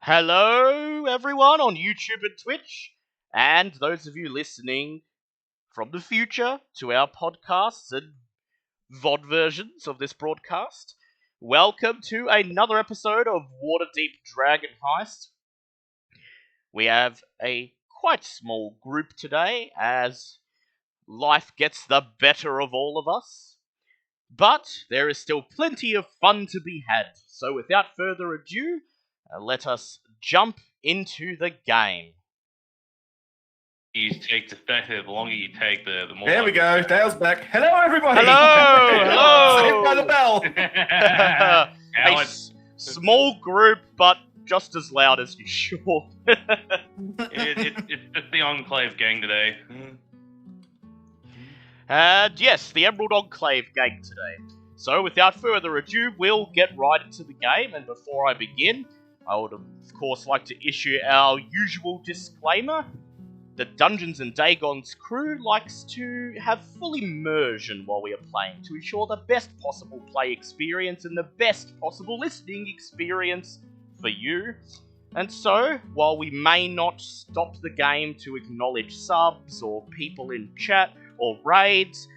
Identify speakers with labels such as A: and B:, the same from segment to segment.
A: Hello, everyone on YouTube and Twitch, and those of you listening from the future to our podcasts and VOD versions of this broadcast. Welcome to another episode of Waterdeep Dragon Heist. We have a quite small group today, as life gets the better of all of us. But there is still plenty of fun to be had, so without further ado, let us jump into the game.
B: You take the longer you take, the more.
C: There we go. Dale's back. Hello, everybody.
A: Hello.
C: Saved by the bell.
A: A small group, but just as loud as usual.
B: It's just the Enclave gang today.
A: And yes, the Emerald Enclave gang today. So without further ado, we'll get right into the game. And before I begin, I would of course like to issue our usual disclaimer. The Dungeons & Dagon's crew likes to have full immersion while we are playing to ensure the best possible play experience and the best possible listening experience for you. And so, while we may not stop the game to acknowledge subs or people in chat or raids,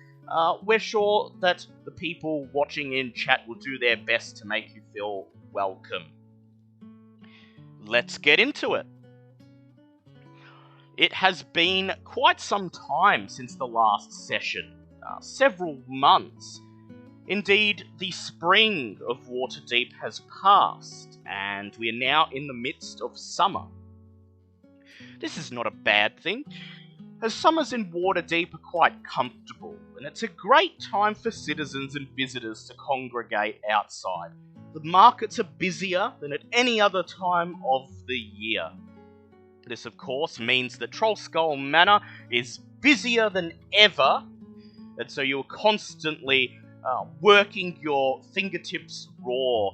A: we're sure that the people watching in chat will do their best to make you feel welcome. Let's get into it. It has been quite some time since the last session, several months. Indeed, the spring of Waterdeep has passed, and we are now in the midst of summer. This is not a bad thing, as summers in Waterdeep are quite comfortable, and it's a great time for citizens and visitors to congregate outside. The markets are busier than at any other time of the year. This, of course, means that Trollskull Manor is busier than ever, and so you're constantly working your fingertips raw,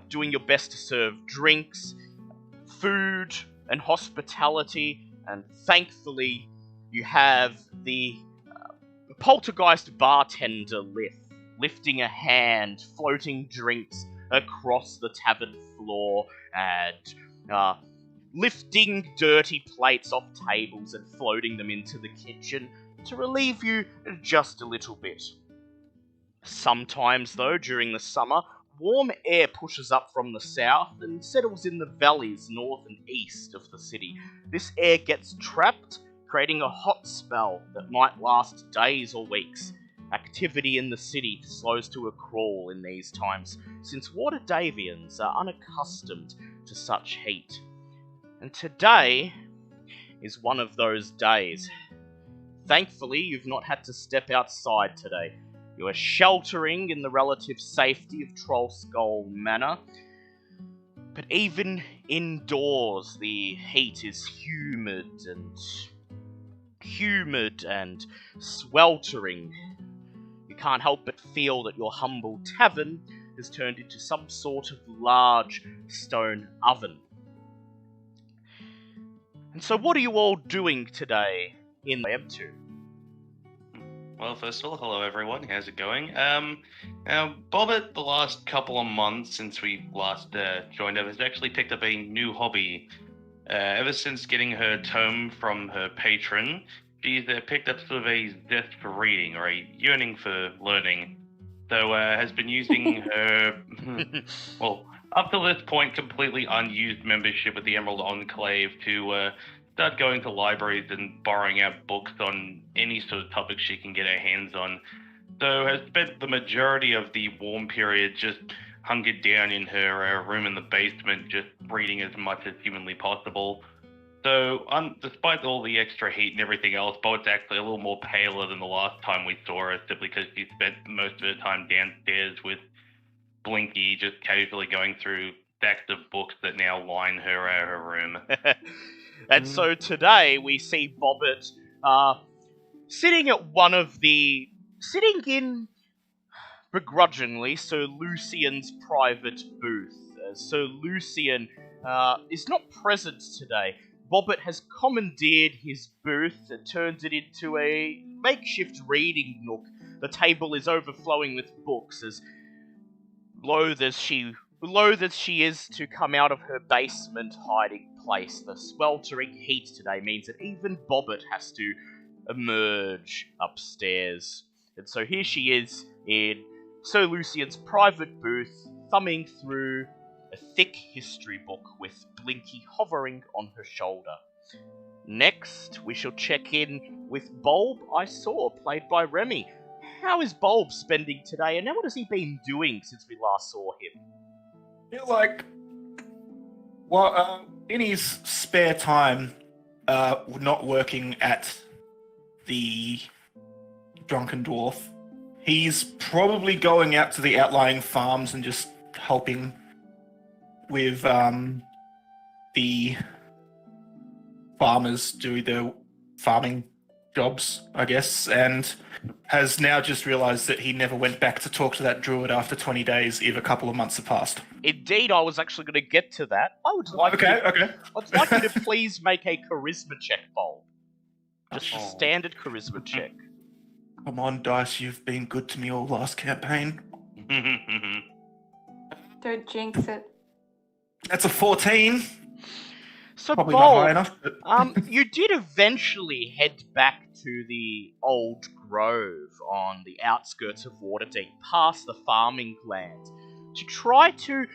A: doing your best to serve drinks, food, and hospitality, and thankfully you have the poltergeist bartender lifting a hand, floating drinks across the tavern floor, and lifting dirty plates off tables and floating them into the kitchen to relieve you just a little bit. Sometimes, though, during the summer, warm air pushes up from the south and settles in the valleys north and east of the city. This air gets trapped, creating a hot spell that might last days or weeks. Activity in the city slows to a crawl in these times, since Waterdavians are unaccustomed to such heat. And today is one of those days. Thankfully, you've not had to step outside today. You are sheltering in the relative safety of Trollskull Manor. But even indoors, the heat is humid and sweltering. You can't help but feel that your humble tavern has turned into some sort of large stone oven. And so what are you all doing today in the M2?
B: Well, first of all, hello everyone. How's it going? Bobbit, the last couple of months since we last joined up, has actually picked up a new hobby. Ever since getting her tome from her patron, she's picked up sort of a zest for reading, or a yearning for learning. So has been using her, well, up to this point, completely unused membership with the Emerald Enclave to start going to libraries and borrowing out books on any sort of topic she can get her hands on. So has spent the majority of the warm period just hunkered down in her room in the basement, just reading as much as humanly possible. So, despite all the extra heat and everything else, Bo's actually a little more paler than the last time we saw her, simply because she spent most of her time downstairs with Blinky, just casually going through stacks of books that now line her room.
A: And so today we see Bobbit sitting in begrudgingly Sir Lucian's private booth. Sir Lucian is not present today. Bobbit has commandeered his booth and turned it into a makeshift reading nook. The table is overflowing with books, as loath as she loath as she is to come out of her basement hiding place, the sweltering heat today means that even Bobbert has to emerge upstairs. And so here she is in Sir Lucian's private booth, thumbing through a thick history book with Blinky hovering on her shoulder. Next, we shall check in with Bulb I Saw, played by Remy. How is Bulb spending today, and what has he been doing since we last saw him?
C: Feel like, well, in his spare time, not working at the Drunken Dwarf, he's probably going out to the outlying farms and just helping with the farmers do their farming jobs, I guess, and has now just realised that he never went back to talk to that druid after 20 days if a couple of months have passed.
A: Indeed, I was actually going to get to that. I'd like you to please make a charisma check, Bulb. Just a standard charisma check.
C: Come on, Dice, you've been good to me all last campaign.
D: Don't jinx it.
C: That's a 14.
A: So,
C: Probably not high
A: Bulb,
C: enough.
A: you did eventually head back to the old grove on the outskirts of Waterdeep, past the farming land, to try to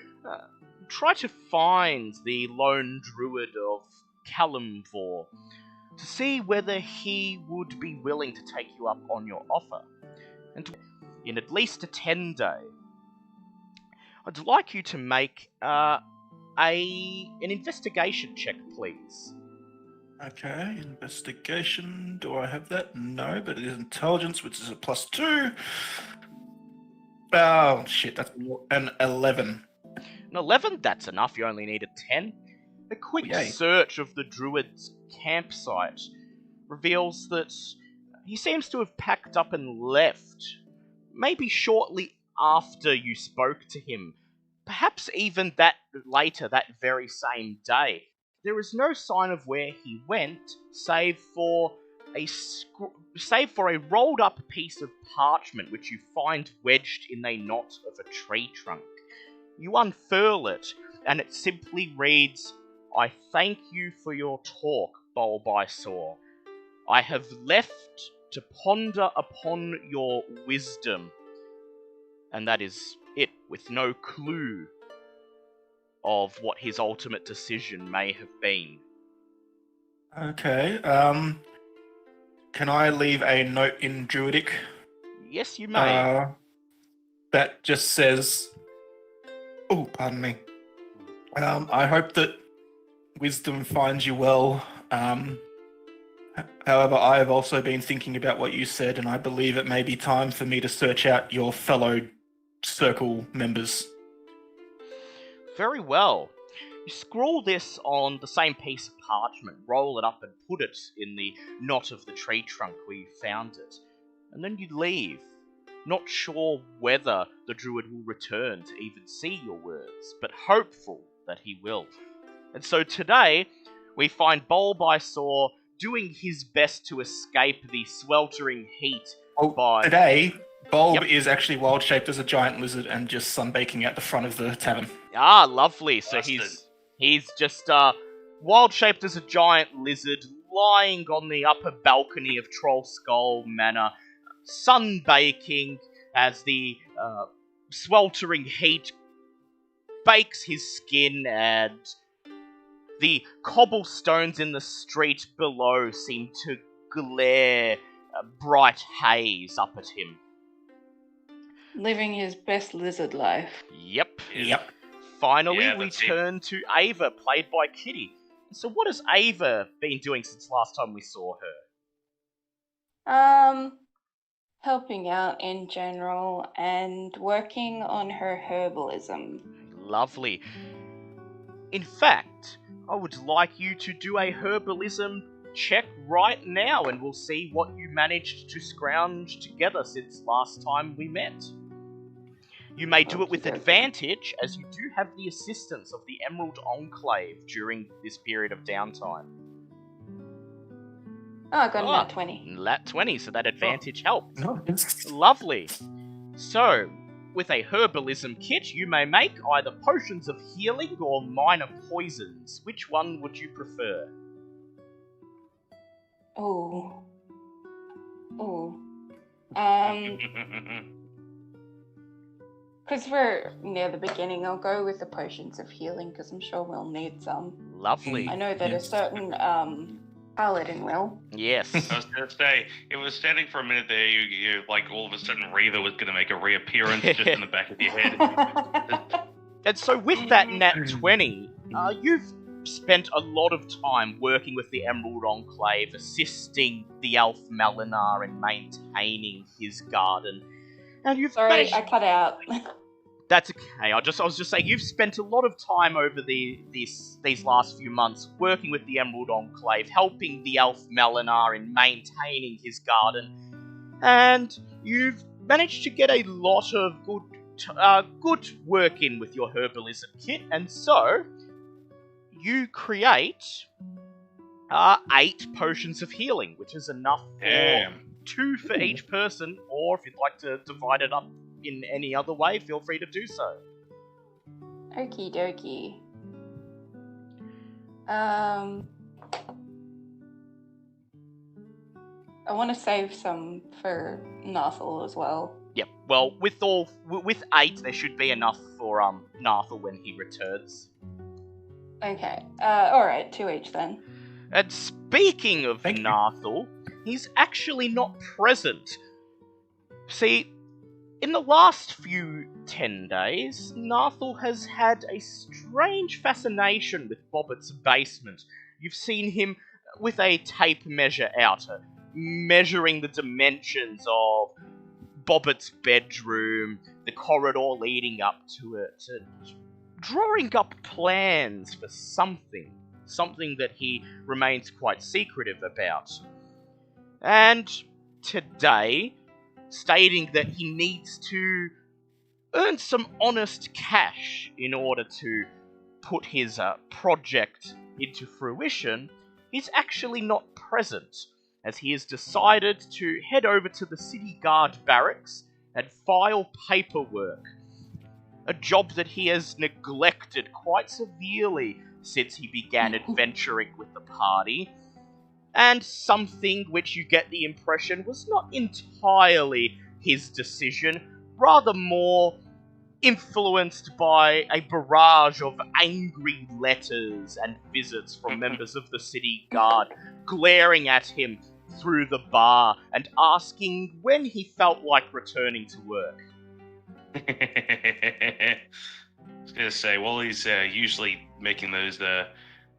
A: find the lone druid of Kalimvor, to see whether he would be willing to take you up on your offer. And in at least a 10-day, I'd like you to make an investigation check, please.
C: Okay, investigation. Do I have that? No, but it is intelligence, which is a +2. Oh, shit, that's an 11.
A: An 11, that's enough, you only need a 10. A quick
C: Yay.
A: search of the druid's campsite reveals that he seems to have packed up and left, maybe shortly after you spoke to him, perhaps even that very same day. There is no sign of where he went, save for a rolled up piece of parchment which you find wedged in a knot of a tree trunk. You unfurl it, and it simply reads, "I thank you for your talk, Bulb I Saw. I have left to ponder upon your wisdom." And that is it, with no clue of what his ultimate decision may have been.
C: Okay, can I leave a note in Druidic?
A: Yes, you may.
C: That just says... Oh, pardon me. I hope that wisdom finds you well. However, I have also been thinking about what you said, and I believe it may be time for me to search out your fellow circle members.
A: Very well. You scrawl this on the same piece of parchment, roll it up and put it in the knot of the tree trunk where you found it. And then you leave, not sure whether the druid will return to even see your words, but hopeful that he will. And so today, we find Bulb I Saw doing his best to escape the sweltering heat by...
C: Today, Bulb is actually wild-shaped as a giant lizard and just sunbaking at the front of the tavern.
A: Ah, lovely. So
B: Busted.
A: he's just wild-shaped as a giant lizard, lying on the upper balcony of Trollskull Manor, sunbaking as the sweltering heat bakes his skin, and the cobblestones in the street below seem to glare a bright haze up at him.
D: Living his best lizard life.
A: Yep.
C: Yep.
A: Finally,
B: Yeah,
A: we
B: that's it.
A: turn to Ava, played by Kitty. So what has Ava been doing since last time we saw her?
D: Helping out in general and working on her herbalism.
A: Lovely. In fact, I would like you to do a herbalism check right now, and we'll see what you managed to scrounge together since last time we met. You may do it with advantage, as you do have the assistance of the Emerald Enclave during this period of downtime.
D: Oh, I got about 20.
A: Lat 20, so that advantage helped.
C: Nice.
A: Lovely. So, with a herbalism kit, you may make either potions of healing or minor poisons. Which one would you prefer?
D: Oh. Because we're near the beginning, I'll go with the potions of healing because I'm sure we'll need some.
A: Lovely.
D: I know that a
C: Yes.
D: certain paladin will.
A: Yes.
B: I was going to say, it was standing for a minute there, you like all of a sudden Reaver was going to make a reappearance just in the back of your head.
A: And so with that nat 20, you've spent a lot of time working with the Emerald Enclave, assisting the elf Malinar in maintaining his garden. And you've
D: Sorry,
A: managed...
D: I cut out.
A: That's okay. I was just saying, you've spent a lot of time over these last few months working with the Emerald Enclave, helping the elf Malinar in maintaining his garden, and you've managed to get a lot of good work in with your herbalism kit, and so you create 8 potions of healing, which is enough for 2 for each person, or if you'd like to divide it up in any other way, feel free to do so.
D: Okie dokie. I want to save some for Nathal as well.
A: Yep. Well, with 8, there should be enough for Nathal when he returns.
D: Okay. Alright, 2 each then.
A: And speaking of
C: Thank you.
A: Nathal, he's actually not present. See, in the last few 10 days, Nathal has had a strange fascination with Bobbitt's basement. You've seen him with a tape measure out, measuring the dimensions of Bobbitt's bedroom, the corridor leading up to it, drawing up plans for something that he remains quite secretive about. And today, stating that he needs to earn some honest cash in order to put his project into fruition, he's actually not present, as he has decided to head over to the city guard barracks and file paperwork, a job that he has neglected quite severely since he began adventuring with the party, and something which you get the impression was not entirely his decision, rather more influenced by a barrage of angry letters and visits from members of the city guard, glaring at him through the bar and asking when he felt like returning to work.
B: I was going to say, while he's usually making those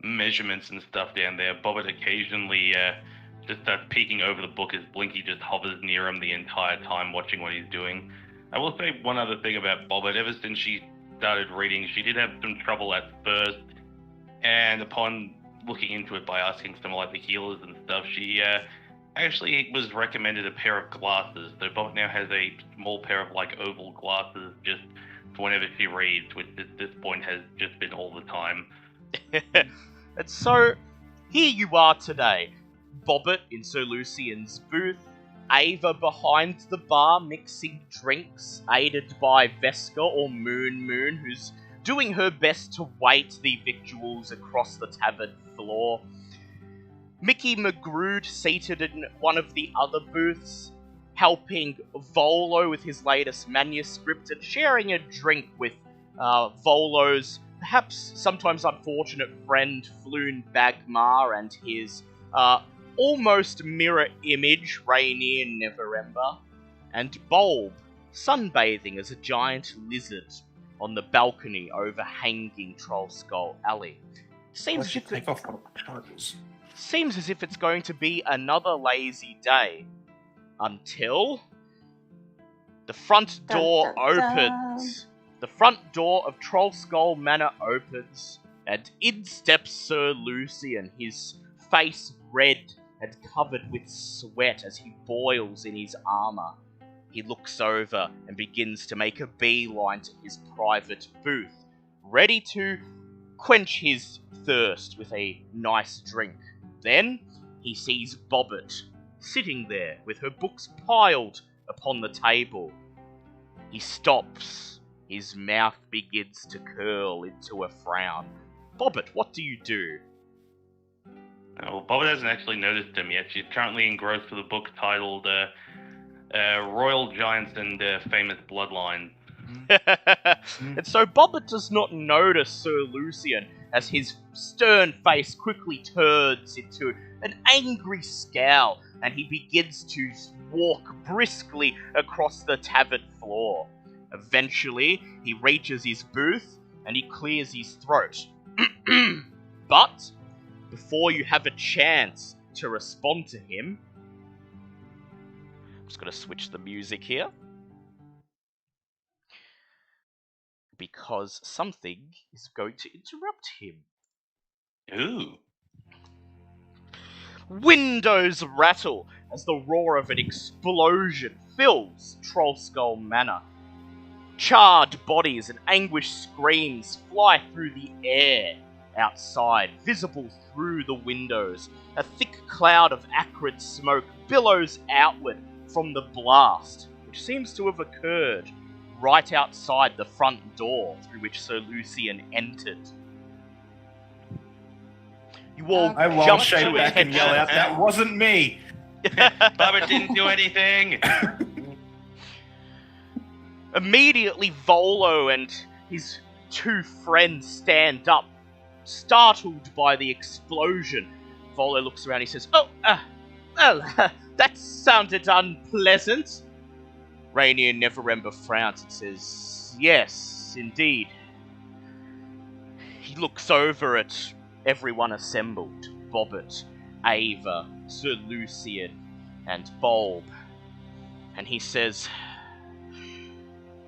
B: measurements and stuff down there, Bobbit occasionally just starts peeking over the book as Blinky just hovers near him the entire time, watching what he's doing. I will say one other thing about Bobbit. Ever since she started reading, she did have some trouble at first, and upon looking into it by asking some like the healers and stuff, she actually was recommended a pair of glasses. So Bobbit now has a small pair of like oval glasses just for whenever she reads, which at this point has just been all the time.
A: And so, here you are today. Bobbit in Sir Lucian's booth, Ava behind the bar mixing drinks, aided by Veska or Moon, who's doing her best to weight the victuals across the tavern floor. Mickey McGrood seated in one of the other booths, helping Volo with his latest manuscript and sharing a drink with Volo's perhaps sometimes unfortunate friend Floon Bagmar and his almost mirror image Rainier Neverember, and Bulb sunbathing as a giant lizard on the balcony overhanging Trollskull Alley. Seems as if it's going to be another lazy day. Until the front door opens. The front door of Trollskull Manor opens, and in steps Sir Lucian, his face red and covered with sweat as he boils in his armour. He looks over and begins to make a beeline to his private booth, ready to quench his thirst with a nice drink. Then he sees Bobbit sitting there with her books piled upon the table. He stops. His mouth begins to curl into a frown. Bobbit, what do you do?
B: Well, Bobbit hasn't actually noticed him yet. She's currently engrossed with a book titled Royal Giants and Famous Bloodline.
A: And so Bobbit does not notice Sir Lucian as his stern face quickly turns into an angry scowl, and he begins to walk briskly across the tavern floor. Eventually, he reaches his booth and he clears his throat. But before you have a chance to respond to him, I'm just going to switch the music here, because something is going to interrupt him.
B: Ooh.
A: Windows rattle as the roar of an explosion fills Trollskull Manor. Charred bodies and anguished screams fly through the air outside, visible through the windows. A thick cloud of acrid smoke billows outward from the blast, which seems to have occurred right outside the front door through which Sir Lucian entered. You all
C: I won't
A: jump
C: shake
A: to
C: back and yell out, "That wasn't me!"
B: Bobbit didn't do anything!
A: Immediately, Volo and his two friends stand up, startled by the explosion. Volo looks around, he says, that sounded unpleasant. Rainier Neverember frowns and says, "Yes, indeed." He looks over at everyone assembled, Bobbit, Ava, Sir Lucian, and Bulb, and he says,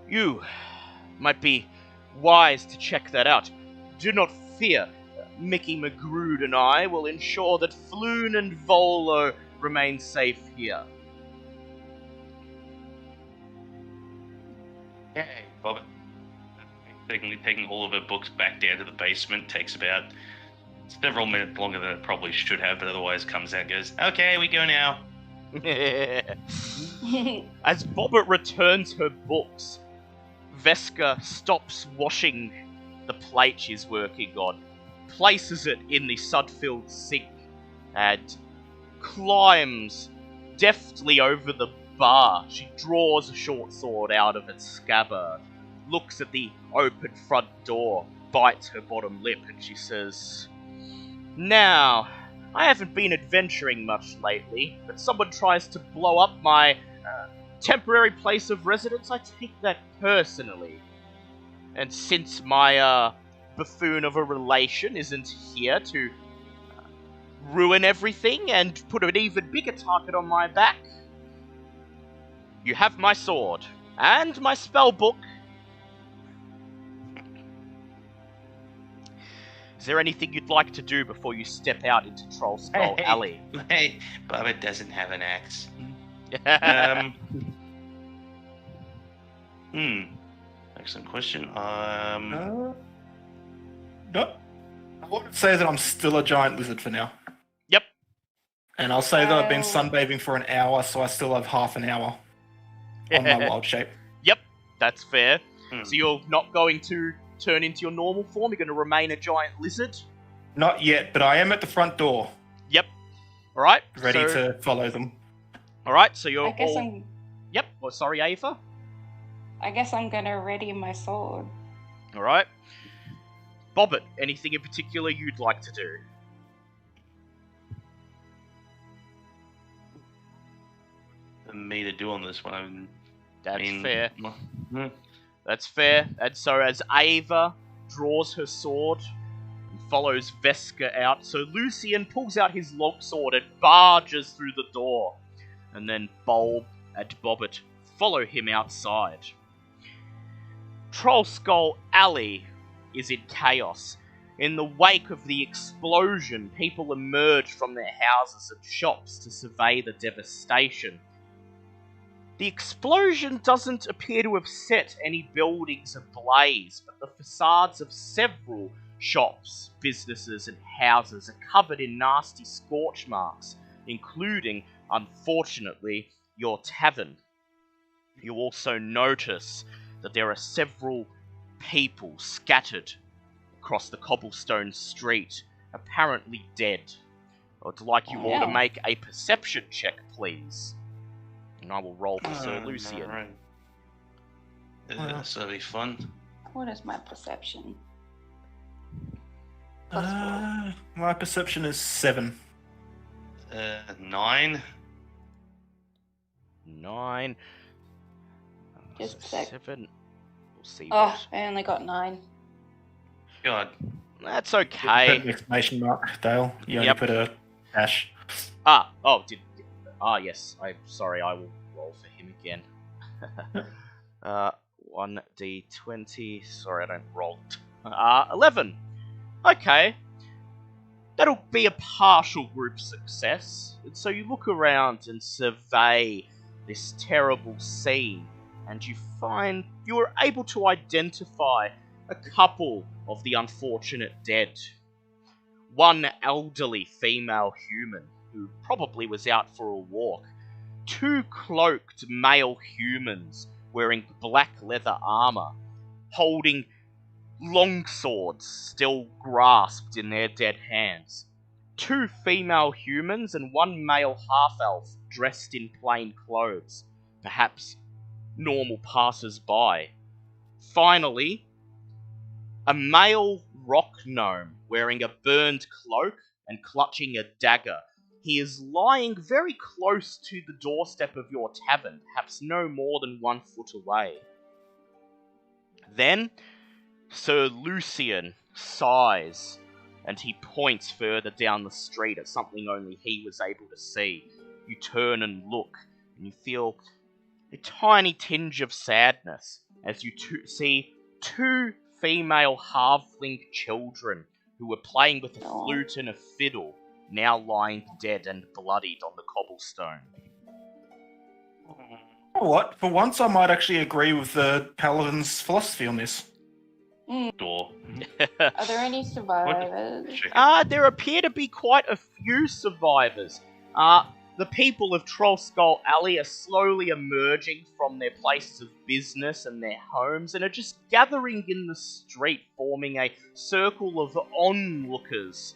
A: "You might be wise to check that out. Do not fear. Mickey McGrood and I will ensure that Floon and Volo remain safe here."
B: Okay, Bobbit. Taking all of her books back down to the basement takes about several minutes longer than it probably should have, but otherwise comes out and goes, "Okay, we go now."
A: As Bobbit returns her books, Veska stops washing the plate she's working on, places it in the sud-filled sink, and climbs deftly over the bar. She draws a short sword out of its scabbard, looks at the open front door, bites her bottom lip, and she says, "Now, I haven't been adventuring much lately, but someone tries to blow up my temporary place of residence, I take that personally. And since my buffoon of a relation isn't here to ruin everything and put an even bigger target on my back, you have my sword and my spell book. Is there anything you'd like to do before you step out into Trollskull Alley?"
B: Hey, Bobbit doesn't have an axe. Excellent question.
C: No. I want to say that I'm still a giant lizard for now.
A: Yep.
C: And I'll say that I've been sunbathing for an hour, so I still have half an hour on my wild shape.
A: Yep, that's fair. So you're not going to turn into your normal form? You're going to remain a giant lizard?
C: Not yet, but I am at the front door.
A: Yep. Alright.
C: Ready to follow them.
A: Alright, so you're
D: I guess
A: all... Yep. Oh, sorry, Ava?
D: I guess I'm gonna ready my sword.
A: Alright. Bobbit, anything in particular you'd like to do?
B: For me to do on this one,
A: That's fair. That's fair. And so as Ava draws her sword and follows Veska out, so Lucian pulls out his longsword and barges through the door. And then Bulb and Bobbit follow him outside. Trollskull Alley is in chaos. In the wake of the explosion, people emerge from their houses and shops to survey the devastation. The explosion doesn't appear to have set any buildings ablaze, but the facades of several shops, businesses, and houses are covered in nasty scorch marks, including, unfortunately, your tavern. You also notice that there are several people scattered across the cobblestone street, apparently dead. I'd like you all to make a perception check, please. And I will roll for Sir Lucian.
B: Right. This will be fun.
D: What is my perception?
C: My perception is 7.
B: 9.
A: 9.
D: Just
A: So
D: a sec.
A: 7. We'll see.
D: Oh,
A: what-
D: I only got 9.
B: God.
A: That's
C: Put
A: okay.
C: an exclamation mark, Dale. You only
A: Yep.
C: put a dash.
A: Yes. I'm sorry, I will roll for him again. 1d20. Sorry, I don't roll. 11. Okay. That'll be a partial group success. And so you look around and survey this terrible scene, and you find you are able to identify a couple of the unfortunate dead. One elderly female human who probably was out for a walk. 2 cloaked male humans wearing black leather armor, holding long swords still grasped in their dead hands. 2 female humans and 1 male half-elf dressed in plain clothes, perhaps normal passers-by. Finally, a male rock gnome wearing a burned cloak and clutching a dagger. He is lying very close to the doorstep of your tavern, perhaps no more than 1 foot away. Then, Sir Lucian sighs, and he points further down the street at something only he was able to see. You turn and look, and you feel a tiny tinge of sadness as you see 2 female halfling children who were playing with a flute and a fiddle, now lying dead and bloodied on the cobblestone.
C: You know what? For once, I might actually agree with the Paladin's philosophy on this.
B: Door.
D: Are there any survivors?
A: There appear to be quite a few survivors. The people of Trollskull Alley are slowly emerging from their places of business and their homes and are just gathering in the street, forming a circle of onlookers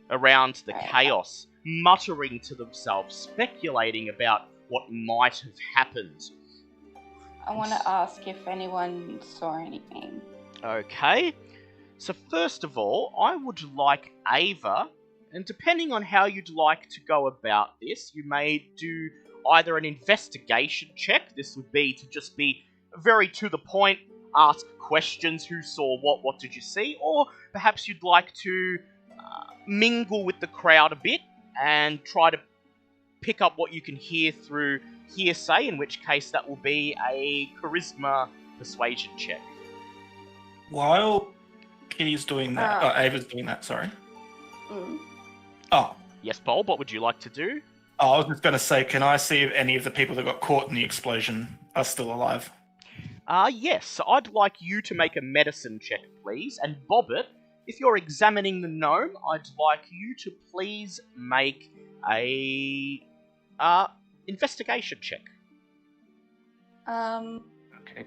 A: around the chaos, muttering to themselves, speculating about what might have happened.
D: I want to ask if anyone saw anything.
A: Okay, so first of all, I would like Ava, and depending on how you'd like to go about this, you may do either an investigation check. This would be to just be very to the point, ask questions, who saw what did you see, or perhaps you'd like to mingle with the crowd a bit and try to pick up what you can hear through hearsay, in which case that will be a charisma persuasion check.
C: While Kitty's doing that, Ava's doing that, sorry. Oh.
A: Yes, Bob, what would you like to do?
C: Oh, I was just going to say, can I see if any of the people that got caught in the explosion are still alive?
A: Yes, so I'd like you to make a medicine check, please, and Bobbit, if you're examining the gnome, I'd like you to please make a investigation check.
B: Okay.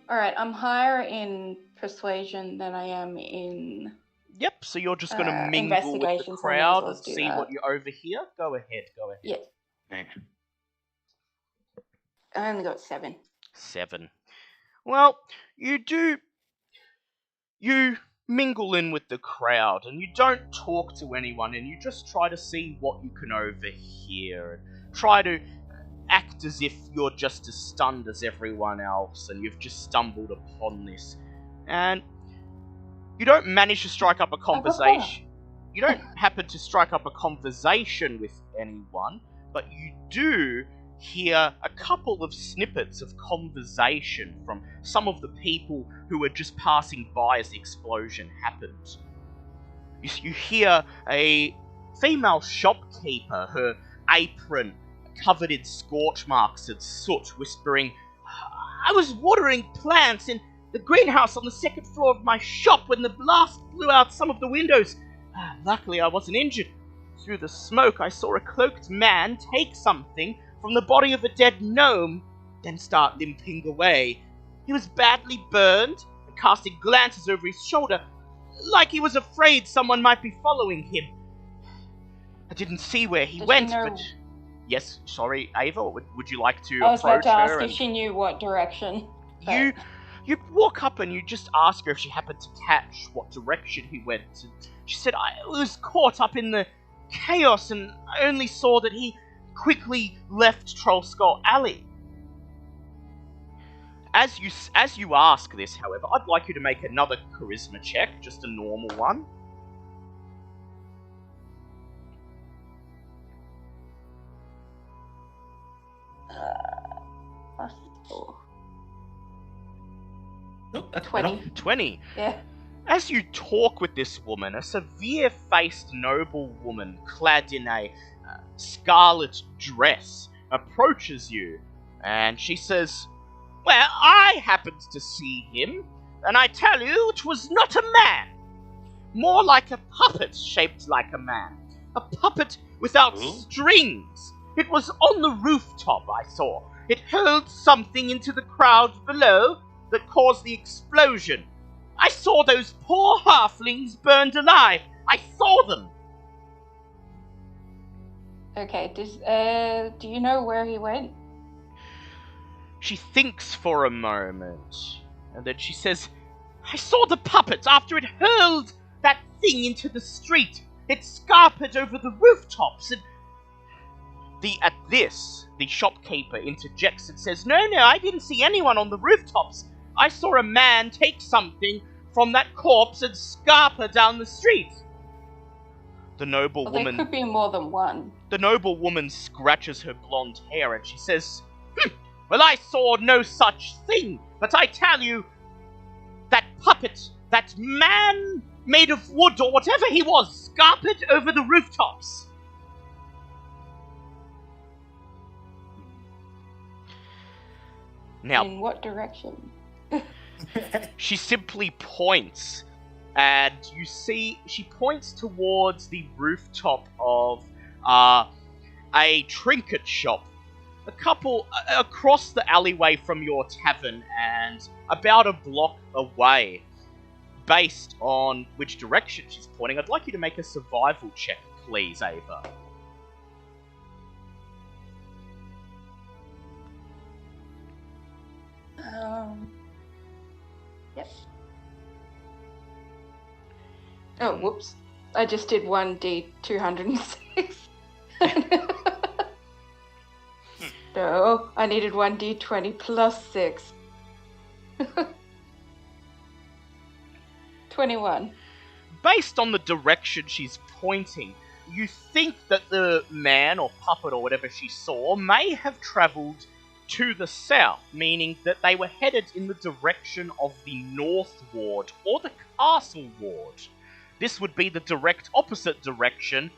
D: Alright, I'm higher in persuasion than I am in...
A: Yep, so you're just going to mingle with the crowd and see what you overhear? Go ahead.
D: Yeah.
B: Okay.
D: I only got 7.
A: 7. Well, you mingle in with the crowd, and you don't talk to anyone, and you just try to see what you can overhear, and try to act as if you're just as stunned as everyone else, and you've just stumbled upon this. And you don't manage to strike up a conversation. You don't happen to strike up a conversation with anyone, but you do hear a couple of snippets of conversation from some of the people who were just passing by as the explosion happened. You hear a female shopkeeper, her apron covered in scorch marks and soot, whispering, "I was watering plants in the greenhouse on the 2nd floor of my shop when the blast blew out some of the windows. Luckily I wasn't injured. Through the smoke I saw a cloaked man take something from the body of a dead gnome, then start limping away. He was badly burned and casting glances over his shoulder, like he was afraid someone might be following him. I didn't see where he went, but... Yes, sorry, Ava, would you like to approach her?
D: I was about to ask if she knew what direction.
A: You walk up and you just ask her if she happened to catch what direction he went. And she said, I was caught up in the chaos and I only saw that he quickly left Trollskull Alley. As you ask this, however, I'd like you to make another charisma check, just a normal one.
C: Oh, that's
D: 20.
A: 20.
D: Yeah.
A: As you talk with this woman, a severe-faced noble woman clad in a scarlet dress approaches you, and she says, well, I happened to see him, and I tell you, it was not a man. More like a puppet shaped like a man. A puppet without strings. It was on the rooftop, I saw. It hurled something into the crowd below that caused the explosion. I saw those poor halflings burned alive. I saw them.
D: Okay, do you know where he went?
A: She thinks for a moment, and then she says, I saw the puppet after it hurled that thing into the street. It scarpered over the rooftops, and at this, the shopkeeper interjects and says, no, I didn't see anyone on the rooftops. I saw a man take something from that corpse and scarper down the street. The noble woman...
D: There could be more than one.
A: The noble woman scratches her blonde hair and she says, well, I saw no such thing, but I tell you, that puppet, that man made of wood or whatever he was, scarpered over the rooftops. Now,
D: in what direction?
A: She simply points, and you see she points towards the rooftop of a trinket shop, a couple across the alleyway from your tavern and about a block away. Based on which direction she's pointing, I'd like you to make a survival check, please, Ava.
D: Yep. Oh, whoops. I just did 1d 206. No, I needed 1d20 plus 6. 21.
A: Based on the direction she's pointing, you think that the man or puppet or whatever she saw may have travelled to the south, meaning that they were headed in the direction of the North Ward or the Castle Ward. This would be the direct opposite direction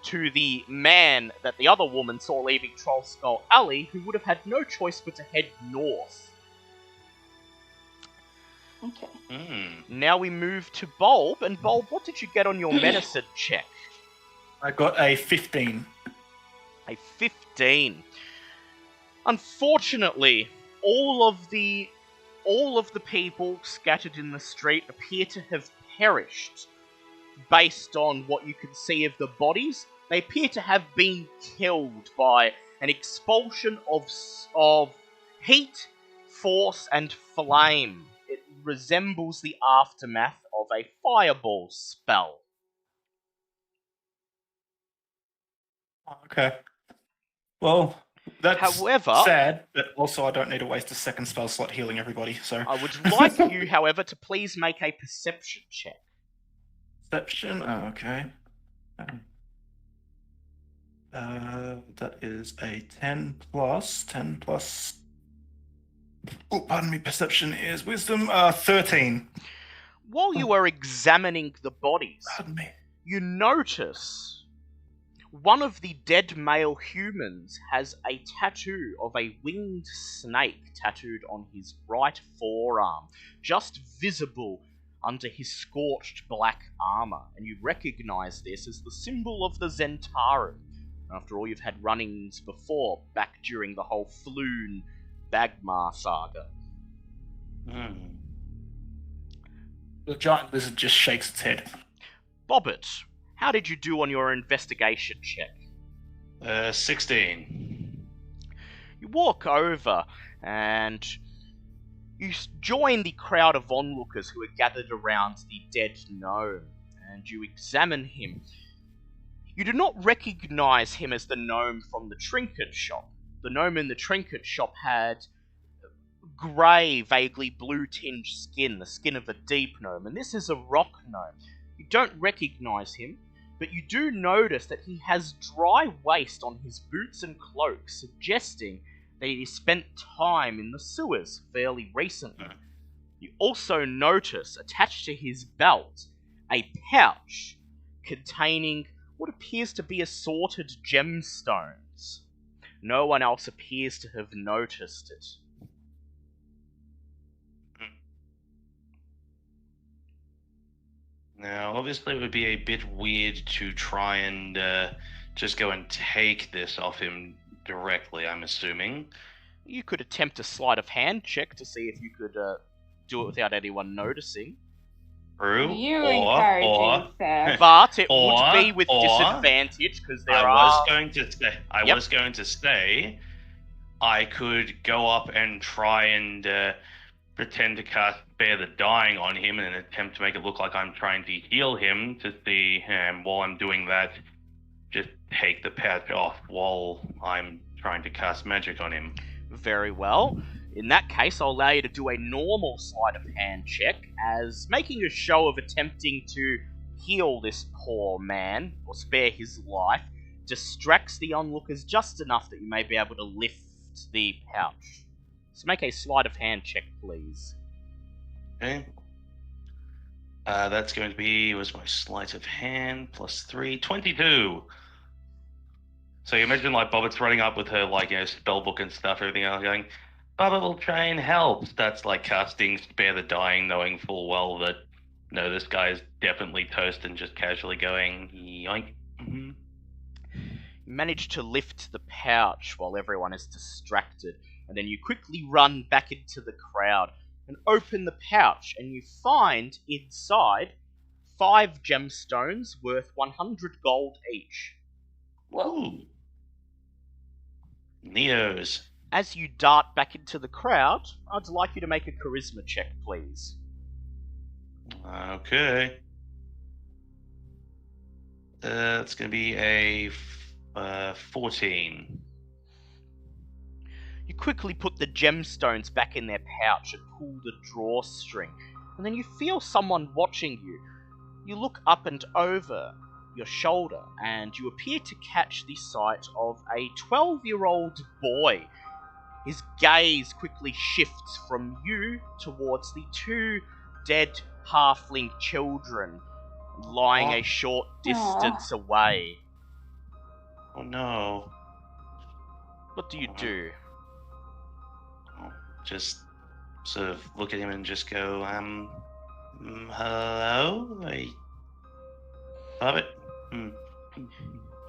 A: to the man that the other woman saw leaving Trollskull Alley, who would have had no choice but to head north.
D: Okay.
A: Now we move to Bulb, and Bulb, what did you get on your medicine check?
C: I got a 15.
A: A 15. Unfortunately, all of the people scattered in the street appear to have perished. Based on what you can see of the bodies, they appear to have been killed by an expulsion of heat, force, and flame. It resembles the aftermath of a fireball spell.
C: Okay. Well, that's
A: However,
C: sad, but also I don't need to waste a second spell slot healing everybody, so...
A: I would like you, however, to please make a perception check.
C: Perception? Oh, okay. That is a 10 plus. 10 plus... Oh, pardon me, perception is wisdom. 13.
A: While you are examining the bodies,
C: Pardon me.
A: you notice one of the dead male humans has a tattoo of a winged snake tattooed on his right forearm, just visible under his scorched black armor, and you recognize this as the symbol of the Zhentarim. After all, you've had run-ins before, back during the whole Floon Bagmar saga.
C: The giant lizard just shakes its head.
A: Bobbit, how did you do on your investigation check?
B: 16.
A: You walk over and you join the crowd of onlookers who are gathered around the dead gnome, and you examine him. You do not recognize him as the gnome from the trinket shop. The gnome in the trinket shop had grey, vaguely blue-tinged skin, the skin of a deep gnome, and this is a rock gnome. You don't recognize him, but you do notice that he has dry waste on his boots and cloak, suggesting that he spent time in the sewers fairly recently. You also notice, attached to his belt, a pouch containing what appears to be assorted gemstones. No one else appears to have noticed it.
B: Now, obviously it would be a bit weird to try and just go and take this off him directly, I'm assuming.
A: You could attempt a sleight of hand check to see if you could do it without anyone noticing.
B: True.
D: You encouraging theft.
A: But it would be with disadvantage because
B: I was going to say I could go up and try and pretend to cast Bear the Dying on him in an attempt to make it look like I'm trying to heal him to see, while I'm doing that, just take the patch off while I'm trying to cast magic on him.
A: Very well. In that case, I'll allow you to do a normal sleight of hand check, as making a show of attempting to heal this poor man, or spare his life, distracts the onlookers just enough that you may be able to lift the pouch. So make a sleight of hand check, please.
B: Okay. That's going to be, was my sleight of hand, plus 3, 22. So you imagine, like, Bobbit's running up with her, like, spell book and stuff, everything else, going, Bobbit will try and help. That's like casting Spare the Dying, knowing full well that, no, this guy is definitely toast, and just casually going, yoink. Mm-hmm.
A: You manage to lift the pouch while everyone is distracted, and then you quickly run back into the crowd and open the pouch, and you find inside 5 gemstones worth 100 gold each.
B: Whoa. Neos.
A: As you dart back into the crowd, I'd like you to make a charisma check, please.
B: Okay. It's going to be a 14.
A: You quickly put the gemstones back in their pouch and pull the drawstring, and then you feel someone watching you. You look up and over your shoulder, and you appear to catch the sight of a 12-year-old boy. His gaze quickly shifts from you towards the 2 dead halfling children lying a short distance away.
B: Oh no.
A: What do you do?
B: Just sort of look at him and just go, hello? Bobbit?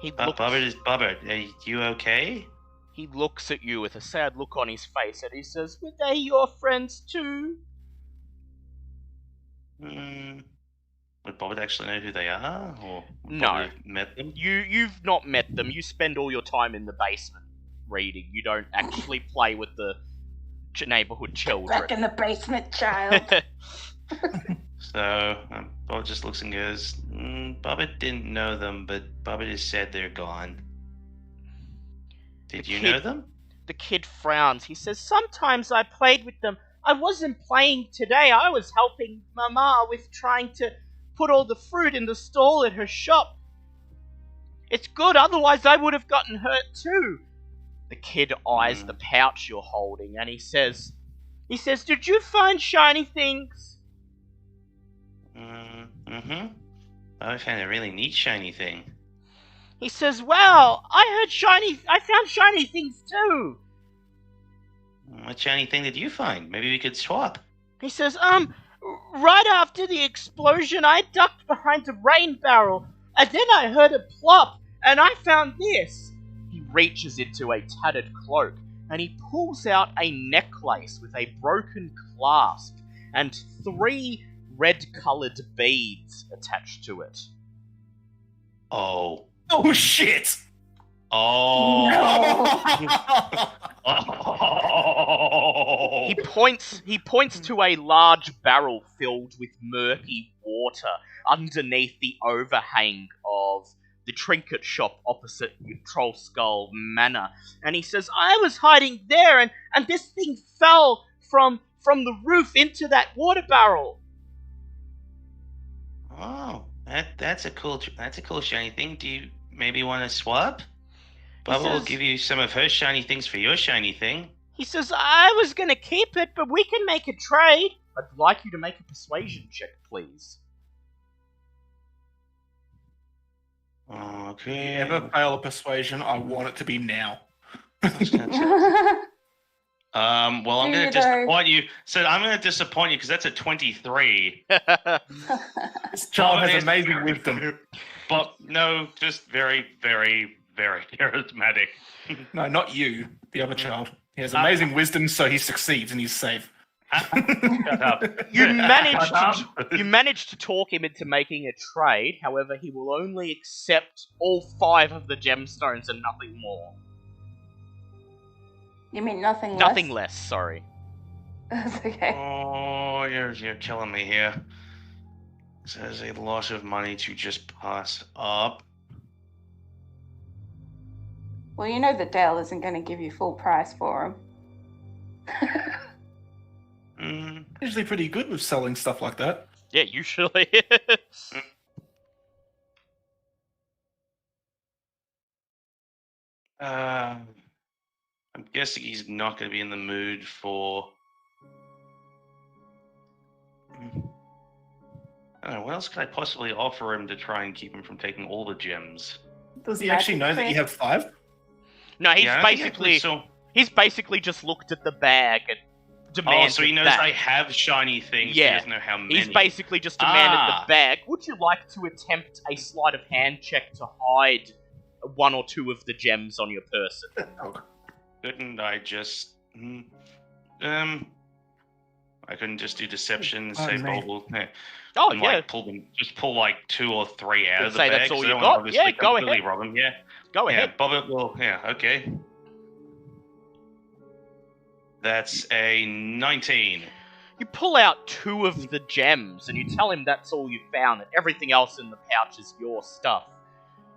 B: Bobbit, are you okay?
A: He looks at you with a sad look on his face, and he says, "Were they your friends too?"
B: Would Bobbit actually know who they are? Or
A: no.
B: Met them?
A: You've not met them. You spend all your time in the basement reading. You don't actually play with the neighborhood children.
D: Back in the basement, child.
B: So, Bobbit just looks and goes, Bobbit didn't know them, but Bobbit has said they're gone. Did you know them?
A: The kid frowns. He says, "Sometimes I played with them. I wasn't playing today. I was helping Mama with trying to put all the fruit in the stall at her shop. It's good, otherwise I would have gotten hurt too." The kid eyes the pouch you're holding, and he says, "Did you find shiny things?"
B: Mm-hmm. I found a really neat shiny thing.
A: He says, "Well, I found shiny things too."
B: What shiny thing did you find? Maybe we could swap.
A: He says, "Right after the explosion, I ducked behind a rain barrel, and then I heard a plop, and I found this." He reaches into a tattered cloak and he pulls out a necklace with a broken clasp and 3 red-coloured beads attached to it.
B: Oh.
C: Oh shit!
B: Oh.
C: No.
A: He points to a large barrel filled with murky water underneath the overhang of the trinket shop opposite Trollskull Manor, and he says, "I was hiding there, and this thing fell from the roof into that water barrel."
B: Oh, that's a cool shiny thing. Do you maybe want to swap? Bubba will give you some of her shiny things for your shiny thing.
A: He says, "I was gonna keep it, but we can make a trade. I'd like you to make a persuasion check, please."
B: Okay.
C: Never fail a persuasion. I want it to be now.
B: Well, I'm going to disappoint you. So I'm going to disappoint you because that's a 23.
C: This child has amazing wisdom.
B: But no, just very, very, very charismatic.
C: No, not you. The other child. He has amazing wisdom, so he succeeds and he's safe.
B: Shut up.
A: You managed to talk him into making a trade. However, he will only accept all 5 of the gemstones and nothing more.
D: You mean nothing less?
A: Nothing less, sorry.
D: That's okay.
B: Oh, you're killing me here. This is a lot of money to just pass up.
D: Well, you know that Dale isn't going to give you full price for him.
C: Usually pretty good with selling stuff like that.
A: Yeah, usually.
B: I'm guessing he's not going to be in the mood for... I don't know, what else could I possibly offer him to try and keep him from taking all the gems?
C: Does he actually know that you have 5?
A: No,
B: he's
A: he's basically just looked at the bag and demanded.
B: Oh, so he knows
A: that.
B: I have shiny things,
A: Yeah.
B: but he doesn't know how many.
A: He's basically just demanded the bag. Would you like to attempt a sleight of hand check to hide 1 or 2 of the gems on your person?
B: Couldn't I just... I couldn't just do deception and say bubble.
A: Oh,
B: and,
A: yeah.
B: like, pull like 2 or 3 out of the
A: say
B: bag.
A: that's all
B: so
A: you
B: I don't
A: got?
B: obviously
A: Yeah, go
B: completely
A: ahead.
B: rob him. Yeah.
A: Go ahead.
B: Bob, well, yeah, okay. That's a 19.
A: You pull out 2 of the gems and you tell him that's all you found and everything else in the pouch is your stuff.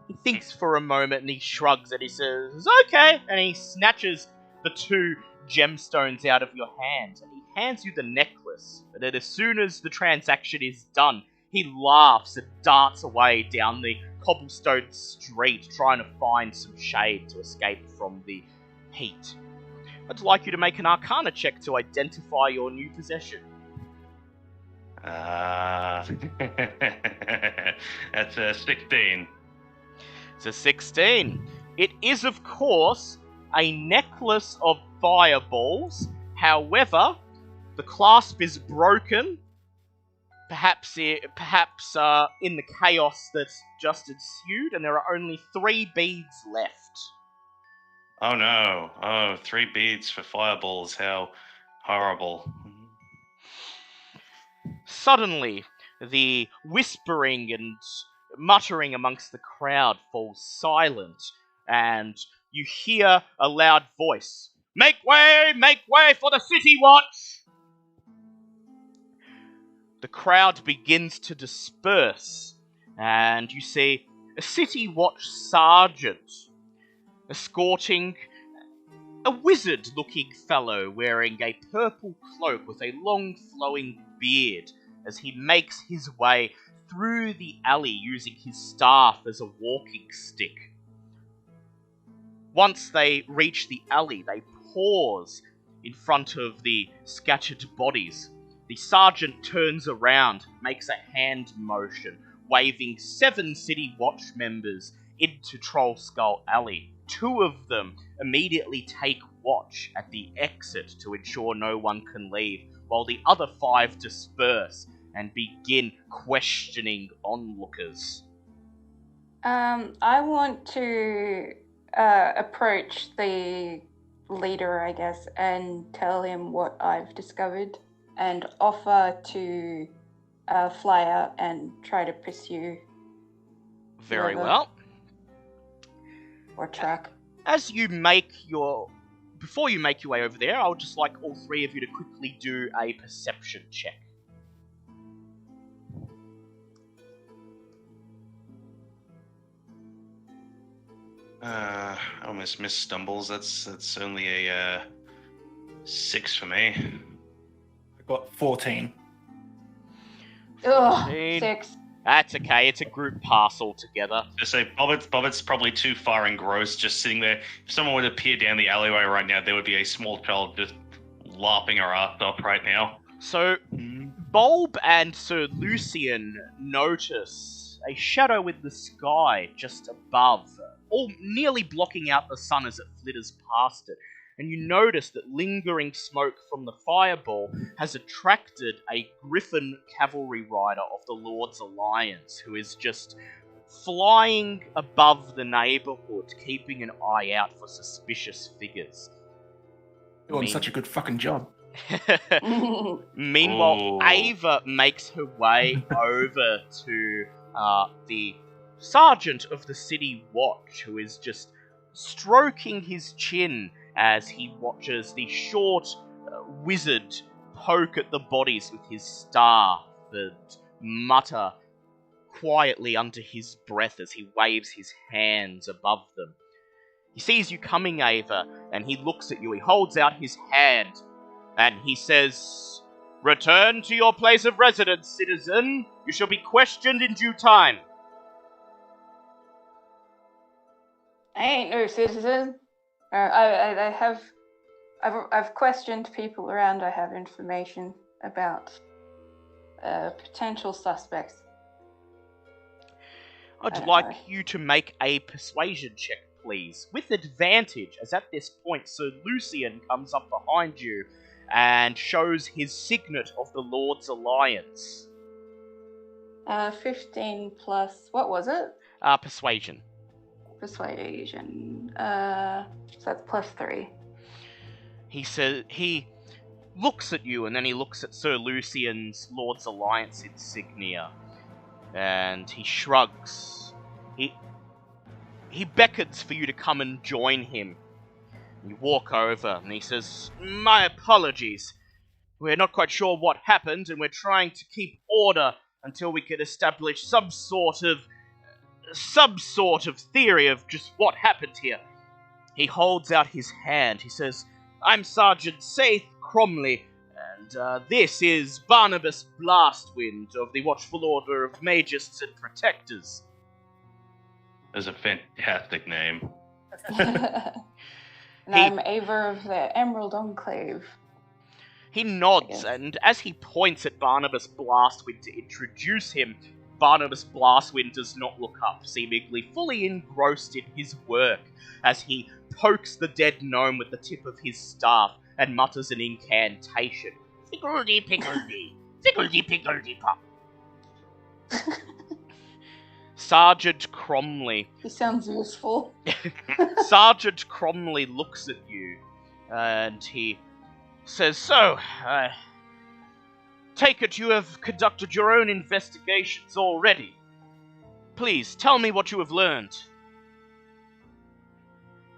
A: He thinks for a moment and he shrugs and he says, "Okay," and he snatches the 2 gemstones out of your hand and he hands you the necklace. But then as soon as the transaction is done, he laughs and darts away down the cobblestone street trying to find some shade to escape from the heat. I'd like you to make an Arcana check to identify your new possession.
B: That's a 16.
A: It's a 16. It is, of course, a necklace of fireballs. However, the clasp is broken. Perhaps in the chaos that's just ensued, and there are only 3 beads left.
B: Oh no. Oh, 3 beads for fireballs. How horrible.
A: Suddenly, the whispering and muttering amongst the crowd falls silent, and you hear a loud voice. Make way for the City Watch! The crowd begins to disperse, and you see a City Watch sergeant escorting a wizard-looking fellow wearing a purple cloak with a long flowing beard as he makes his way through the alley using his staff as a walking stick. Once they reach the alley, they pause in front of the scattered bodies. The sergeant turns around, makes a hand motion, waving 7 City Watch members into Trollskull Alley. 2 of them immediately take watch at the exit to ensure no one can leave, while the other 5 disperse and begin questioning onlookers.
D: I want to approach the leader, I guess, and tell him what I've discovered and offer to fly out and try to pursue.
A: Very
D: whoever.
A: well.
D: Or track.
A: As you before you make your way over there, I would just like all three of you to quickly do a perception check.
B: I almost missed stumbles. That's only a 6 for me.
C: I got 14.
D: Ugh,
A: 14.
D: 6.
A: That's okay, it's a group pass altogether.
B: Just say Bobbitt's probably too far engrossed just sitting there. If someone would appear down the alleyway right now, there would be a small child just laughing her ass off right now.
A: So, Bulb and Sir Lucian notice a shadow in the sky just above, all nearly blocking out the sun as it flitters past it. And you notice that lingering smoke from the fireball has attracted a griffin cavalry rider of the Lord's Alliance, who is just flying above the neighborhood, keeping an eye out for suspicious figures.
C: Doing such a good fucking job.
A: Meanwhile,
B: Ooh.
A: Ava makes her way over to the sergeant of the city watch, who is just stroking his chin as he watches the short wizard poke at the bodies with his staff and mutter quietly under his breath as he waves his hands above them. He sees you coming, Ava, and he looks at you. He holds out his hand, and he says, "Return to your place of residence, citizen. You shall be questioned in due time."
D: I ain't no citizen. I've questioned people around. I have information about potential suspects.
A: I'd like you to make a persuasion check, please, with advantage, as at this point Sir Lucian comes up behind you and shows his signet of the Lord's Alliance.
D: 15 plus, what was it?
A: Persuasion.
D: Persuasion. So that's plus 3.
A: He looks at you, and then he looks at Sir Lucian's Lord's Alliance insignia, and he shrugs. He beckons for you to come and join him. You walk over, and he says, "My apologies. We're not quite sure what happened, and we're trying to keep order until we can establish some sort of theory of just what happened here." He holds out his hand. He says, "I'm Sergeant Saith Cromley, and this is Barnabas Blastwind of the Watchful Order of Magists and Protectors."
B: That's a fantastic name.
D: And I'm Ava of the Emerald Enclave.
A: He nods, and as he points at Barnabas Blastwind to introduce him, Barnabas Blastwind does not look up, seemingly fully engrossed in his work, as he pokes the dead gnome with the tip of his staff and mutters an incantation. "Pickledy-pickledy, pickledy-pickledy-pop." Sergeant Cromley.
D: He sounds useful.
A: Sergeant Cromley looks at you, and he says, "So, I take it you have conducted your own investigations already. Please, tell me what you have learned."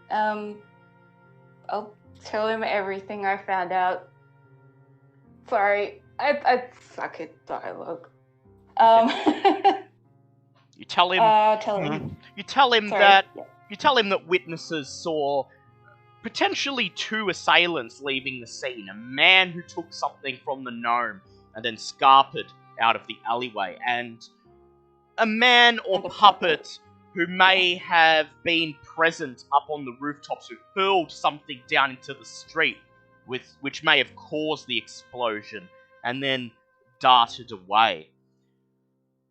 D: I'll tell him everything I found out. Sorry, I suck at dialogue.
A: You tell him.
D: Tell him.
A: You tell him
D: Sorry.
A: that.
D: Yeah.
A: You tell him that witnesses saw potentially 2 assailants leaving the scene. A man who took something from the gnome and then scarpered out of the alleyway, and a man or
D: And a
A: puppet who may have been present up on the rooftops who hurled something down into the street, which may have caused the explosion, and then darted away.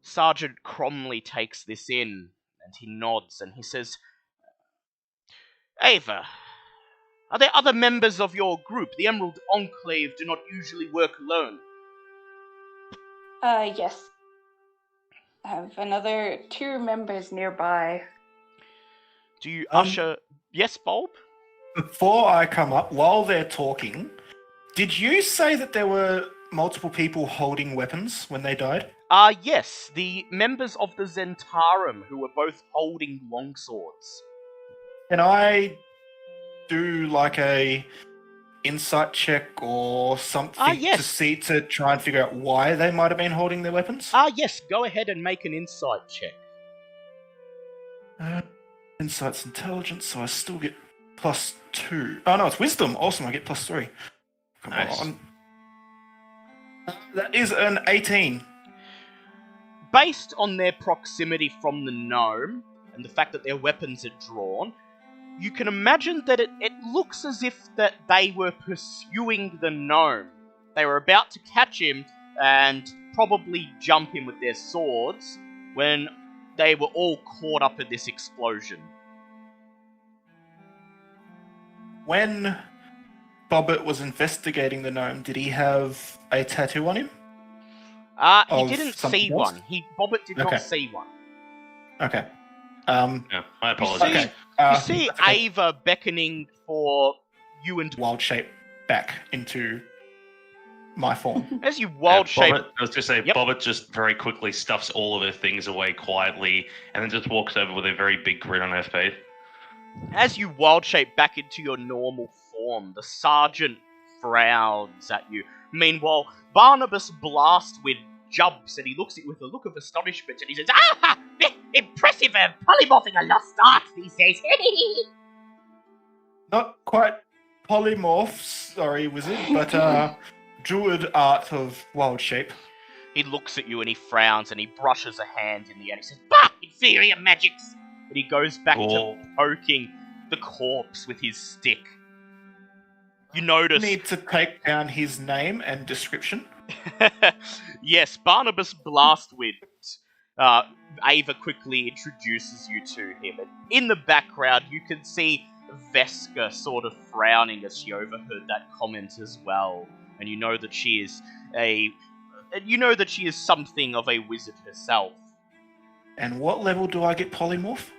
A: Sergeant Cromley takes this in, and he nods, and he says, "Ava, are there other members of your group? The Emerald Enclave do not usually work alone."
D: Yes. I have another 2 members nearby.
A: Do you usher... Yes, Bulb?
C: before I come up, while they're talking, did you say that there were multiple people holding weapons when they died?
A: Yes, the members of the Zhentarim who were both holding longswords.
C: Can I do like a insight check or something
A: yes.
C: to try and figure out why they might have been holding their weapons?
A: Yes, go ahead and make an insight check.
C: Insight's intelligence, so I still get +2. Oh no, it's wisdom. Awesome, I get +3. Come
B: Nice.
C: on. That is an 18.
A: Based on their proximity from the gnome, and the fact that their weapons are drawn, you can imagine that it looks as if that they were pursuing the gnome. They were about to catch him and probably jump him with their swords when they were all caught up in this explosion.
C: When Bobbit was investigating the gnome, did he have a tattoo on him?
A: He
C: Of
A: didn't
C: something
A: see
C: else?
A: one. Bobbit did
C: Okay.
A: not see one.
C: Okay.
B: Yeah, I apologize.
A: see-
C: Okay.
A: You see
C: that's okay.
A: Ava beckoning for you and...
C: Wild shape back into my form.
A: As you wild shape...
B: Bobbit, I was going to say,
A: Yep.
B: Bobbit just very quickly stuffs all of her things away quietly, and then just walks over with a very big grin on her face.
A: As you wild shape back into your normal form, the sergeant frowns at you. Meanwhile, Barnabas Blastwind jumps and he looks at you with a look of astonishment and he says, "Ah! Impressive polymorphing a lost art these days."
C: Not quite polymorphs, sorry, wizard, but druid art of wild shape.
A: He looks at you and he frowns and he brushes a hand in the air. He says, "Bah! Inferior magics!" And he goes back
B: Cool.
A: to poking the corpse with his stick. You notice...
C: Need to take down his name and description.
A: Yes, Barnabas Blastwind. Ava quickly introduces you to him, and in the background you can see Veska sort of frowning as she overheard that comment as well, and you know that she is something of a wizard herself.
C: And what level do I get polymorph?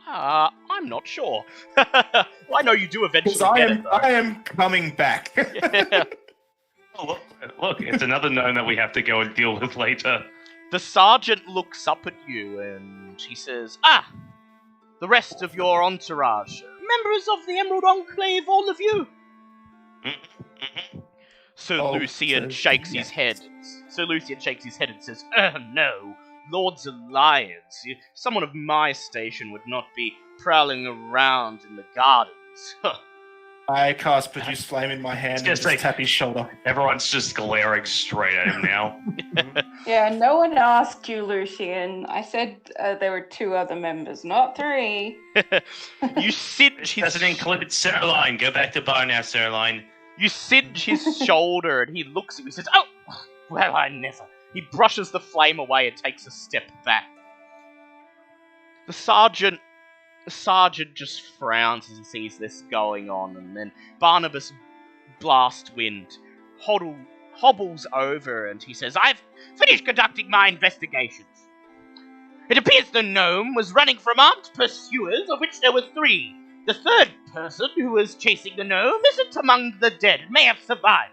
A: I'm not sure. Well, I know you do eventually
C: Because
A: get it, though.
C: I am coming back.
B: Oh, look, it's another gnome that we have to go and deal with later.
A: The sergeant looks up at you and he says, "Ah! The rest of your entourage. Members of the Emerald Enclave, all of you." Sir
C: Oh,
A: Lucian
C: so-
A: shakes his head. Sir Lucian shakes his head and says, "No, Lord's Alliance. Someone of my station would not be prowling around in the gardens."
C: I cast Produce Flame in my hand and
B: Just
C: just
B: like-
C: tap his shoulder.
B: Everyone's just glaring straight at him now.
D: Yeah, no one asked you, Lucian. I said there were 2 other members, not 3.
A: You cinch
B: This
A: his
B: doesn't include Sirloin. Go back to bar now, Sirloin.
A: You cinch his shoulder and he looks at you and says, "Oh, well, I never." He brushes the flame away and takes a step back. The sergeant just frowns as he sees this going on, and then Barnabas Blastwind hobbles over and he says, "I've finished conducting my investigations. It appears the gnome was running from armed pursuers, of which there were 3. The third person who was chasing the gnome isn't among the dead and may have survived.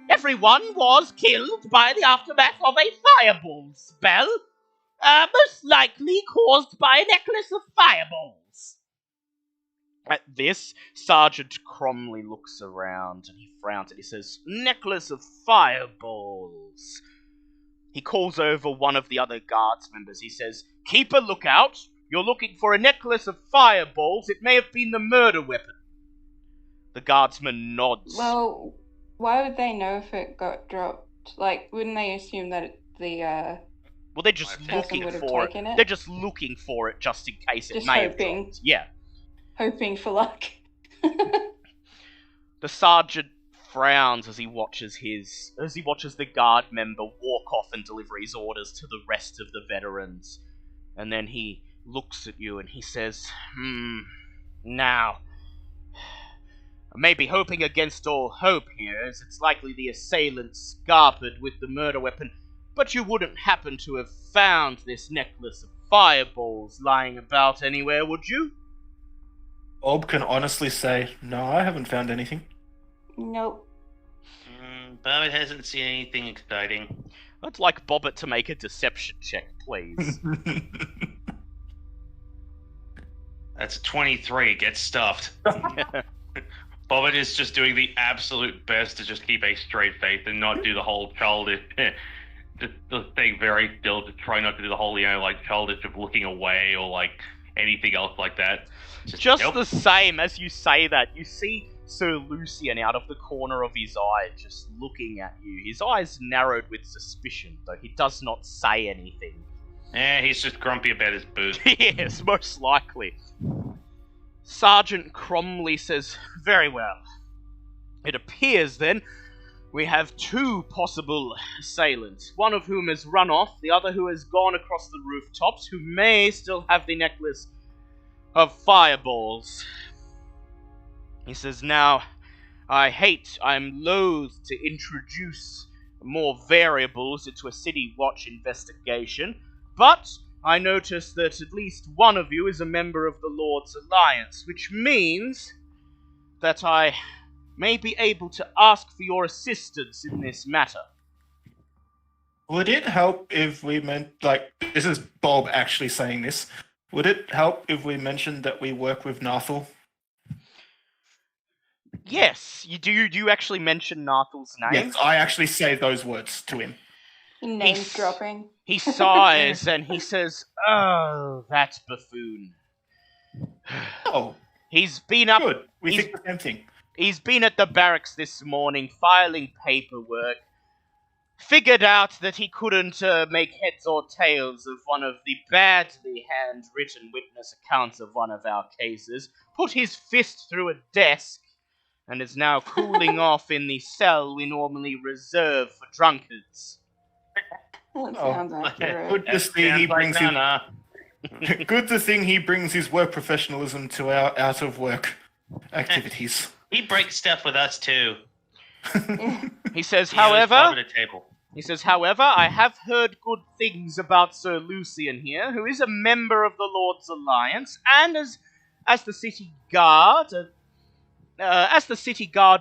A: Everyone was killed by the aftermath of a fireball spell, most likely caused by a necklace of fireballs." At this, Sergeant Cromley looks around and he frowns and he says, "Necklace of fireballs." He calls over one of the other guards members. He says, "Keep a lookout. You're looking for a necklace of fireballs. It may have been the murder weapon." The guardsman nods.
D: Well, why would they know if it got dropped? Like, wouldn't they assume that
A: Well, they're just
B: Person
A: looking
D: would have
A: for it.
D: taken it?
A: They're just looking for it just in case it
D: Just
A: may
D: hoping.
A: have dropped. Yeah.
D: hoping for luck?
A: The sergeant frowns as he watches the guard member walk off and deliver his orders to the rest of the veterans. And then he looks at you and he says, "Now, I may be hoping against all hope here, as it's likely the assailant scarpered with the murder weapon, but you wouldn't happen to have found this necklace of fireballs lying about anywhere, would you?"
C: Ob can honestly say, no, I haven't found anything.
D: Nope.
B: Bobbit hasn't seen anything exciting.
A: I'd like Bobbit to make a deception check, please.
B: That's a 23. Get stuffed. Bobbit is just doing the absolute best to just keep a straight face and not do the whole childish, just staying very still to try not to do the whole, like childish of looking away or like anything else like that.
A: Just
B: nope.
A: the same, as you say that, you see Sir Lucian out of the corner of his eye just looking at you. His eyes narrowed with suspicion, though he does not say anything.
B: He's just grumpy about his booze.
A: Yes, most likely. Sergeant Cromley says, very well. It appears, then, we have two possible assailants, one of whom has run off, the other who has gone across the rooftops, who may still have the necklace of fireballs. He says, now, I'm loath to introduce more variables into a City Watch investigation, but I notice that at least one of you is a member of the Lord's Alliance, which means that I may be able to ask for your assistance in this matter.
C: Would it help if we this is Bob actually saying this, would it help if we mentioned that we work with Nathal?
A: Yes, you do actually mention Nathal's name?
C: Yes, I actually say those words to him.
D: Name dropping.
A: He sighs and he says, oh, that buffoon.
C: Oh,
A: He's been up...
C: good. We think the same thing.
A: He's been at the barracks this morning, filing paperwork. Figured out that he couldn't make heads or tails of one of the badly handwritten witness accounts of one of our cases, put his fist through a desk, and is now cooling off in the cell we normally reserve for drunkards.
D: That sounds accurate.
C: Good to see he brings Good to think he brings his work professionalism to our out of work activities.
B: He breaks stuff with us too.
A: He says,
B: He
A: however,
B: knows Bobbit a table.
A: I have heard good things about Sir Lucian here, who is a member of the Lord's Alliance, and as the city guard,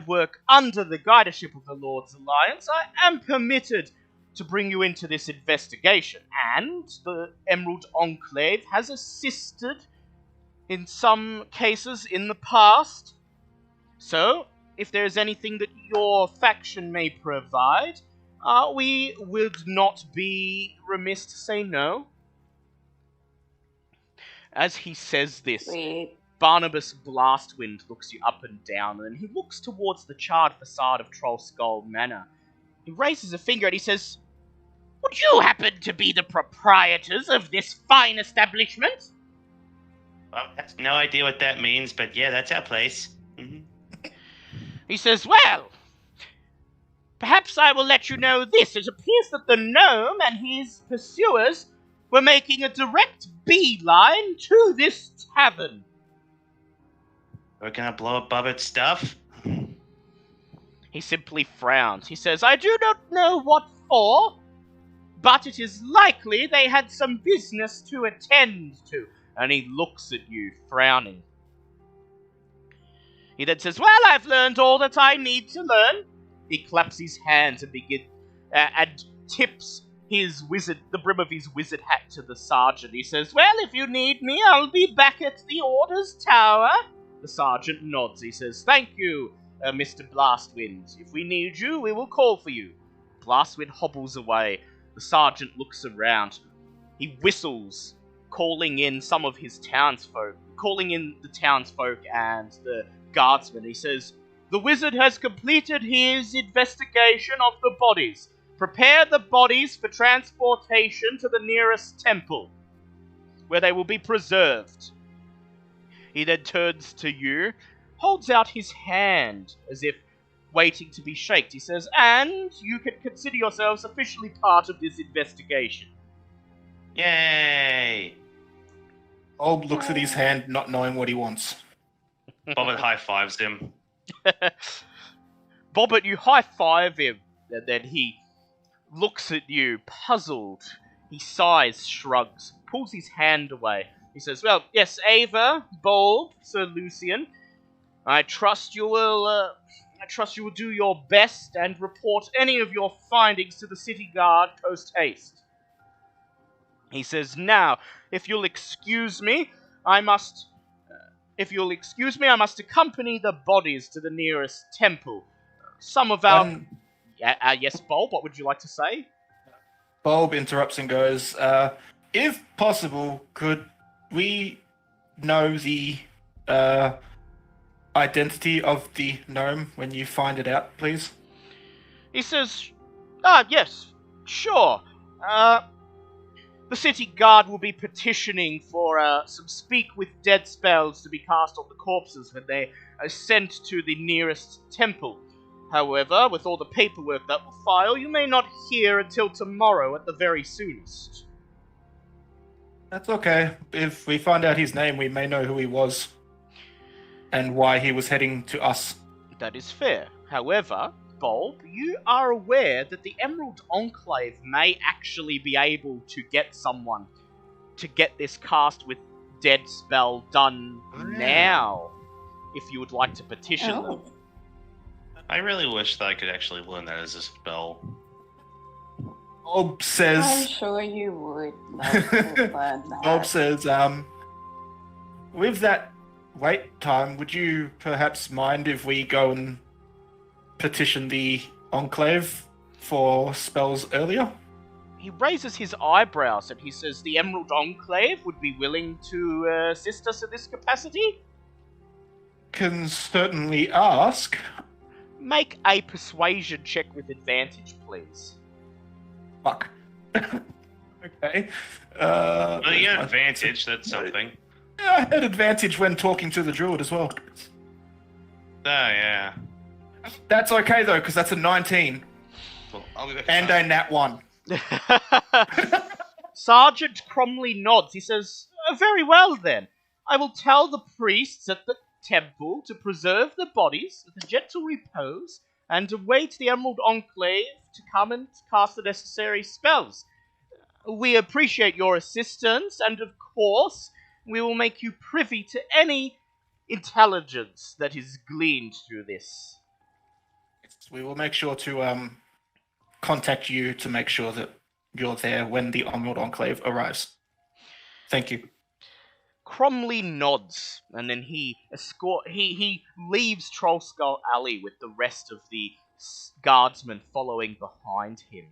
A: work under the guidership of the Lord's Alliance, I am permitted to bring you into this investigation, and the Emerald Enclave has assisted in some cases in the past. So, if there is anything that your faction may provide, we would not be remiss to say no. As he says this,
D: Sweet.
A: Barnabas Blastwind looks you up and down, and he looks towards the charred facade of Trollskull Manor. He raises a finger and he says, would you happen to be the proprietors of this fine establishment?
B: Well, I have no idea what that means, but yeah, that's our place. Mm-hmm.
A: He says, well, perhaps I will let you know this. It appears that the gnome and his pursuers were making a direct beeline to this tavern.
B: We're gonna blow up Bobbit's stuff?
A: He simply frowns. He says, I do not know what for, but it is likely they had some business to attend to. And he looks at you, frowning. He then says, well, I've learned all that I need to learn. He claps his hands and tips the brim of his wizard hat to the sergeant. He says, well, if you need me, I'll be back at the Orders Tower. The sergeant nods. He says, thank you, Mr. Blastwind. If we need you, we will call for you. Blastwind hobbles away. The sergeant looks around. He whistles, calling in the townsfolk and the guardsmen. He says, the wizard has completed his investigation of the bodies. Prepare the bodies for transportation to the nearest temple, where they will be preserved. He then turns to you, holds out his hand as if waiting to be shaked. He says, and you can consider yourselves officially part of this investigation.
B: Yay!
C: Olb looks at his hand, not knowing what he wants.
B: Bobbit high-fives him.
A: Bobbit, you high-five him, and then he looks at you, puzzled. He sighs, shrugs, pulls his hand away. He says, well, yes, Ava, Bulb, Sir Lucian, I trust you will do your best and report any of your findings to the city guard post haste. He says, now, if you'll excuse me, I must accompany the bodies to the nearest temple. Some of our... yes, Bulb, what would you like to say?
C: Bulb interrupts and goes, if possible, could we know the identity of the gnome when you find it out, please?
A: He says, yes, sure. The city guard will be petitioning for some speak with dead spells to be cast on the corpses when they are sent to the nearest temple. However, with all the paperwork that will file, you may not hear until tomorrow at the very soonest.
C: That's okay. If we find out his name, we may know who he was and why he was heading to us.
A: That is fair. However, Bulb, you are aware that the Emerald Enclave may actually be able to get someone to get this cast with dead spell done now, if you would like to petition them.
B: I really wish that I could actually learn that as a spell.
C: Bob says...
D: I'm sure you would love to learn that.
C: Bob says, with that wait time, would you perhaps mind if we go and petition the Enclave for spells earlier?
A: He raises his eyebrows and he says the Emerald Enclave would be willing to assist us in this capacity?
C: Can certainly ask.
A: Make a persuasion check with advantage, please.
C: Fuck. Okay.
B: Well, you had advantage, that's something.
C: Yeah, I had advantage when talking to the druid as well.
B: Oh, yeah.
C: That's okay, though, because that's a 19.
B: Well, I'll be back
C: And a nat 1.
A: Sergeant Cromley nods. He says, very well, then. I will tell the priests at the temple to preserve the bodies with a gentle repose and await the Emerald Enclave to come and cast the necessary spells. We appreciate your assistance, and of course, we will make you privy to any intelligence that is gleaned through this.
C: We will make sure to contact you to make sure that you're there when the Emerald Enclave arrives. Thank you.
A: Cromley nods, and then he leaves Trollskull Alley with the rest of the guardsmen following behind him.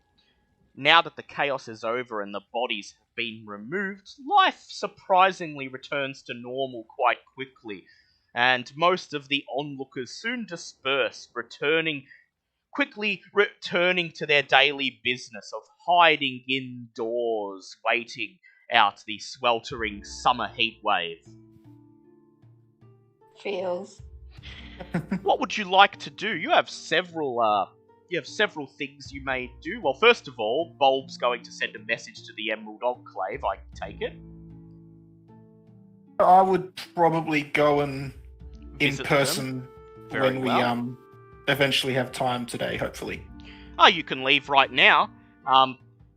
A: Now that the chaos is over and the bodies have been removed, life surprisingly returns to normal quite quickly, and most of the onlookers soon disperse, quickly returning to their daily business of hiding indoors, waiting out the sweltering summer heat wave.
D: Feels.
A: What would you like to do? You have several things you may do. Well, first of all, Bulb's going to send a message to the Emerald Enclave, I take it.
C: I would probably go in
A: Visit
C: person
A: Very
C: when
A: well.
C: we eventually have time today, hopefully.
A: Oh, you can leave right now.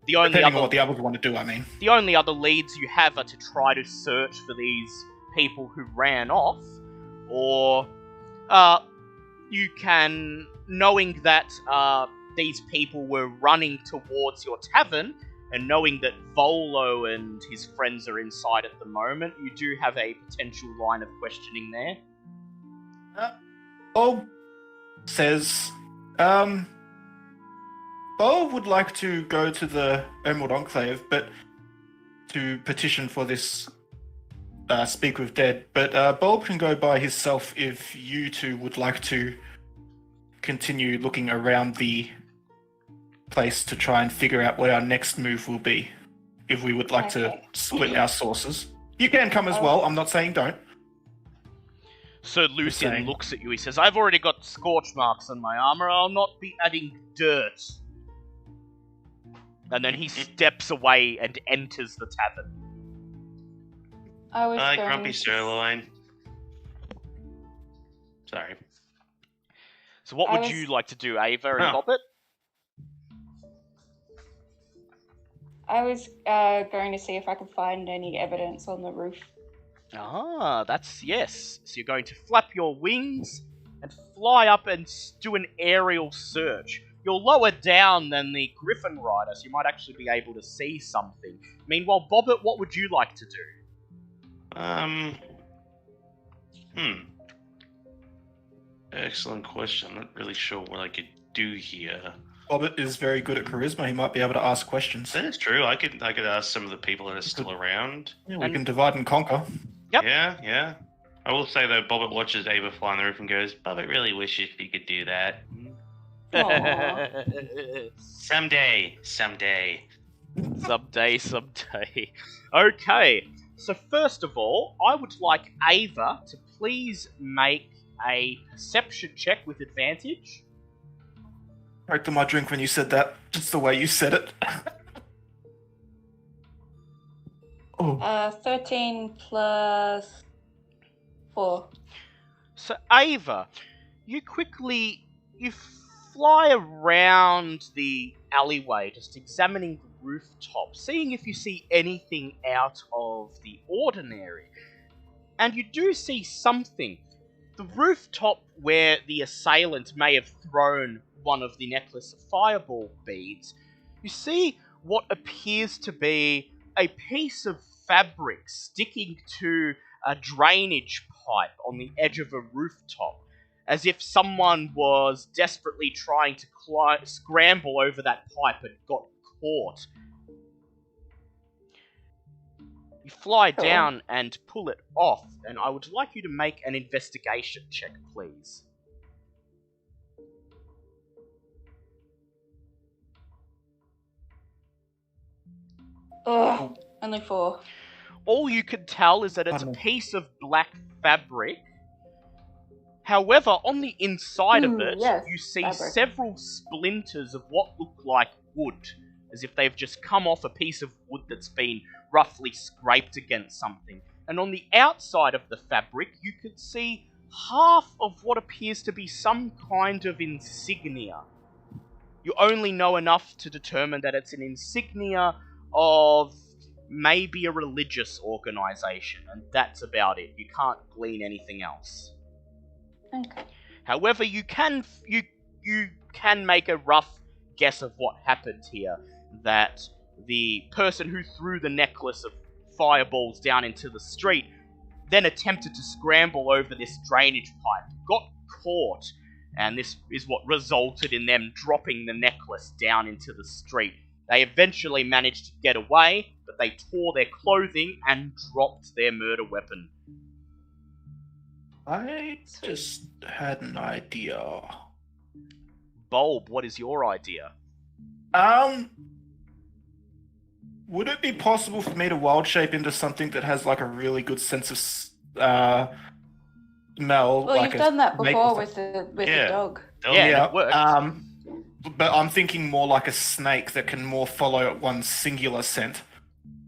C: Depending on what the others want to do, I mean.
A: The only other leads you have are to try to search for these people who ran off, or you can, knowing that these people were running towards your tavern, and knowing that Volo and his friends are inside at the moment, you do have a potential line of questioning there.
C: Bob says, Bob would like to go to the Emerald Enclave, but to petition for this speak with dead. But Bulb can go by himself if you two would like to continue looking around the place to try and figure out what our next move will be. If we would like to split our sources. You can come as well, I'm not saying don't.
A: So Lucian looks at you, he says, I've already got scorch marks on my armor, I'll not be adding dirt. And then he steps away and enters the tavern.
D: I
B: Grumpy Sirloin. Sorry.
A: So what would you like to do, Ava and Bobbit?
D: I was going to see if I could find any evidence on the roof.
A: Ah, that's yes. So you're going to flap your wings and fly up and do an aerial search. You're lower down than the Griffin Rider, so you might actually be able to see something. Meanwhile, Bobbit, what would you like to do?
B: Excellent question. I'm not really sure what I could do here.
C: Bobbit is very good at charisma. He might be able to ask questions.
B: That is true. I could ask some of the people that are still around.
C: Yeah, we can divide and conquer.
A: Yep.
B: Yeah. I will say though, Bobbit watches Ava fly on the roof and goes, Bobbit really wishes he could do that. Someday.
A: Someday. Okay, so first of all, I would like Ava to please make a perception check with advantage.
C: I choked on my drink when you said that. Just the way you said it.
D: 13 plus 4.
A: So Ava, you fly around the alleyway, just examining the rooftop, seeing if you see anything out of the ordinary. And you do see something. The rooftop where the assailant may have thrown one of the necklace of fireball beads, you see what appears to be a piece of fabric sticking to a drainage pipe on the edge of a rooftop, as if someone was desperately trying to scramble over that pipe and got caught. You fly down and pull it off, and I would like you to make an investigation check, please.
D: Ugh, only 4.
A: All you can tell is that it's a piece of black fabric. However, on the inside of it,
D: yes,
A: you see
D: fabric.
A: several splinters of what look like wood, as if they've just come off a piece of wood that's been roughly scraped against something. And on the outside of the fabric, you could see half of what appears to be some kind of insignia. You only know enough to determine that it's an insignia of maybe a religious organization, and that's about it. You can't glean anything else.
D: Okay.
A: However, you can make a rough guess of what happened here. That the person who threw the necklace of fireballs down into the street then attempted to scramble over this drainage pipe, got caught, and this is what resulted in them dropping the necklace down into the street. They eventually managed to get away, but they tore their clothing and dropped their murder weapon.
C: I just had an idea.
A: Bulb, what is your idea?
C: Would it be possible for me to wild shape into something that has like a really good sense of smell?
D: Well,
C: like
D: you've done that before
C: with
D: with the
B: Yeah.
D: dog.
A: Yeah, it worked.
C: But I'm thinking more like a snake that can more follow one singular scent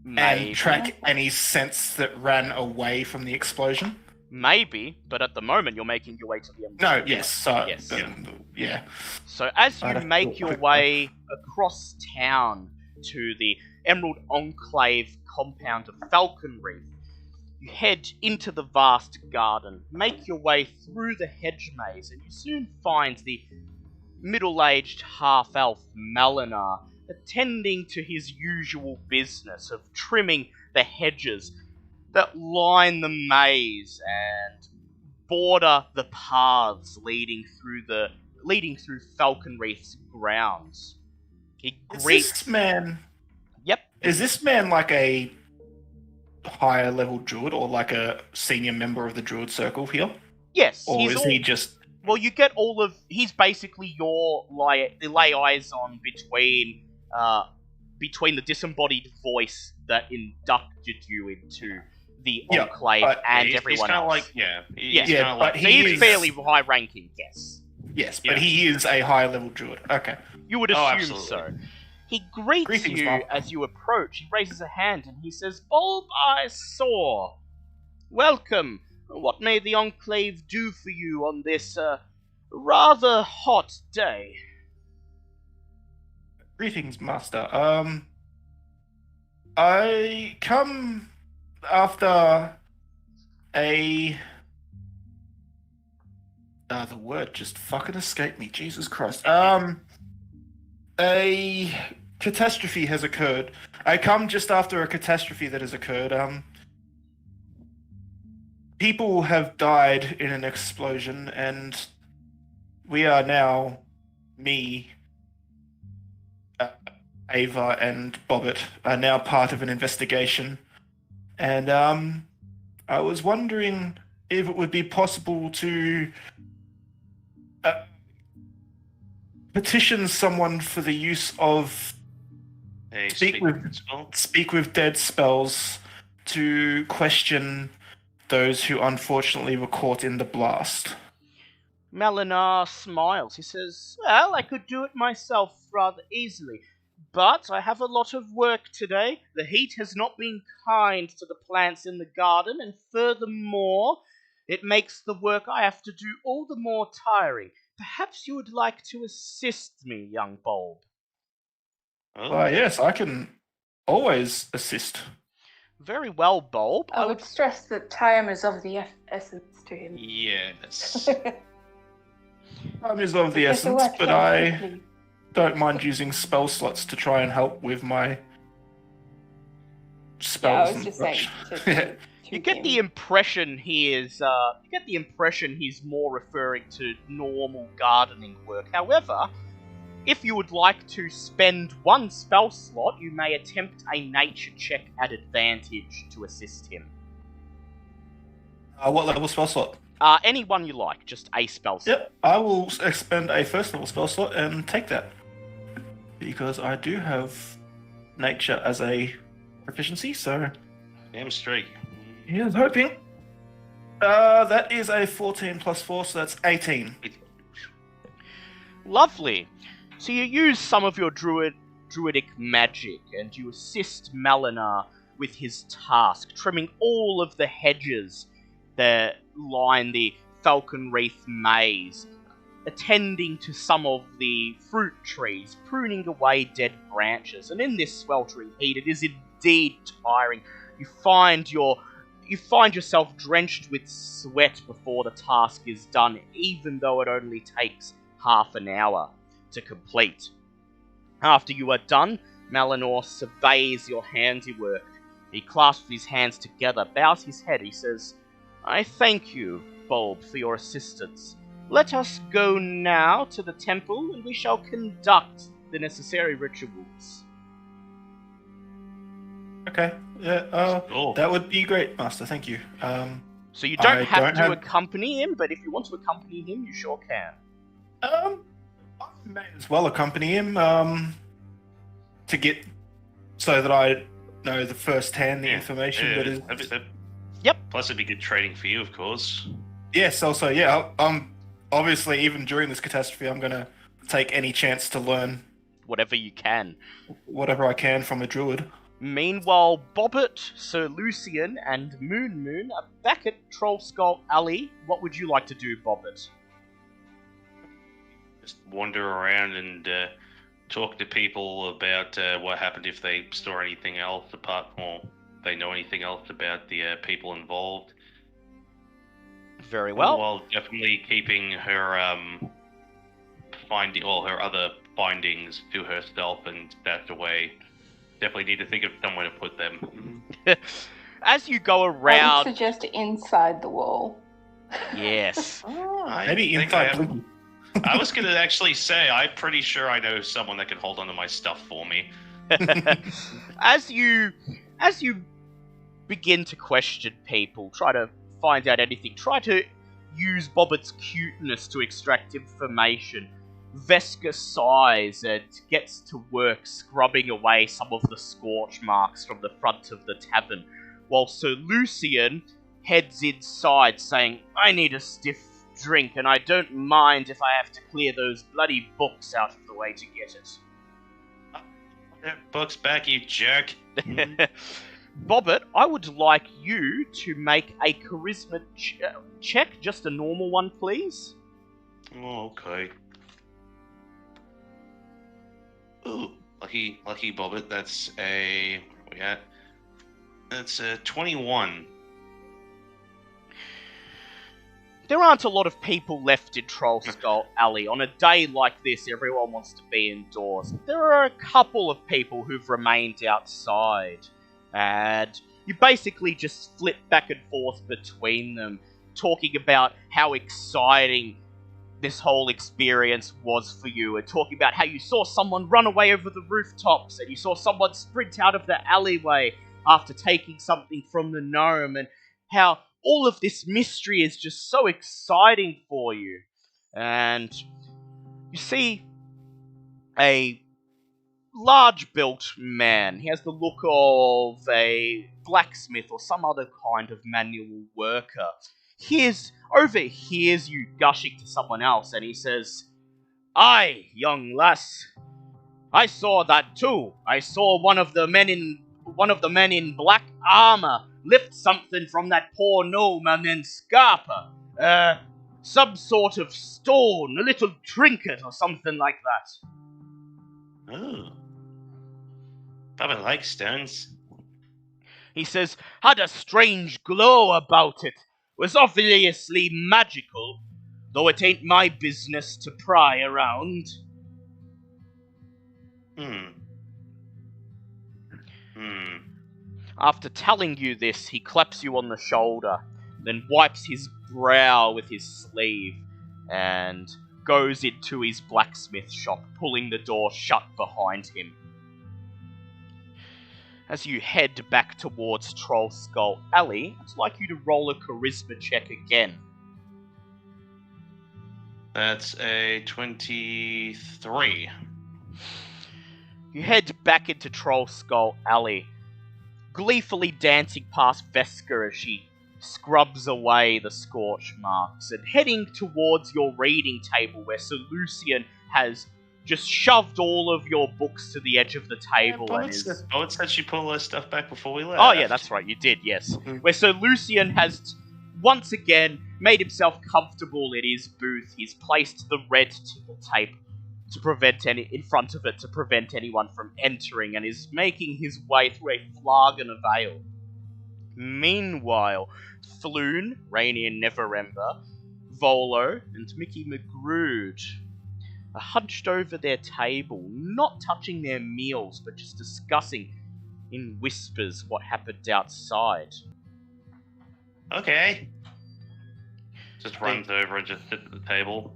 A: Maybe.
C: and track any scents that ran away from the explosion.
A: Maybe, but at the moment you're making your way to the
C: No, yes, so
A: Yes.
C: yeah.
A: So as you
C: I'd have to
A: make
C: do a
A: your
C: quick
A: way across town to the Emerald Enclave compound of Falcon Reef, you head into the vast garden, make your way through the hedge maze, and you soon find the middle-aged half-elf Melinar attending to his usual business of trimming the hedges that line the maze and border the paths leading through Falcon Reef's grounds. He greets.
C: Is this man?
A: Yep.
C: Is this man like a higher level druid or like a senior member of the druid circle here,
A: Yes.
C: or is he just?
A: Well, you get all of. He's basically your lay eyes on between the disembodied voice that inducted you into the Enclave and everyone else.
B: He's kind of like.
A: So he's fairly high ranking, yes.
C: Yes, but he is a higher level druid. Okay.
A: You would assume
B: absolutely.
A: so. He greets
C: Greetings,
A: you
C: Bob.
A: as you approach. He raises a hand and he says, "Bulb I saw. Welcome. What may the Enclave do for you on this rather hot day?"
C: Greetings, Master. I come after a... the word just fucking escaped me. Jesus Christ. A catastrophe has occurred. I come just after a catastrophe that has occurred. People have died in an explosion, and we are now, me, Ava, and Bobbit are now part of an investigation. And I was wondering if it would be possible to petition someone for the use of speak with dead spells to question those who unfortunately were caught in the blast.
A: Malinar smiles. He says, well, I could do it myself rather easily, but I have a lot of work today. The heat has not been kind to the plants in the garden, and furthermore, it makes the work I have to do all the more tiring. Perhaps you would like to assist me, young bulb.
B: Oh.
C: Yes, I can always assist.
A: Very well, Bulb.
D: I would stress that time is of the essence to him.
B: Yes.
C: Time is of the essence, but I don't mind using spell slots to try and help with my spells.
D: Yeah, I was just saying.
A: You get the impression he is. You get the impression he's more referring to normal gardening work. However, if you would like to spend one spell slot, you may attempt a nature check at advantage to assist him.
C: What level spell slot?
A: Any one you like, just a spell slot.
C: Yep, I will expend a first level spell slot and take that. Because I do have nature as a proficiency, so...
B: Damn straight.
C: Here's hoping. That is a 14 plus 4, so that's 18.
A: Lovely. So you use some of your druidic magic, and you assist Malinar with his task, trimming all of the hedges that line the Falcon Wreath maze, attending to some of the fruit trees, pruning away dead branches, and in this sweltering heat, it is indeed tiring. You find yourself drenched with sweat before the task is done, even though it only takes half an hour to complete. After you are done, Malinar surveys your handiwork. He clasps his hands together, bows his head. He says, I thank you, Bulb, for your assistance. Let us go now to the temple, and we shall conduct the necessary rituals.
C: Okay, yeah, that would be great, Master, thank you.
A: So you don't have to accompany him, but if you want to accompany him, you sure can.
C: I may as well accompany him, to get, so that I know the first-hand information that is...
A: Yep.
B: Plus it'd be good trading for you, of course.
C: Yes, also, yeah, obviously, even during this catastrophe, I'm gonna take any chance to learn...
A: Whatever you can.
C: Whatever I can from a druid.
A: Meanwhile, Bobbit, Sir Lucian, and Moon are back at Trollskull Alley. What would you like to do, Bobbit?
B: Just wander around and talk to people about what happened, if they saw anything else apart from... they know anything else about the people involved.
A: Very well.
B: While definitely keeping her her other findings to herself and stashed away. Definitely need to think of somewhere to put them.
A: As you go
D: I
A: around...
D: would suggest inside the wall.
A: Yes.
C: Maybe inside Blinky.
B: I was going to actually say, I'm pretty sure I know someone that can hold onto my stuff for me.
A: As you begin to question people, try to find out anything, try to use Bobbit's cuteness to extract information, Veska sighs and gets to work scrubbing away some of the scorch marks from the front of the tavern, while Sir Lucian heads inside saying, I need a stiff drink, and I don't mind if I have to clear those bloody books out of the way to get it.
B: Books back, you jerk.
A: Bobbit, I would like you to make a charisma check, just a normal one, please.
B: Oh, okay. Ooh, lucky Bobbit, that's a We got. That's 21.
A: There aren't a lot of people left in Trollskull Alley. On a day like this, everyone wants to be indoors. There are a couple of people who've remained outside. And you basically just flip back and forth between them, talking about how exciting this whole experience was for you, and talking about how you saw someone run away over the rooftops, and you saw someone sprint out of the alleyway after taking something from the gnome, and how all of this mystery is just so exciting for you. And you see a large-built man. He has the look of a blacksmith or some other kind of manual worker. Overhears you gushing to someone else, and he says, "Aye, young lass, I saw that too. I saw one of the men in black armor lift something from that poor gnome and then scarper. Some sort of stone, a little trinket or something like that."
B: Oh. Bubba likes stones.
A: He says, "Had a strange glow about it. Was obviously magical, though it ain't my business to pry around." After telling you this, he claps you on the shoulder, then wipes his brow with his sleeve, and goes into his blacksmith shop, pulling the door shut behind him. As you head back towards Trollskull Alley, I'd like you to roll a charisma check again.
B: That's a 23.
A: You head back into Trollskull Alley, gleefully dancing past Veska as she scrubs away the scorch marks, and heading towards your reading table where Sir Lucian has just shoved all of your books to the edge of the table.
B: It said she put all her stuff back before we left.
A: Oh yeah, that's right, you did, yes. Where Sir Lucian has once again made himself comfortable in his booth. He's placed the red ticker tape to prevent in front of it to prevent anyone from entering, and is making his way through a flagon of ale. Meanwhile, Floon, Rainier Neverember, Volo, and Mickey McGrood are hunched over their table, not touching their meals, but just discussing in whispers what happened outside.
B: Okay. Just runs over and just sits at the table.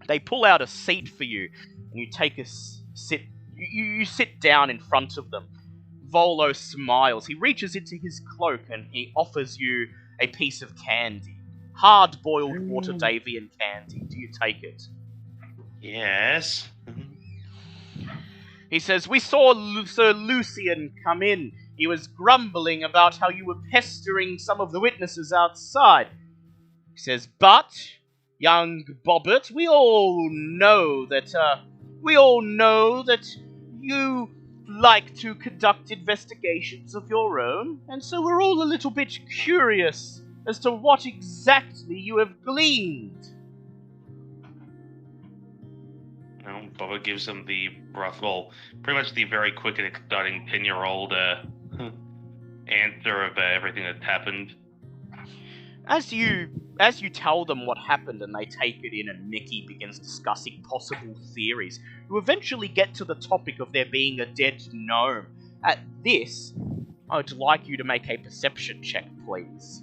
A: They pull out a seat for you, and you take a sit. You sit down in front of them. Volo smiles. He reaches into his cloak and he offers you a piece of candy. Hard-boiled Waterdavian candy. Do you take it?
B: Yes.
A: He says, "We saw Sir Lucian come in. He was grumbling about how you were pestering some of the witnesses outside." He says, "But, young Bobbert, we all know that you like to conduct investigations of your own, and so we're all a little bit curious as to what exactly you have gleaned."
B: Bubba gives him the rough, pretty much the very quick and exciting 10-year-old answer of everything that's happened.
A: As you tell them what happened and they take it in, and Mickey begins discussing possible theories, you eventually get to the topic of there being a dead gnome. At this, I would like you to make a perception check, please.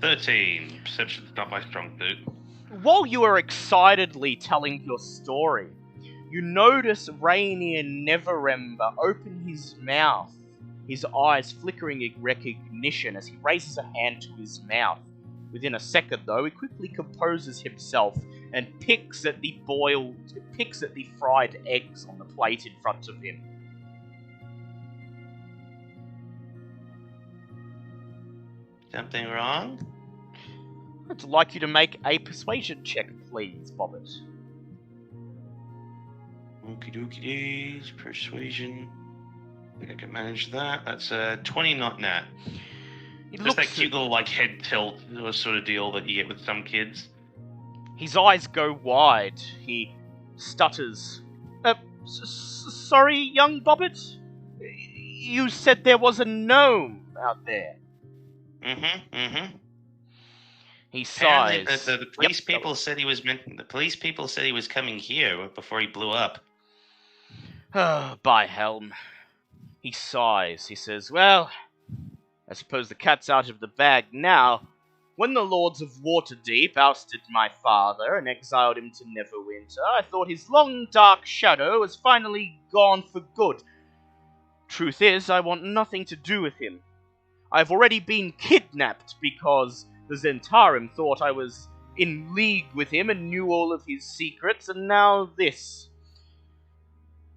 B: 13. Perception's not my strong suit.
A: While you are excitedly telling your story, you notice Rainier Neverember open his mouth, his eyes flickering in recognition as he raises a hand to his mouth. Within a second, though, he quickly composes himself and picks at the fried eggs on the plate in front of him.
B: Something wrong?
A: I'd like you to make a persuasion check, please, Bobbert.
B: Okie dokie days, persuasion. I think I can manage that. That's 20, not nat. Just that cute little head tilt sort of deal that you get with some kids.
A: His eyes go wide. He stutters. Sorry, young Bobbit? You said there was a gnome out there. He sighs.
B: Apparently, the police people said he was The police people said he was coming here before he blew up.
A: Oh, by Helm. He sighs. He says, well, I suppose the cat's out of the bag now. When the Lords of Waterdeep ousted my father and exiled him to Neverwinter, I thought his long dark shadow was finally gone for good. Truth is, I want nothing to do with him. I've already been kidnapped because the Zhentarim thought I was in league with him and knew all of his secrets, and now this.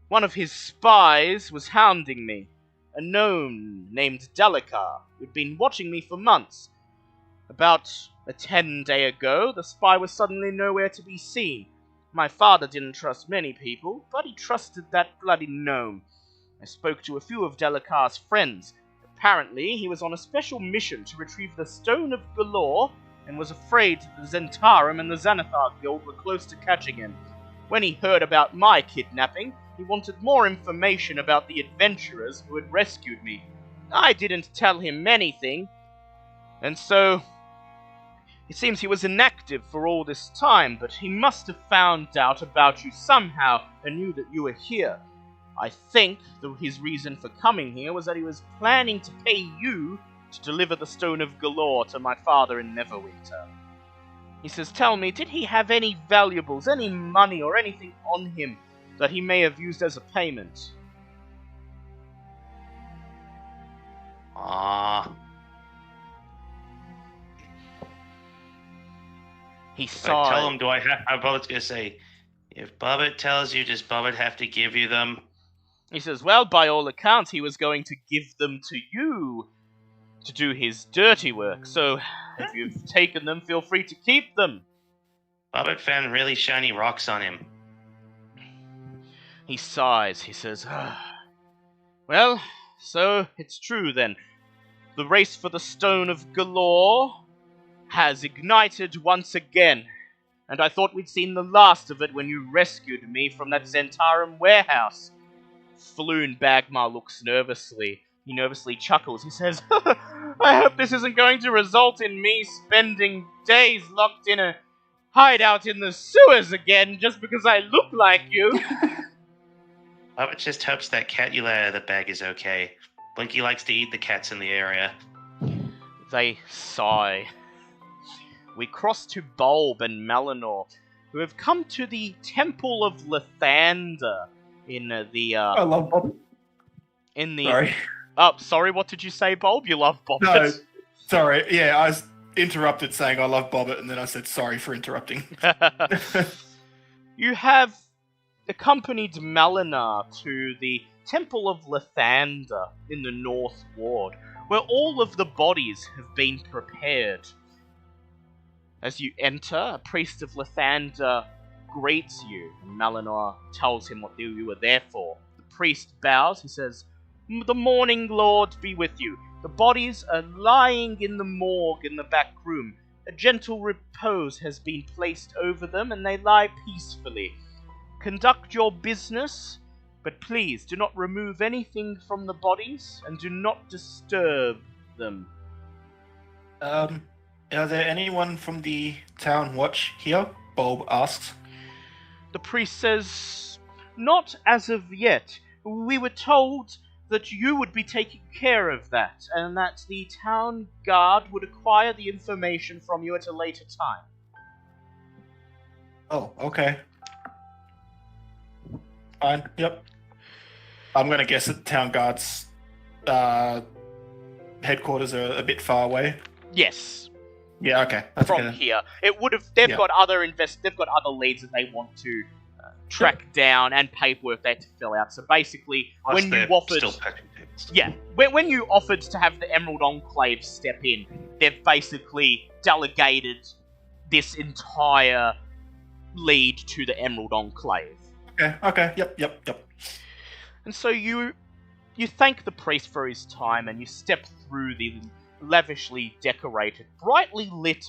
A: One of his spies was hounding me, a gnome named Delacar, who'd been watching me for months. About a 10-day ago, the spy was suddenly nowhere to be seen. My father didn't trust many people, but he trusted that bloody gnome. I spoke to a few of Delacar's friends. Apparently, he was on a special mission to retrieve the Stone of Golorr and was afraid the Zhentarim and the Xanathar Guild were close to catching him. When he heard about my kidnapping, he wanted more information about the adventurers who had rescued me. I didn't tell him anything, and so it seems he was inactive for all this time, but he must have found out about you somehow and knew that you were here. I think his reason for coming here was that he was planning to pay you to deliver the Stone of Golorr to my father in Neverwinter. He says, tell me, did he have any valuables, any money or anything on him that he may have used as a payment? He sighed.
B: Tell him, Bobbitt's gonna say, if Bobbit tells you, does Bobbit have to give you them?
A: He says, well, by all accounts, he was going to give them to you to do his dirty work, so if you've taken them, feel free to keep them.
B: Bobbit found really shiny rocks on him.
A: He sighs. He says, well, so it's true then. The race for the Stone of Golorr has ignited once again, and I thought we'd seen the last of it when you rescued me from that Zhentarim warehouse. Floon Bagmar looks nervously. He nervously chuckles. He says, I hope this isn't going to result in me spending days locked in a hideout in the sewers again just because I look like you.
B: Bobbit just hopes that cat you let out of the bag is okay. Blinky likes to eat the cats in the area.
A: They sigh. We cross to Bulb and Melanor, who have come to the Temple of Lathander in the...
C: I love Bobbit.
A: In the...
C: Sorry.
A: Oh, sorry, what did you say, Bulb? You love Bobbit?
C: No, sorry. Yeah, I was interrupted saying I love Bobbit, and then I said sorry for interrupting.
A: You have accompanied Melanor to the Temple of Lathander in the North Ward, where all of the bodies have been prepared. As you enter, a priest of Lathander greets you, and Melanor tells him what you were there for. The priest bows. He says, the Morning Lord be with you. The bodies are lying in the morgue in the back room. A gentle repose has been placed over them, and they lie peacefully. Conduct your business, but please do not remove anything from the bodies, and do not disturb them.
C: Are there anyone from the town watch here? Bulb asks.
A: The priest says, not as of yet. We were told that you would be taking care of that, and that the town guard would acquire the information from you at a later time.
C: Oh, okay. Fine, yep. I'm going to guess that the town guard's headquarters are a bit far away.
A: Yes.
C: Yeah, okay. That's
A: from
C: good.
A: here. It would have. They've got other they've got other leads that they want to track down and paperwork they have to fill out. So basically,
B: Plus
A: when you offered,
B: still patching things.
A: yeah, when you offered to have the Emerald Enclave step in, they've basically delegated this entire lead to the Emerald Enclave.
C: Okay. Yep.
A: And so you thank the priest for his time, and you step through the lavishly decorated, brightly lit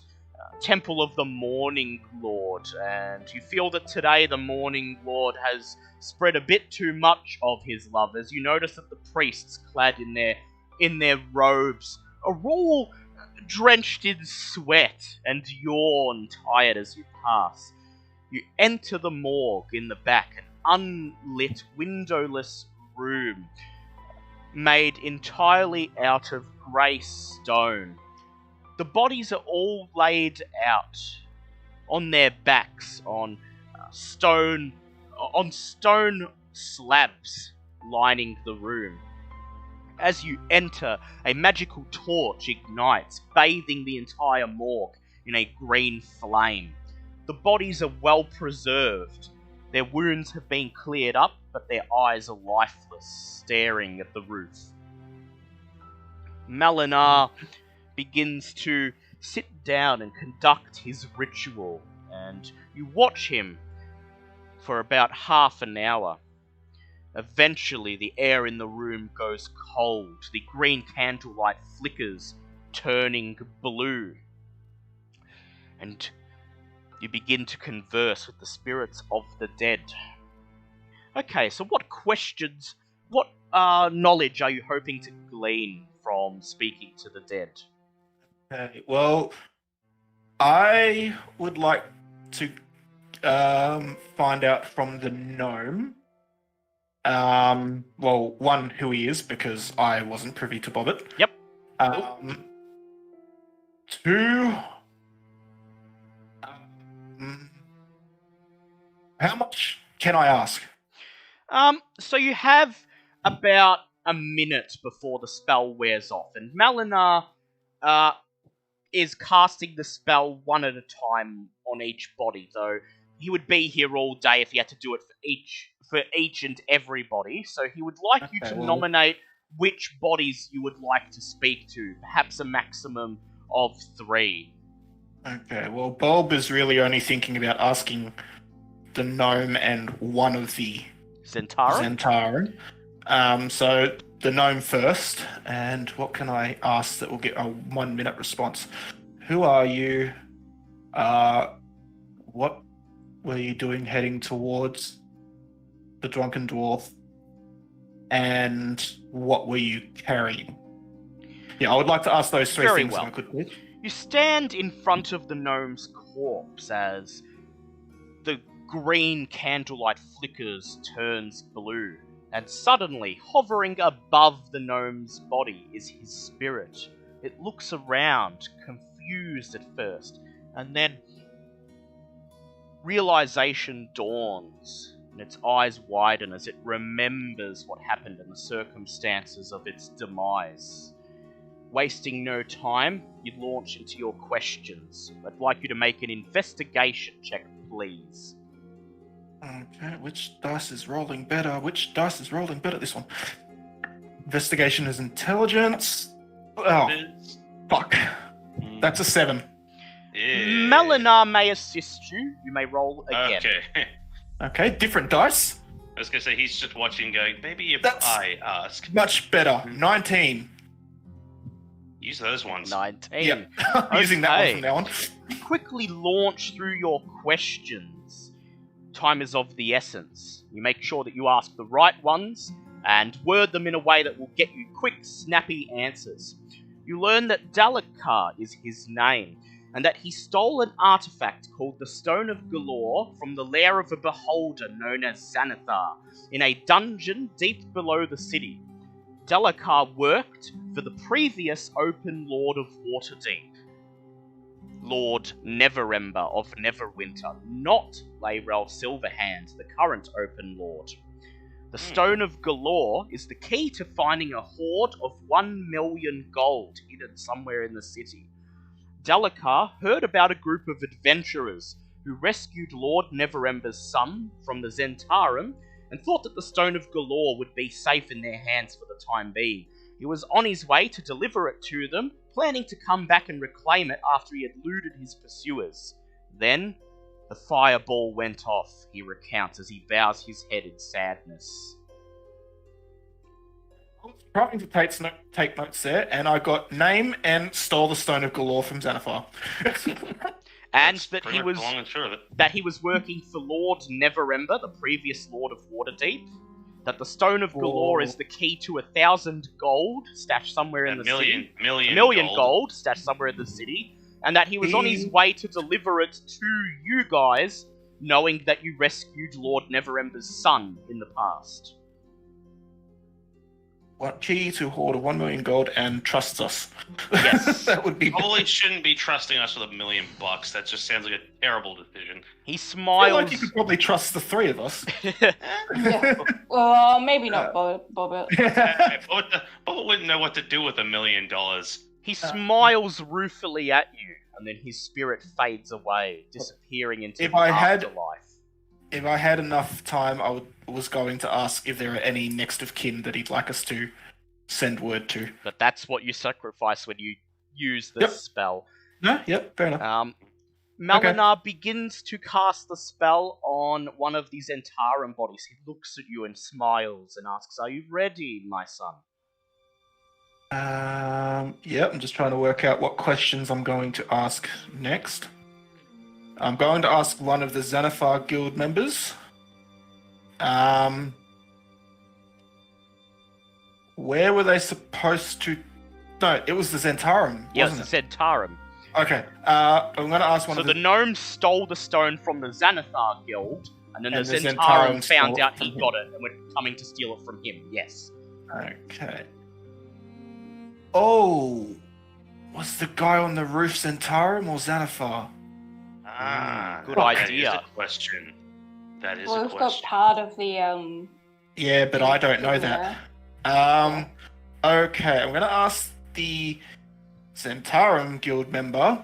A: Temple of the Morning Lord, and you feel that today the Morning Lord has spread a bit too much of his love, as you notice that the priests clad in their robes are all drenched in sweat and yawn tired as you pass. You enter the morgue in the back, an unlit, windowless room made entirely out of grey stone. The bodies are all laid out on their backs on stone slabs lining the room. As you enter, a magical torch ignites, bathing the entire morgue in a green flame. The bodies are well preserved. Their wounds have been cleared up, but their eyes are lifeless, staring at the roof. Malinar begins to sit down and conduct his ritual, and you watch him for about half an hour. Eventually, the air in the room goes cold. The green candlelight flickers, turning blue. And you begin to converse with the spirits of the dead. Okay, so what knowledge are you hoping to glean from speaking to the dead?
C: Okay, well, I would like to find out from the gnome. Well, one, who he is, because I wasn't privy to Bobbit.
A: Yep.
C: Two, how much can I ask?
A: So you have about a minute before the spell wears off, and Malinar is casting the spell one at a time on each body, though he would be here all day if he had to do it for each and everybody. So he would like you to nominate which bodies you would like to speak to, perhaps a maximum of 3.
C: Okay, well, Bulb is really only thinking about asking the gnome and one of the Zhentarim. So the gnome first, and what can I ask that will get a 1-minute response? Who are you? What were you doing heading towards the drunken dwarf? And what were you carrying? Yeah, I would like to ask those 3
A: Very
C: things
A: well.
C: if I could, please.
A: You stand in front of the gnome's corpse as the green candlelight flickers, turns blue, and suddenly, hovering above the gnome's body, is his spirit. It looks around, confused at first, and then realization dawns, and its eyes widen as it remembers what happened and the circumstances of its demise. Wasting no time, you launch into your questions. I'd like you to make an investigation check, please.
C: Okay, which dice is rolling better? This one. Investigation is intelligence. Oh, fuck. That's a 7.
B: Yeah.
A: Malinar may assist you. You may roll again.
B: Okay.
C: Okay, different dice.
B: I was going to say, he's just watching going, maybe if
C: That's
B: I ask.
C: Much better. 19.
B: Use those ones.
A: 19.
C: Yep. Using that one from now on.
A: You quickly launch through your questions. Time is of the essence. You make sure that you ask the right ones and word them in a way that will get you quick, snappy answers. You learn that Dalekar is his name, and that he stole an artifact called the Stone of Golorr from the lair of a beholder known as Xanathar, in a dungeon deep below the city. Dalekar worked for the previous Open Lord of Waterdeep, Lord Neverember of Neverwinter, not Layrel Silverhand, the current Open Lord. The Stone of Golorr is the key to finding a hoard of 1 million gold hidden somewhere in the city. Dalekar heard about a group of adventurers who rescued Lord Neverember's son from the Zhentarim and thought that the Stone of Golorr would be safe in their hands for the time being. He was on his way to deliver it to them, planning to come back and reclaim it after he had eluded his pursuers. Then, the fireball went off, he recounts as he bows his head in sadness.
C: I'm trying to take notes there, and I got name and stole the Stone of Golorr from Xanathar.
A: And
B: That's
A: that
B: pretty
A: he
B: much
A: was
B: the long and short of it.
A: that he was working for Lord Neverember, the previous Lord of Waterdeep. That the Stone of Golorr is the key to 1,000 gold stashed somewhere in the city. A million gold stashed somewhere in the city. And that he was on his way to deliver it to you guys, knowing that you rescued Lord Neverember's son in the past.
C: What key to hoard 1 million gold and trusts us?
A: Yes.
C: That would be.
B: Probably shouldn't be trusting us with $1 million. That just sounds like a terrible decision.
A: He
C: I feel
A: smiles.
C: like you could probably trust the three of us.
D: Yeah. Well, maybe not Bobbit.
B: Bobbit wouldn't know what to do with $1 million.
A: He smiles ruefully at you, and then his spirit fades away, disappearing into the afterlife.
C: If I had enough time, I was going to ask if there are any next of kin that he'd like us to send word to.
A: But that's what you sacrifice when you use the spell.
C: No, yep, fair enough.
A: Malinar begins to cast the spell on one of these Zhentarim bodies. He looks at you and smiles and asks, "Are you ready, my son?"
C: Yep, I'm just trying to work out what questions I'm going to ask next. I'm going to ask one of the Xanathar Guild members. Where were they supposed to... No, it was the Zhentarim,
A: Yes,
C: wasn't
A: it's Zhentarim.
C: Okay, I'm going to ask one
A: So
C: of
A: the gnomes stole the stone from the Xanathar Guild, and then the Zhentarim found
C: stole
A: out
C: it
A: he
C: from
A: got it, and were coming to steal it from him, yes.
C: Okay. Oh! Was the guy on the roof Zhentarim or Xanathar?
A: Good idea.
B: That is a question. That is
D: Well,
B: a
D: we've got
B: question.
D: part of the
C: Yeah, but I don't know that. Okay, I'm gonna ask the Zhentarim Guild member.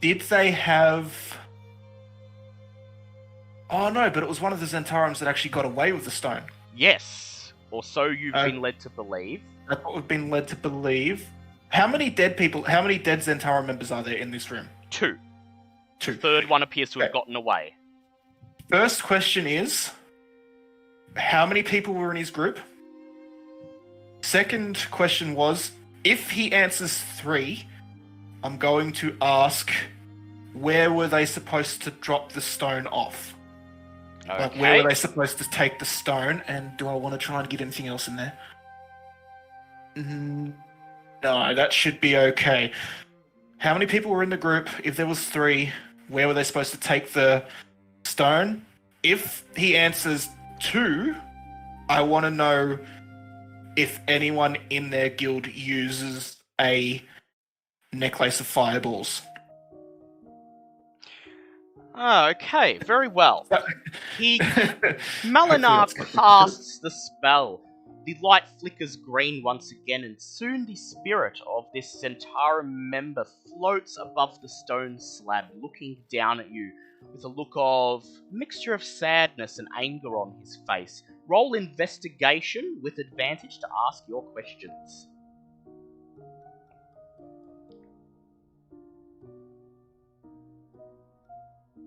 C: Did they have... Oh no, but it was one of the Zhentarims that actually got away with the stone.
A: Yes, or so you've been led to believe.
C: That's what we've been led to believe. How many dead Zhentarim members are there in this room?
A: Two.
C: Two.
A: Third one appears to have gotten away.
C: First question is, how many people were in his group? Second question was, if he answers 3, I'm going to ask, where were they supposed to drop the stone off?
A: Okay.
C: Like, where were they supposed to take the stone? And do I want to try and get anything else in there? No, that should be okay. How many people were in the group? If there was 3, where were they supposed to take the stone? If he answers 2, I want to know if anyone in their guild uses a necklace of fireballs.
A: Okay, very well. Malinar
C: Hopefully that's
A: casts the spell. The light flickers green once again, and soon the spirit of this Zhentarim member floats above the stone slab, looking down at you with a look of mixture of sadness and anger on his face. Roll investigation with advantage to ask your questions.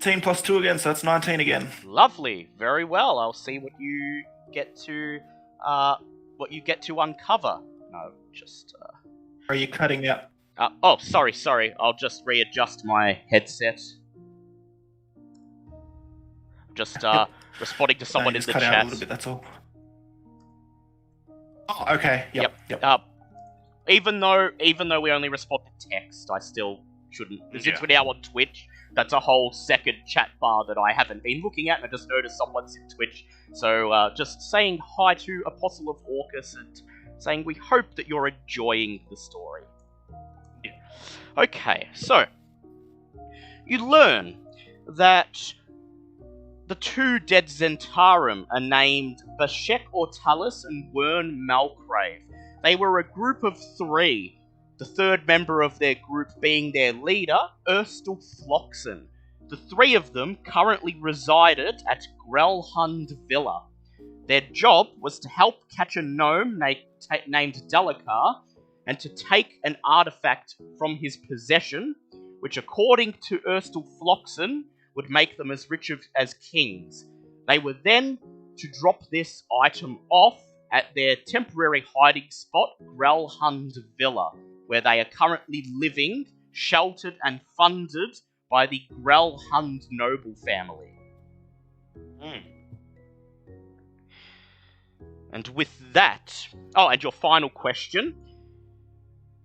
C: 10 plus 2 again, so that's 19 again.
A: Lovely, very well. I'll see what you get to uncover. No, just
C: Are you cutting out?
A: Sorry. I'll just readjust my headset. Just responding to someone in the
C: cut
A: chat.
C: out a little bit, that's all. Oh, okay. Yep.
A: Even though we only respond to text, I still shouldn't. Since we're now on Twitch, that's a whole second chat bar that I haven't been looking at, and I just noticed someone's in Twitch. So just saying hi to Apostle of Orcus and saying we hope that you're enjoying the story. Yeah. Okay, so you learn that the 2 dead Zhentarim are named Bashek Ortalis and Wern Malcrave. They were a group of 3, the third member of their group being their leader, Erstal Floxen. The 3 of them currently resided at Grelhund Villa. Their job was to help catch a gnome named Delikar and to take an artifact from his possession, which according to Erstal Floxen would make them as rich as kings. They were then to drop this item off at their temporary hiding spot, Grelhund Villa, where they are currently living, sheltered and funded by the Grelhund noble family. And with that... Oh, and your final question.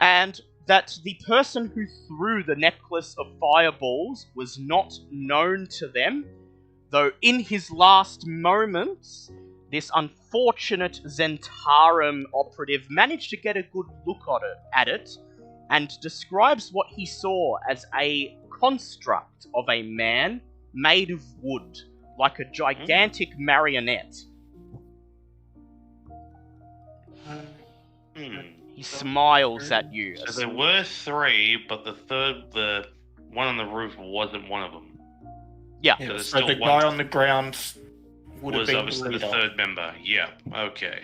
A: And that the person who threw the necklace of fireballs was not known to them, though in his last moments, this unfortunate Zhentarim operative managed to get a good look at it, and describes what he saw as a construct of a man made of wood, like a gigantic marionette. He smiles at you.
B: So there were 3, but the one on the roof wasn't one of them.
A: Yeah.
C: So the guy on the ground was
B: obviously the 3rd member. Yeah. Okay.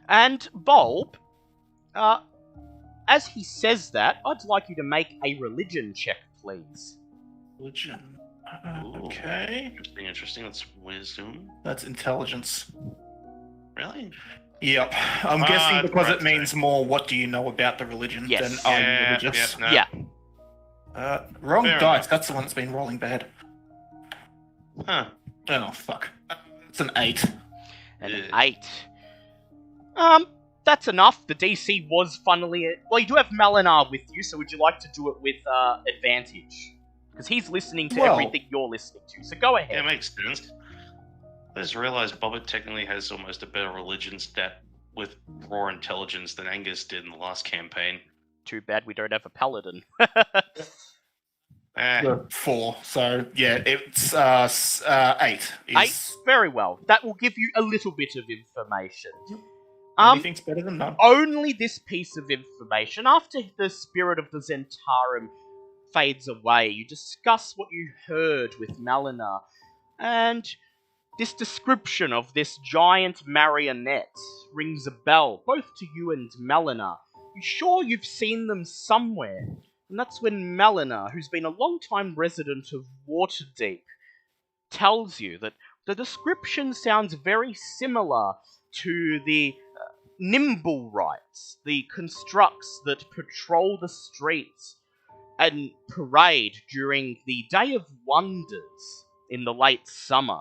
A: And Bulb, as he says that, I'd like you to make a religion check, please.
C: Religion. Okay.
B: Interesting. That's wisdom.
C: That's intelligence.
B: Really?
C: Yep. I'm guessing because it means more what do you know about the religion than are you religious.
A: Yeah.
C: Wrong dice. That's the one that's been rolling bad.
B: Huh.
C: Oh, fuck. It's an 8.
A: An 8. That's enough. The DC was funnily... Well, you do have Malinar with you, so would you like to do it with advantage? Because he's listening to everything you're listening to, so go ahead.
B: Yeah, makes sense. I just realised Bobbit technically has almost a better religion stat with raw intelligence than Angus did in the last campaign.
A: Too bad we don't have a paladin.
C: 4, so yeah, it's 8.
A: 8? Very well. That will give you a little bit of information.
C: Anything's better than none.
A: Only this piece of information. After the spirit of the Zhentarim fades away, you discuss what you heard with Malinar, and this description of this giant marionette rings a bell, both to you and Malinar. You sure you've seen them somewhere? And that's when Malinar, who's been a long-time resident of Waterdeep, tells you that the description sounds very similar to the Nimblewrights, the constructs that patrol the streets and parade during the Day of Wonders in the late summer.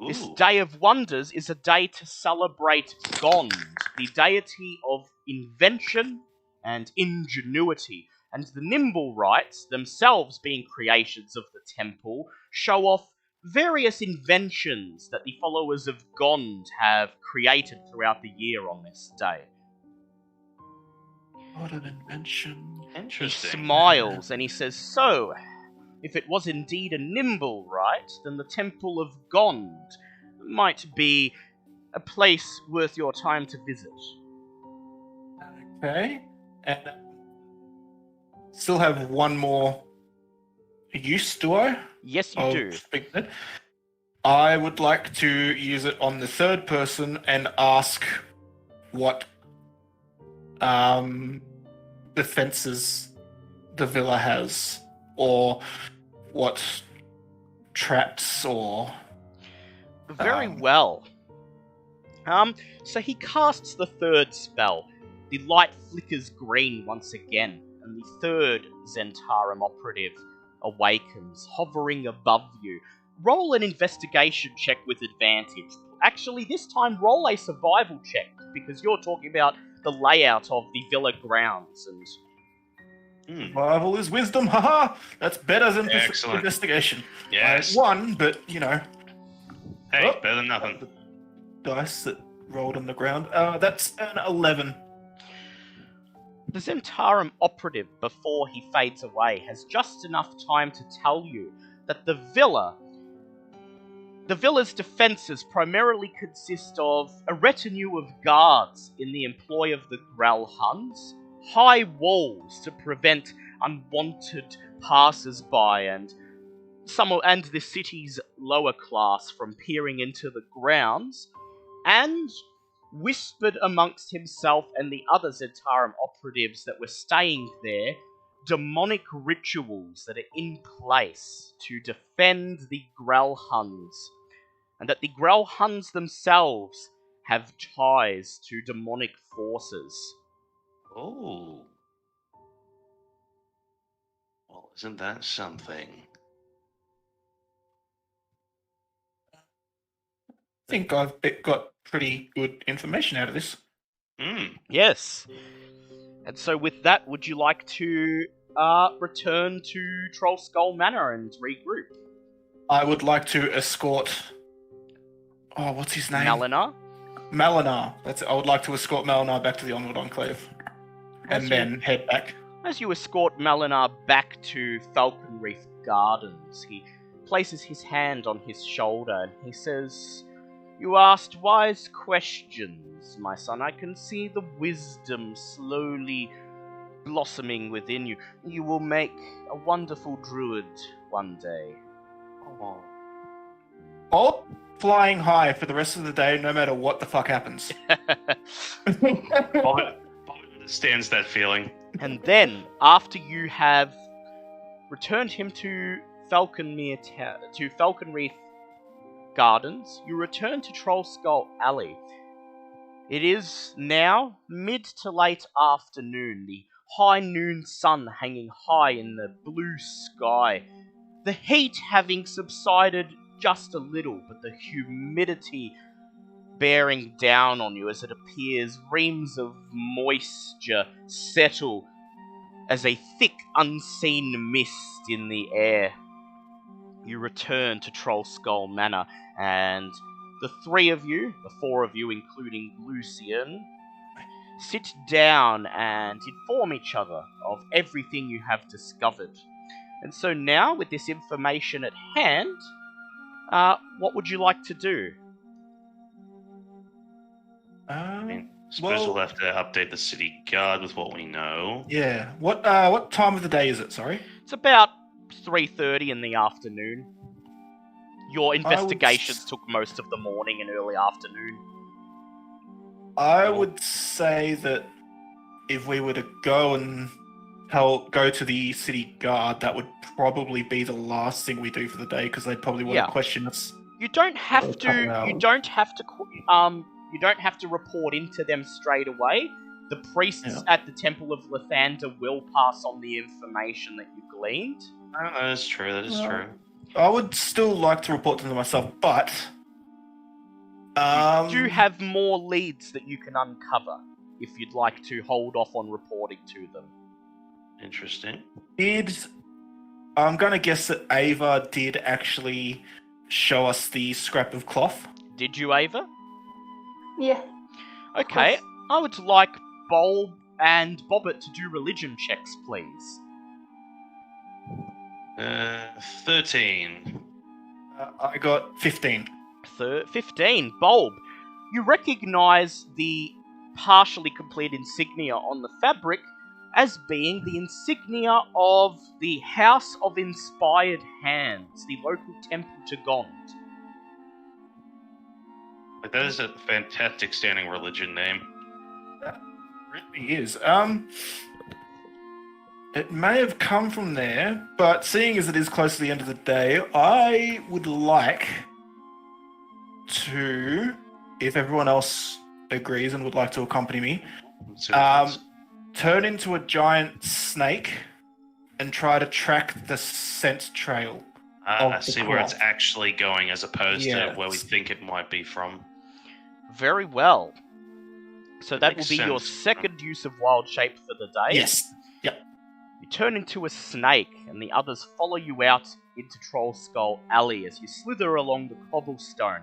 B: Ooh.
A: This Day of Wonders is a day to celebrate Gond, the deity of invention and ingenuity, and the Nimblewrights, themselves being creations of the temple, show off various inventions that the followers of Gond have created throughout the year on this day.
C: What an invention.
B: Interesting.
A: He smiles and he says, so, if it was indeed a Nimblewright, then the Temple of Gond might be a place worth your time to visit.
C: Okay. And still have one more use, do I?
A: Yes, you do.
C: I would like to use it on the 3rd person and ask what defenses the villa has, or what traps, or...
A: Very well. So he casts the 3rd spell. The light flickers green once again, and the 3rd Zhentarim operative awakens, hovering above you. Roll an investigation check with advantage. Actually, this time roll a survival check, because you're talking about the layout of the villa grounds. And
C: Survival is wisdom, haha! That's better than
B: Excellent.
C: Investigation.
B: Yes.
C: I won, but, you know...
B: Hey, better than nothing.
C: Dice that rolled on the ground. That's an 11.
A: the Zhentarim operative, before he fades away, has just enough time to tell you that the villa's defences primarily consist of a retinue of guards in the employ of the Grelhunds, high walls to prevent unwanted passers-by and the city's lower class from peering into the grounds, and whispered amongst himself and the other Zhentarim operatives that were staying there, demonic rituals that are in place to defend the Grelhunds. and that the Grellhuns themselves have ties to demonic forces.
B: Oh. Well, isn't that something?
C: I think I've got pretty good information out of this.
A: Yes. And so with that, would you like to return to Trollskull Manor and regroup?
C: I would like to escort... Oh, what's his name? Malinar. That's it. I would like to escort Malinar back to the Onward Enclave. And then head back.
A: As you escort Malinar back to Falcon Reef Gardens, he places his hand on his shoulder and he says, "You asked wise questions, my son. I can see the wisdom slowly blossoming within you. You will make a wonderful druid one day."
B: Oh.
C: All flying high for the rest of the day, no matter what the fuck happens.
B: Bob understands that feeling.
A: And then, after you have returned him to Falcon Reef Gardens, you return to Trollskull Alley. It is now mid to late afternoon, the high noon sun hanging high in the blue sky, the heat having subsided just a little, but the humidity bearing down on you as it appears reams of moisture settle as a thick unseen mist in the air. You return to Trollskull Manor, and the four of you including Lucian, sit down and inform each other of everything you have discovered. And so now, with this information at hand, what would you like to do?
B: I suppose we'll have to update the city guard with what we know.
C: Yeah. What time of the day is it, sorry?
A: It's about 3:30 in the afternoon. Your investigations took most of the morning and early afternoon.
C: I would say that if we were to go to the city guard, that would probably be the last thing we do for the day, because they'd probably want to question us.
A: You don't have to. You don't have to report into them straight away. The priests at the Temple of Lathander will pass on the information that you gleaned.
B: That is true. That is true.
C: I would still like to report to them myself, but
A: you do have more leads that you can uncover if you'd like to hold off on reporting to them.
B: Interesting.
C: I'm going to guess that Ava did actually show us the scrap of cloth.
A: Did you, Ava?
D: Yeah.
A: Okay, I would like Bulb and Bobbit to do religion checks, please.
B: 13.
C: I got 15.
A: 15. Bulb, you recognize the partially complete insignia on the fabric as being the insignia of the House of Inspired Hands, the local temple to Gond.
B: That is a fantastic standing religion name.
C: That really is. It may have come from there, but seeing as it is close to the end of the day, I would like to, if everyone else agrees and would like to accompany me, turn into a giant snake and try to track the scent trail.
B: I see where it's actually going as opposed to where we think it might be from.
A: Very well. So that will be your second use of wild shape for the day.
C: Yes. Yep.
A: You turn into a snake, and the others follow you out into Trollskull Alley as you slither along the cobblestone.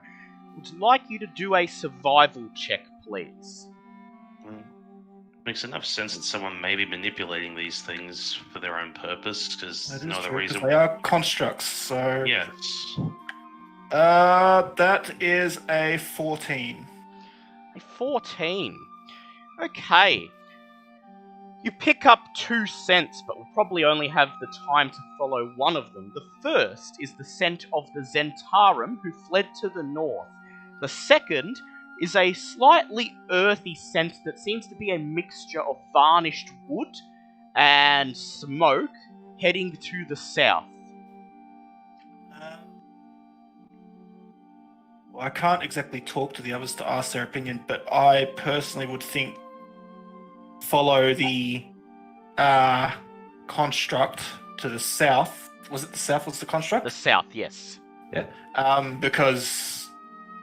A: Would like you to do a survival check, please.
B: Makes enough sense that someone may be manipulating these things for their own purpose, because no other reason.
C: They are constructs, so...
B: Yes.
C: That is a 14.
A: A 14. Okay. You pick up 2 scents, but will probably only have the time to follow one of them. The first is the scent of the Zhentarim, who fled to the north. The second is a slightly earthy scent that seems to be a mixture of varnished wood and smoke heading to the south.
C: Well, I can't exactly talk to the others to ask their opinion, but I personally would think follow the construct to the south. Was it the south was the construct?
A: The south, yes.
C: Yeah. Because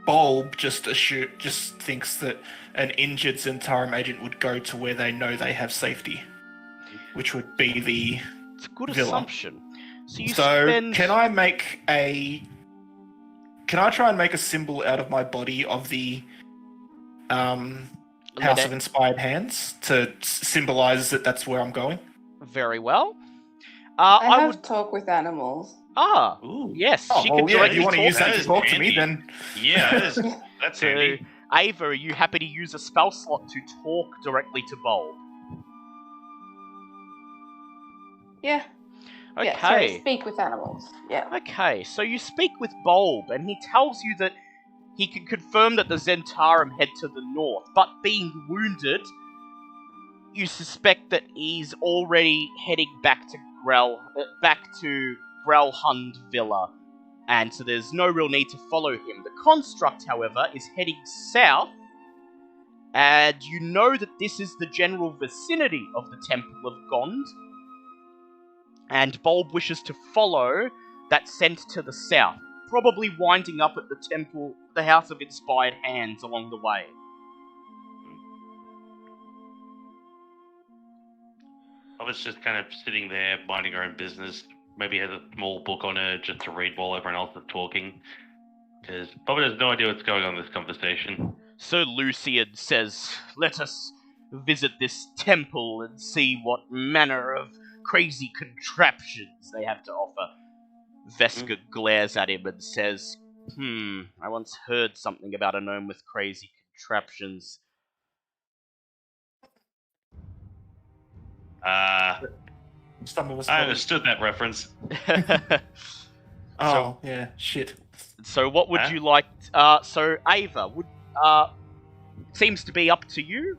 C: Bulb just thinks that an injured Zhentarim agent would go to where they know they have safety, which would be the
A: It's a good
C: villa.
A: assumption. So
C: Can I try and make a symbol out of my body of the House of Inspired Hands to symbolize that that's where I'm going?
A: Very well.
D: I have talk with animals.
B: Ooh.
A: Yes.
C: Oh,
A: she
C: well,
A: can
C: yeah, if
A: directly
C: you want to use
A: talk
C: that to talk to me, then...
B: Yeah, that's
A: So,
B: handy.
A: Ava, are you happy to use a spell slot to talk directly to Bulb?
D: Yeah.
A: Okay.
D: Yeah, sorry, speak with animals. Yeah.
A: Okay, so you speak with Bulb, and he tells you that he can confirm that the Zhentarim head to the north, but being wounded, you suspect that he's already heading back to Grelhund Villa, and so there's no real need to follow him. The construct, however, is heading south, and you know that this is the general vicinity of the Temple of Gond, and Bulb wishes to follow that scent to the south, probably winding up at the temple, the House of Inspired Hands along the way.
B: I was just kind of sitting there, minding her own business. Maybe has a small book on her just to read while everyone else is talking. Because Bobbit has no idea what's going on in this conversation.
A: So Lucian says, "Let us visit this temple and see what manner of crazy contraptions they have to offer." Veska glares at him and says, I once heard something about a gnome with crazy contraptions.
B: I understood that reference.
C: Oh, yeah, shit.
A: So what would you like... so Ava, would... it seems to be up to you.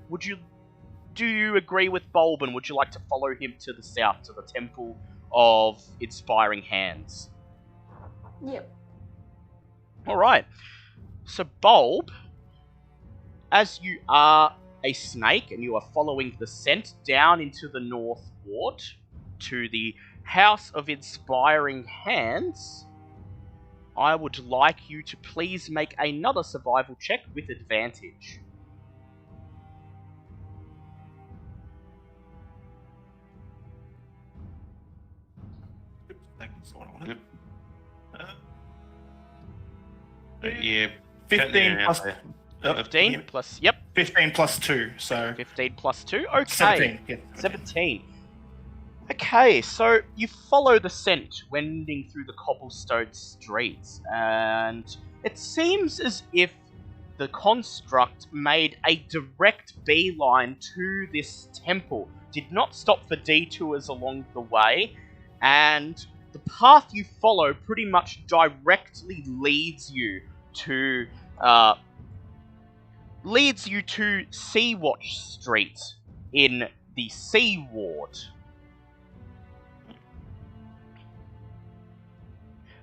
A: Do you agree with Bulb, and would you like to follow him to the south, to the Temple of Inspiring Hands?
D: Yep.
A: Alright. So Bulb, as you are a snake, and you are following the scent down into the North Ward, to the House of Inspiring Hands, I would like you to please make another survival check with advantage.
C: That's what I wanted.
B: Yeah.
C: 15 plus...
A: 15 plus... Yep.
C: 15 plus 2, so...
A: 15 plus 2? Okay.
C: 17, yeah.
A: 17. Okay, so you follow the scent wending through the cobblestone streets, and it seems as if the construct made a direct beeline to this temple, did not stop for detours along the way, and the path you follow pretty much directly leads you to Sea-Watch Street in the Sea Ward.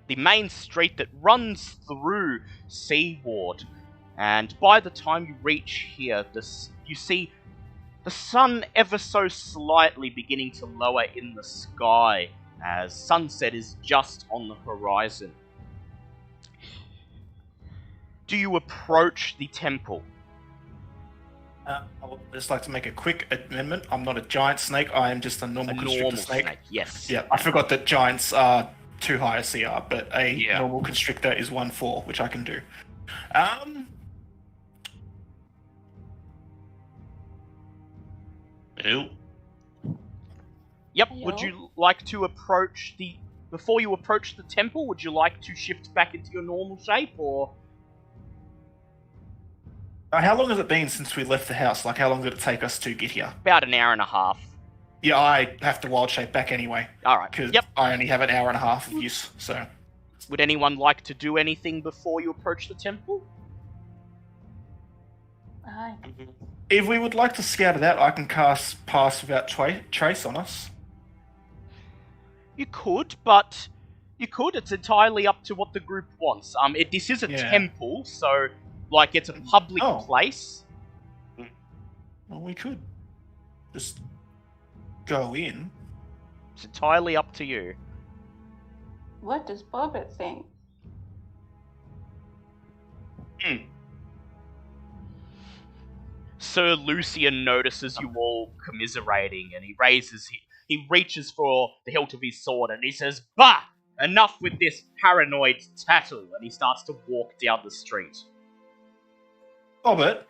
A: The main street that runs through Sea Ward, and by the time you reach here, you see the sun ever so slightly beginning to lower in the sky, as sunset is just on the horizon. Do you approach the temple?
C: I would just like to make a quick amendment. I'm not a giant snake, I am just a normal constrictor snake.
A: Yes.
C: Yeah, I forgot that giants are too high a CR, but a normal constrictor is 1/4, which I can do.
B: Ew.
A: Yep,
D: Yo.
A: would you like to approach the... Before you approach the temple, would you like to shift back into your normal shape, or...
C: How long has it been since we left the house? Like, how long did it take us to get here?
A: About an hour and a half.
C: Yeah, I have to wild shape back anyway,
A: Alright,
C: because
A: yep.
C: I only have an hour and a half of use, so...
A: Would anyone like to do anything before you approach the temple?
D: Aye.
C: If we would like to scout it out, I can cast Pass Without Trace on us.
A: You could, but You could. It's entirely up to what the group wants. This is a temple, so like it's a public place.
C: Well, we could just go in.
A: It's entirely up to you.
D: What does Bobbit think?
A: Sir Lucian notices you all commiserating, and he reaches for the hilt of his sword, and he says, "Bah! Enough with this paranoid tattle," and he starts to walk down the street.
C: Bobbit,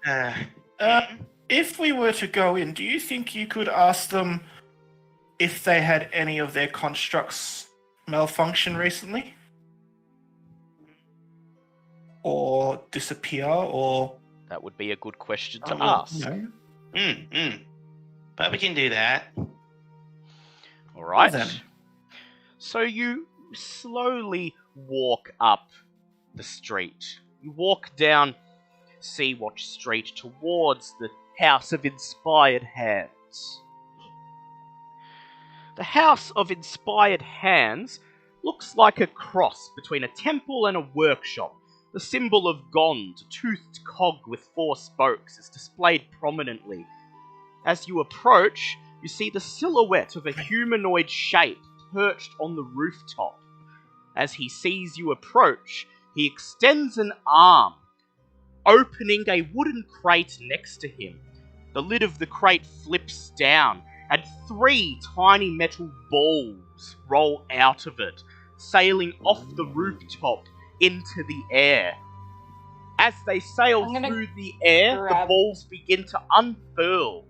C: if we were to go in, do you think you could ask them if they had any of their constructs malfunction recently? Or disappear, or...
A: That would be a good question to ask.
C: No.
B: But we can do that.
A: Alright.
C: Well, then.
A: So you slowly walk up the street. You walk down Sea-Watch Street towards the House of Inspired Hands. The House of Inspired Hands looks like a cross between a temple and a workshop. The symbol of Gond, a toothed cog with 4 spokes, is displayed prominently. As you approach, you see the silhouette of a humanoid shape perched on the rooftop. As he sees you approach, he extends an arm, opening a wooden crate next to him. The lid of the crate flips down, and 3 tiny metal balls roll out of it, sailing off the rooftop into the air. As they sail through the air, the balls begin to unfurl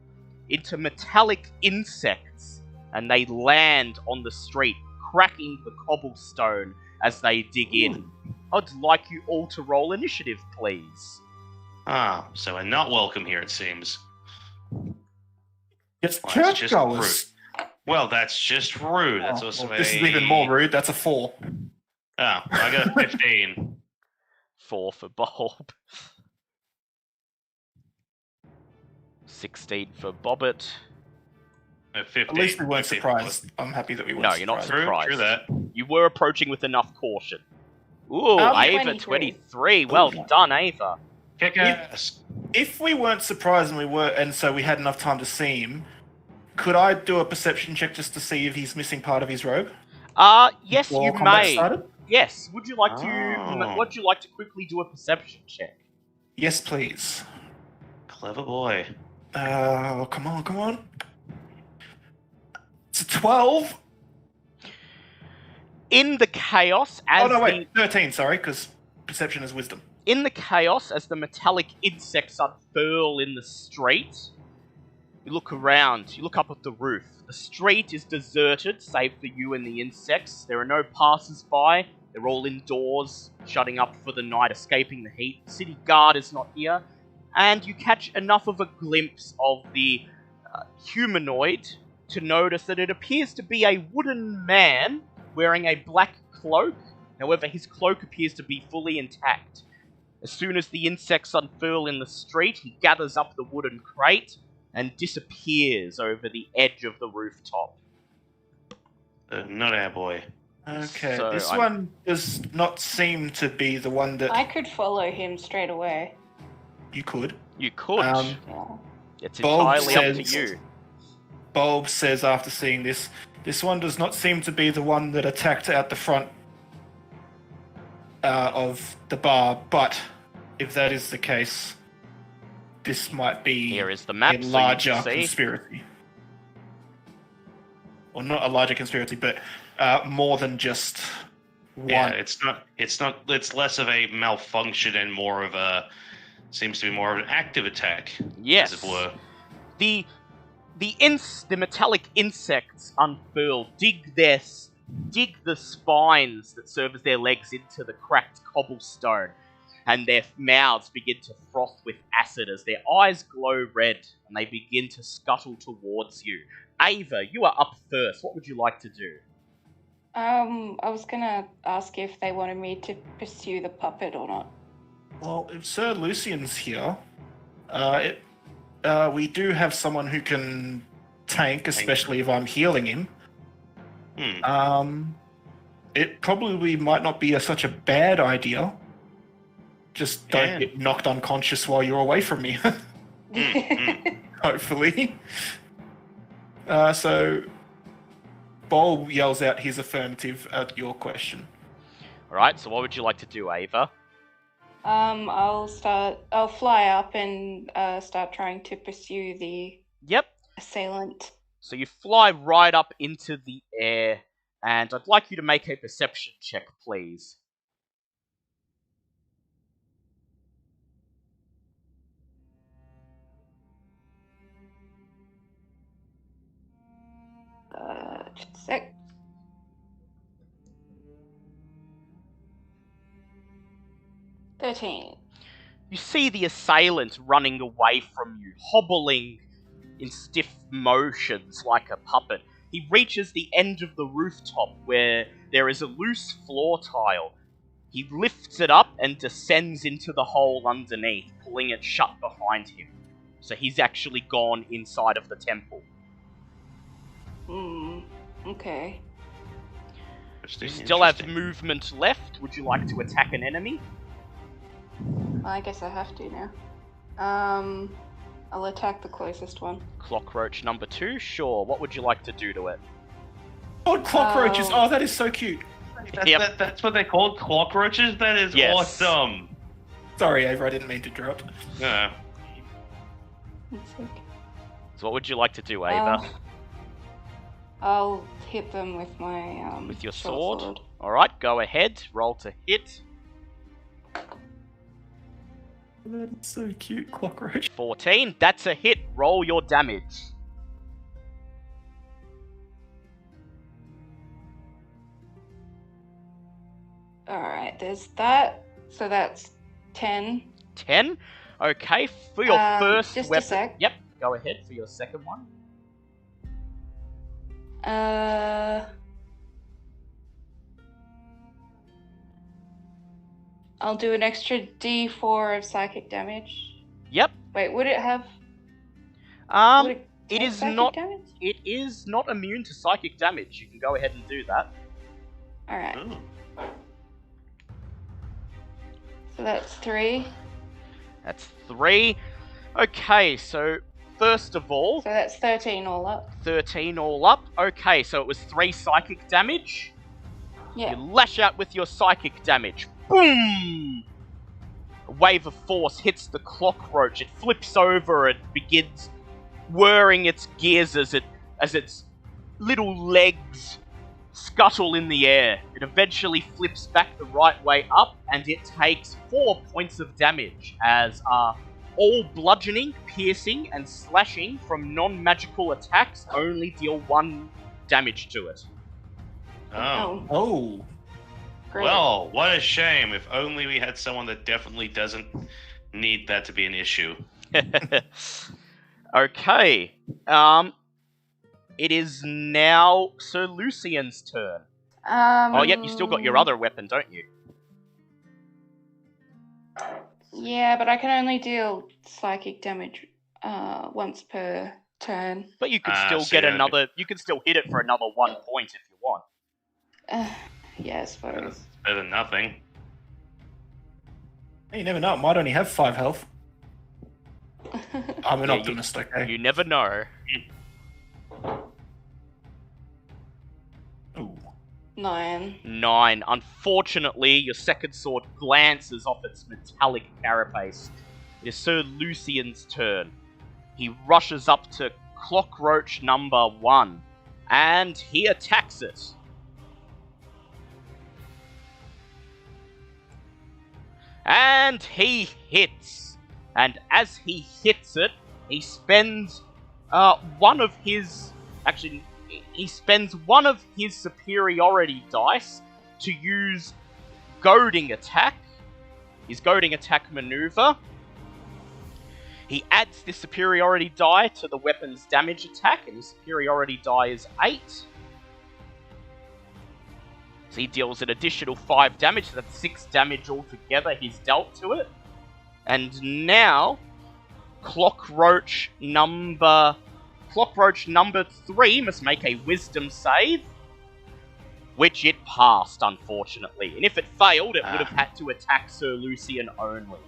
A: into metallic insects, and they land on the street, cracking the cobblestone as they dig in. I'd like you all to roll initiative, please.
B: So we're not welcome here, it seems.
C: It's
B: Well, that's just
C: churchgoers.
B: Well, that's just rude. That's also
C: This is even more rude. That's a 4.
B: I got a 15.
A: 4 for Bulb. 16 for Bobbit.
B: 15.
C: At least we weren't
B: 15.
C: surprised. I'm happy that we weren't
A: No, you're not
C: surprised.
A: surprised.
B: True that.
A: You were approaching with enough caution. Ooh, Ava, 23. Well done, Ava.
B: Kick ass.
C: If we weren't surprised and so we had enough time to see him, could I do a perception check just to see if he's missing part of his robe?
A: Yes,
C: before
A: you
C: combat
A: may.
C: started?
A: Yes. Would you like to?
B: Oh.
A: Would you like to quickly do a perception check?
C: Yes, please.
B: Clever boy.
C: Come on. It's a 12.
A: In the chaos, as
C: 13. Sorry, because perception is wisdom.
A: in the chaos, as the metallic insects unfurl in the street, you look around. You look up at the roof. The street is deserted, save for you and the insects. There are no passers-by. They're all indoors, shutting up for the night, escaping the heat. The city guard is not here. And you catch enough of a glimpse of the humanoid to notice that it appears to be a wooden man wearing a black cloak. However, his cloak appears to be fully intact. As soon as the insects unfurl in the street, he gathers up the wooden crate and disappears over the edge of the rooftop.
B: Not our boy.
C: Okay,
A: So
C: this one does not seem to be the one that
D: I could follow him straight away.
C: you could.
A: You could.
D: Yeah.
A: It's
C: Bulb
A: entirely up to
C: says-
A: you.
C: Bulb says after seeing this one does not seem to be the one that attacked out the front of the bar, but if that is the case, this might be
A: Here is the map,
C: a
A: so you
C: larger
A: can see.
C: conspiracy. Or not a larger conspiracy, but more than just one.
B: Yeah, it's not. It's less of a malfunction and more of a. Seems to be more of an active attack.
A: Yes.
B: As it were.
A: The metallic insects unfurl, dig the spines that serve as their legs into the cracked cobblestone, and their mouths begin to froth with acid as their eyes glow red, and they begin to scuttle towards you. Ava, you are up first. What would you like to do?
D: I was gonna ask if they wanted me to pursue the puppet or not.
C: Well, if Sir Lucian's here, we do have someone who can tank, especially if I'm healing him. it probably might not be such a bad idea. Just don't get knocked unconscious while you're away from me. Hopefully. So, Bol yells out his affirmative at your question.
A: Alright, so what would you like to do, Ava?
D: I'll fly up and start trying to pursue the assailant.
A: So you fly right up into the air, and I'd like you to make a perception check, please.
D: Just a sec. $13.
A: You see the assailant running away from you, hobbling in stiff motions like a puppet. He reaches the end of the rooftop where there is a loose floor tile. He lifts it up and descends into the hole underneath, pulling it shut behind him. So he's actually gone inside of the temple.
D: Okay.
A: You still have movement left. Would you like to attack an enemy?
D: I guess I have to now. I'll attack the closest one.
A: Clockroach number 2? Sure. What would you like to do to it?
C: Oh, cockroaches! Oh, that is so cute.
B: That's what they're called, cockroaches? That is awesome.
C: Sorry, Ava, I didn't mean to interrupt.
B: No.
A: So what would you like to do, Ava?
D: I'll hit them with my
A: with your
D: short
A: sword? Alright, go ahead. Roll to hit.
C: That's so cute, cockroach.
A: 14. That's a hit. Roll your damage.
D: Alright, there's that. So that's 10.
A: 10? Okay, for your first
D: just
A: weapon...
D: a sec.
A: Yep, go ahead for your second one.
D: I'll do an extra D4 of psychic damage.
A: Yep.
D: Wait, would it have...
A: it is not... Damage? It is not immune to psychic damage. You can go ahead and do that.
D: Alright. So that's 3.
A: That's 3. Okay, so first of all...
D: So that's 13 all up.
A: 13 all up. Okay, so it was 3 psychic damage.
D: Yeah.
A: You lash out with your psychic damage. Boom! A wave of force hits the cockroach. It flips over and begins whirring its gears as its little legs scuttle in the air. It eventually flips back the right way up, and it takes 4 points of damage as all bludgeoning, piercing, and slashing from non-magical attacks only deal 1 damage to it.
C: Oh.
D: Great.
B: Well, what a shame. If only we had someone that definitely doesn't need that to be an issue.
A: Okay. It is now Sir Lucian's turn. Oh, yep, you still got your other weapon, don't you?
D: Yeah, but I can only deal psychic damage once per turn.
A: But you could still get another... You could still hit it for another 1 point if you want.
D: Yeah, I suppose.
B: That's better than nothing.
C: Hey, you never know, it might only have 5 health. I'm an optimist, okay?
A: You never know.
C: Ooh.
D: 9.
A: 9. Unfortunately, your second sword glances off its metallic carapace. It is Sir Lucian's turn. He rushes up to Clockroach number 1, and he attacks it. And he hits. And as he hits it, he spends one of his... Actually, he spends one of his superiority dice to use goading attack. His goading attack maneuver. He adds this superiority die to the weapon's damage attack, and his superiority die is 8. So he deals an additional 5 damage, so that's 6 damage altogether he's dealt to it. And now, Clockroach number 3 must make a wisdom save. which it passed, unfortunately. And if it failed, it would have had to attack Sir Lucian only.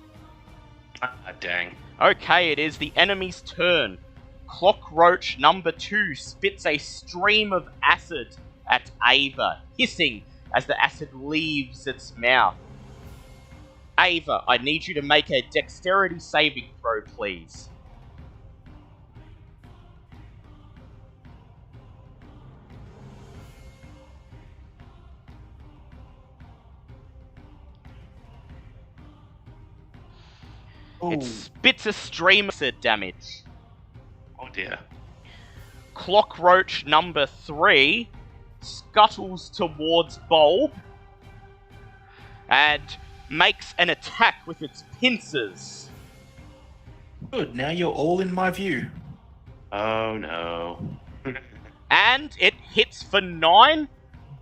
B: Dang.
A: Okay, it is the enemy's turn. Clockroach number 2 spits a stream of acid at Ava, hissing as the acid leaves its mouth. Ava, I need you to make a dexterity saving throw, please.
C: Ooh.
A: It spits a stream of acid damage.
B: Oh dear.
A: Clockroach number 3 scuttles towards Bulb and makes an attack with its pincers.
C: Good, now you're all in my view.
B: Oh no.
A: And it hits for 9.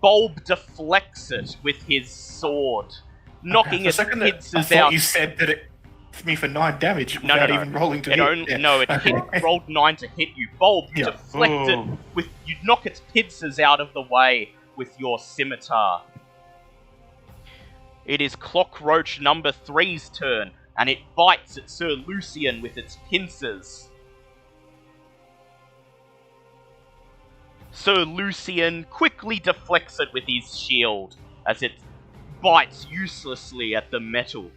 A: Bulb deflects it with his sword, knocking its pincers
C: I thought
A: out.
C: you said that it hit me for 9 damage without even rolling to hit.
A: It rolled 9 to hit you. Bulb deflected with you knock its pincers out of the way with your scimitar. It is Clockroach number 3's turn, and it bites at Sir Lucian with its pincers. Sir Lucian quickly deflects it with his shield as it bites uselessly at the metal.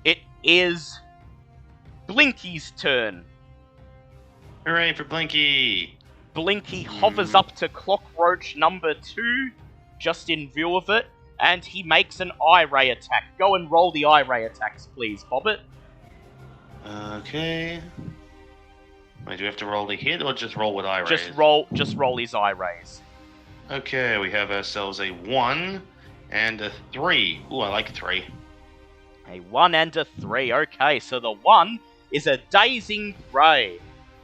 A: It is Blinky's turn.
B: Hooray for Blinky!
A: Blinky hovers up to Clockroach number 2, just in view of it, and he makes an eye ray attack. Go and roll the eye ray attacks, please, Bobbit.
B: Okay. Wait, do we have to roll the hit or just roll with eye rays?
A: Just roll his eye rays.
B: Okay, we have ourselves a 1 and a 3. Ooh, I like 3.
A: A 1 and a 3. Okay, so the 1 is a dazing ray.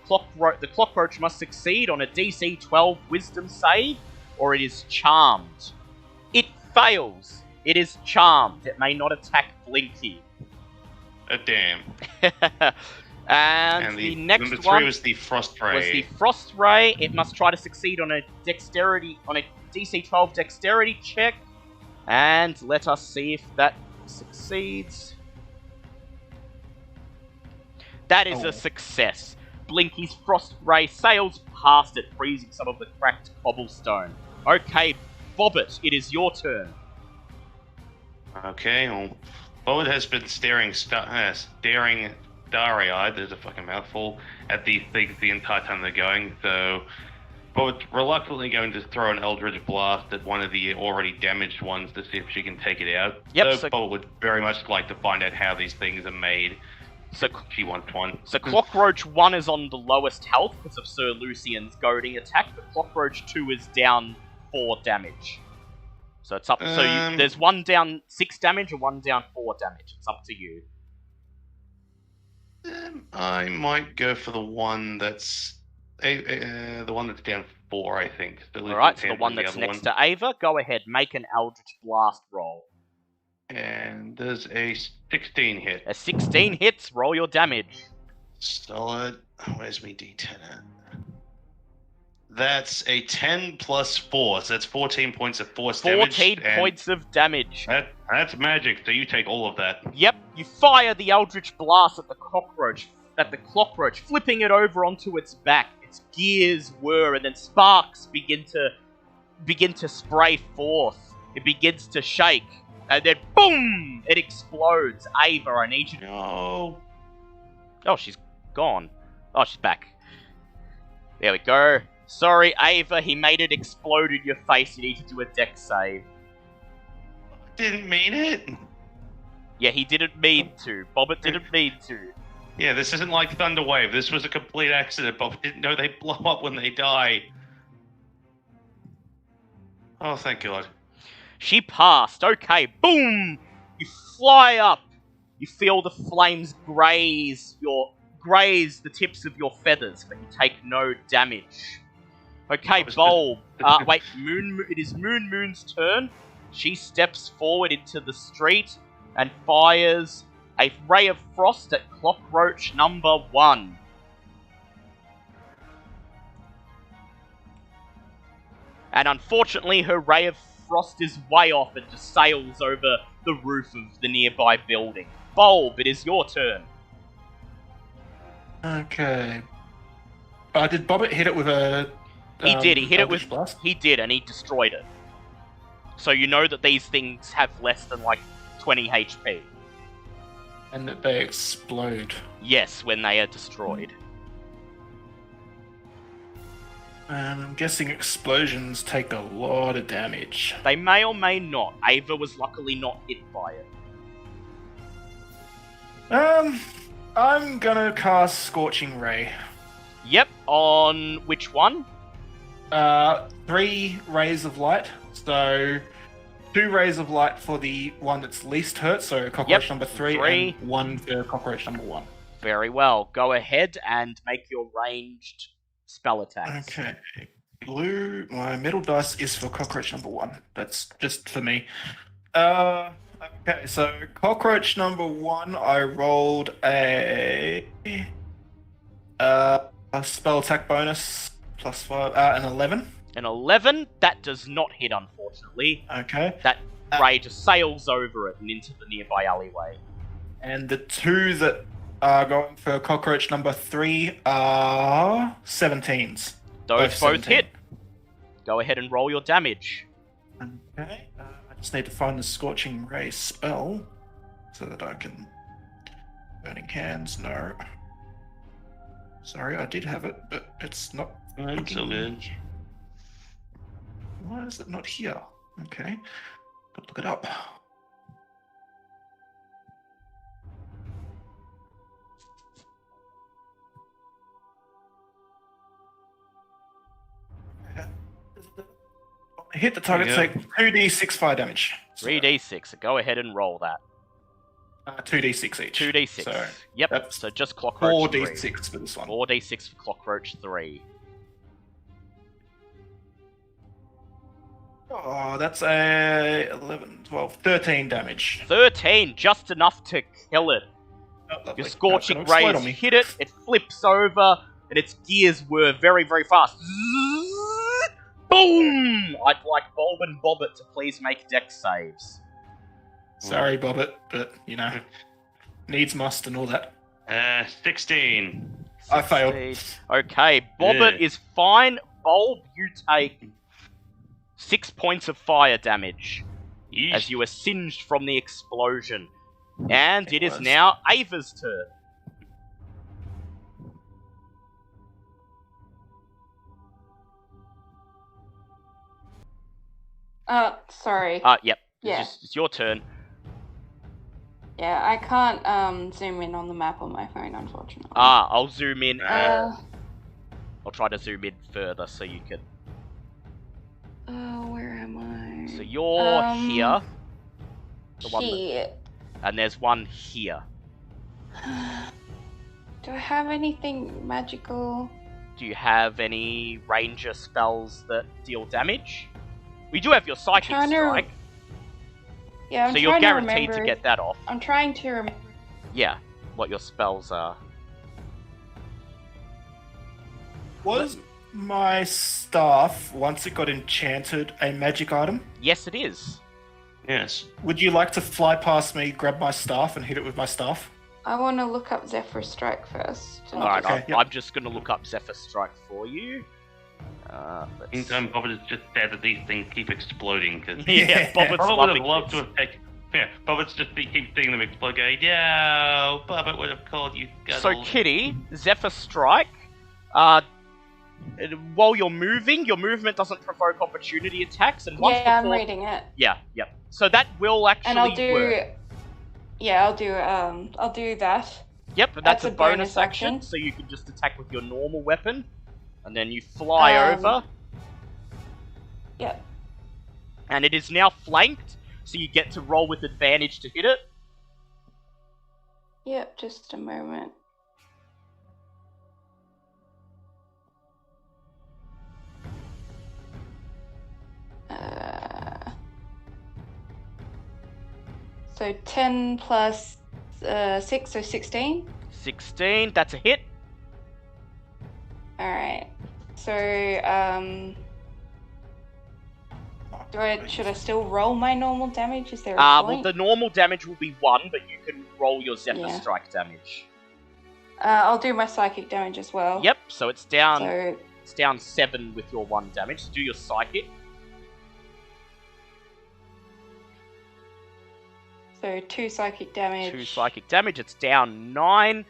A: The Clockroach must succeed on a DC 12 Wisdom save, or it is charmed. It fails. It is charmed. It may not attack Blinky.
B: Damn.
A: And the next
B: number 3
A: one
B: was the Frost Ray.
A: was the Frost Ray. It must try to succeed on a DC 12 dexterity check. And let us see if that succeeds. That is a success. Blinky's Frost Ray sails past it, freezing some of the cracked cobblestone. Okay, Bobbit, it is your turn.
B: Okay, well, Bobbit has been staring starry-eyed, there's a fucking mouthful, at these things the entire time they're going, so Bobbit's reluctantly going to throw an Eldritch Blast at one of the already damaged ones to see if she can take it out.
A: Yep,
B: so Bobbit would very much like to find out how these things are made.
A: So
B: she wants one.
A: So Clockroach 1 is on the lowest health because of Sir Lucian's goading attack, but Clockroach 2 is down 4 damage. So it's up. There's one down 6 damage and one down 4 damage. It's up to you.
B: I might go for the one that's down 4. I think.
A: All right, so the one that's next to Ava. Go ahead, make an Eldritch Blast roll.
B: And there's a 16 hit.
A: A 16 hits. Roll your damage.
B: Solid. Where's me D10 at? That's a 10 plus 4, so that's 14 points of force damage.
A: 14 points of damage.
B: That's magic, so you take all of that.
A: Yep, you fire the Eldritch Blast at the cockroach, flipping it over onto its back. Its gears whir, and then sparks begin to spray forth. It begins to shake, and then boom! It explodes. Ava, I need you to...
B: No.
A: Oh, she's gone. Oh, she's back. There we go. Sorry, Ava, he made it explode in your face. You need to do a dex save.
B: Didn't mean it.
A: Yeah, he didn't mean to. Bobbit didn't mean to.
B: Yeah, this isn't like Thunderwave. This was a complete accident. Bobbit didn't know they blow up when they die. Oh, thank God.
A: She passed. Okay, boom! You fly up. You feel the flames graze the tips of your feathers, but you take no damage. Okay, Bulb. Wait, it is Moon's turn. She steps forward into the street and fires a ray of frost at Clockroach number 1. And unfortunately, her ray of frost is way off and just sails over the roof of the nearby building. Bulb, it is your turn.
C: Okay. Did Bobbit hit it with a...
A: He did, he hit it with...
C: Eldritch Blast?
A: He did, and he destroyed it. So you know that these things have less than, 20 HP.
C: And that they explode.
A: Yes, when they are destroyed.
C: And I'm guessing explosions take a lot of damage.
A: They may or may not. Ava was luckily not hit by it.
C: I'm gonna cast Scorching Ray.
A: Yep, on which one?
C: 3 rays of light. So 2 rays of light for the one that's least hurt, so cockroach number 3, and 1 for cockroach number 1.
A: Very well. Go ahead and make your ranged spell attacks.
C: Okay. Blue, my middle dice is for cockroach number 1. That's just for me. Okay, so cockroach number 1, I rolled a spell attack bonus plus 5, an 11.
A: An 11, that does not hit, unfortunately.
C: Okay.
A: That ray just sails over it and into the nearby alleyway.
C: And the 2 that are going for cockroach number 3 are 17s.
A: Those both
C: 17.
A: hit. Go ahead and roll your damage.
C: Okay. I just need to find the Scorching Ray spell so that I can... Burning Hands, no. Sorry, I did have it, but it's not...
B: That's so good.
C: Why is it not here? Okay. Gotta look it up. Hit the target, take 2d6 fire damage.
A: 3d6, go ahead and roll that.
C: 2d6 each.
A: 2d6.
C: So,
A: yep, so just Clockroach
C: 4d6 for this one.
A: 4d6 for Clockroach 3.
C: Oh, that's a 11, 12, 13 damage.
A: 13, just enough to kill it.
C: Oh, lovely.
A: Your Scorching
C: It's gonna explode on
A: Rays
C: me.
A: hit it, it flips over, and its gears were very, very fast. Boom! I'd like Bulb and Bobbit to please make dex saves.
C: Sorry, Bobbit, but, needs must and all that.
B: 16.
C: I failed.
A: Okay, Bobbit
B: Yeah.
A: is fine. Bulb, you take 6 points of fire damage
B: Yeesh.
A: as you are singed from the explosion. And it is now Ava's turn.
D: Sorry.
A: Yep.
D: Yeah.
A: It's your turn.
D: Yeah, I can't zoom in on the map on my phone, unfortunately.
A: I'll zoom in.
D: Uh,
A: I'll try to zoom in further so you can.
D: where am I?
A: So you're here. The one that-
D: Shit.
A: and there's one here.
D: Do I have anything magical?
A: Do you have any ranger spells that deal damage? We do have your psychic
D: Trying to-
A: strike,
D: Yeah, I'm
A: so you're
D: trying
A: guaranteed
D: to
A: to
D: remember.
A: get that off.
D: I'm trying to remember.
A: Yeah, what your spells are.
C: Was my staff, once it got enchanted, a magic item?
A: Yes, it is.
B: Yes.
C: Would you like to fly past me, grab my staff, and hit it with my staff?
D: I want to look up Zephyr Strike first.
A: Alright,
C: okay, yep.
A: I'm just going to look up Zephyr Strike for you. Let's...
B: Meantime, Bobbit is just sad that these things keep exploding. Cause
A: Yeah, Bobbit's
B: Bobbit would
A: loving
B: have loved to
A: this.
B: have taken. Yeah, Bobbit's just keeps seeing them explode. Going, yeah, Bobbit would have called you.
A: So, Kitty, Zephyr Strike. While you're moving, your movement doesn't provoke opportunity attacks, and once
D: Yeah, I'm
A: before...
D: reading it.
A: Yeah, yep. So that will actually
D: And I'll do.
A: work.
D: Yeah, I'll do that.
A: Yep, but that's
D: That's
A: a
D: a
A: bonus
D: bonus
A: action,
D: action.
A: so you can just attack with your normal weapon, and then you fly over,
D: Yep.
A: and it is now flanked, so you get to roll with advantage to hit it.
D: Yep, just a moment. So 10 plus 6, so 16.
A: 16, that's a hit.
D: Alright. So, Should I still roll my normal damage? Is there a
A: Well,
D: point?
A: the normal damage will be 1, but you can roll your Zephyr
D: Yeah.
A: Strike damage.
D: I'll do my psychic damage as well.
A: Yep, so it's down.
D: So
A: It's down 7 with your 1 damage. So do your psychic.
D: So 2 psychic damage.
A: 2 psychic damage. It's down 9.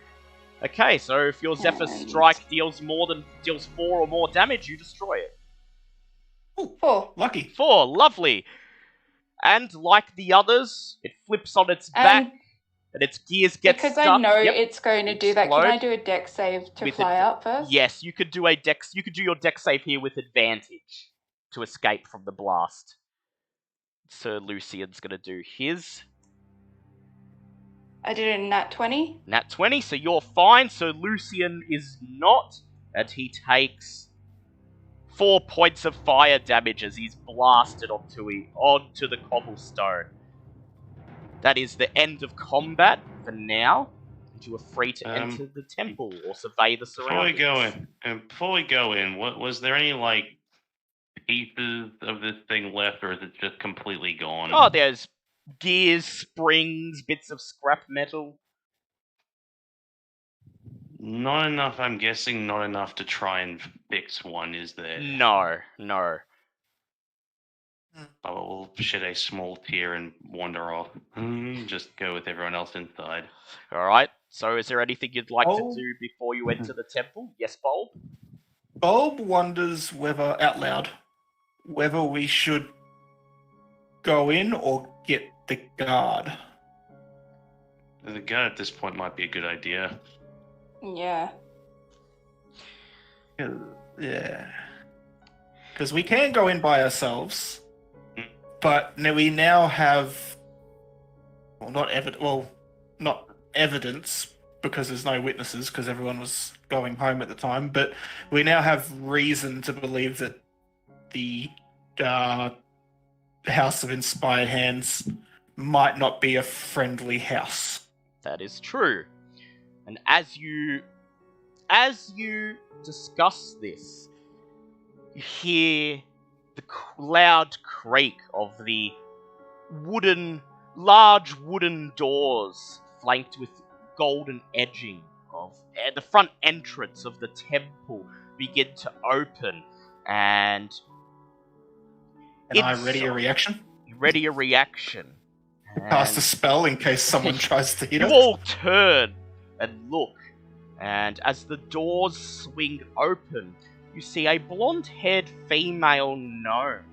A: Okay, so if your Zephyr
D: And-
A: Strike deals 4 or more damage, you destroy it.
D: 4.
C: Lucky.
A: 4, lovely. And like the others, it flips on its back, and its gears get
D: Because
A: stuck.
D: I know
A: Yep.
D: it's going to do that, can
A: Explode.
D: I do a dex save to
A: With
D: fly up first?
A: Yes, you could do a dex. You could do your dex save here with advantage to escape from the blast. Sir Lucian's gonna do his.
D: I did a nat 20.
A: Nat 20, so you're fine. So Lucian is not, and he takes 4 points of fire damage as he's blasted onto the cobblestone. That is the end of combat for now. And you are free to enter the temple or survey the surroundings.
B: Before we go in, was there any pieces of this thing left, or is it just completely gone?
A: Oh, there's gears, springs, bits of scrap metal.
B: Not enough, I'm guessing, not enough to try and fix one, is there?
A: No.
B: I will shed a small tear and wander off. Just go with everyone else inside.
A: Alright, so is there anything you'd like to
C: Oh.
A: do before you enter the temple? Yes, Bulb?
C: Bulb wonders out loud, whether we should go in or get the guard.
B: The guard at this point might be a good idea.
D: Yeah.
C: Yeah. Because we can go in by ourselves, but we now have, not evidence, because there's no witnesses, because everyone was going home at the time, but we now have reason to believe that the House of Inspired Hands might not be a friendly house.
A: That is true. And as you discuss this, you hear the loud creak of the large wooden doors flanked with golden edging of the front entrance of the temple begin to open, and
C: And I ready a reaction?
A: you ready a reaction.
C: Cast a spell in case someone tries to hit
A: You
C: us.
A: all turn and look, and as the doors swing open, you see a blonde-haired female gnome.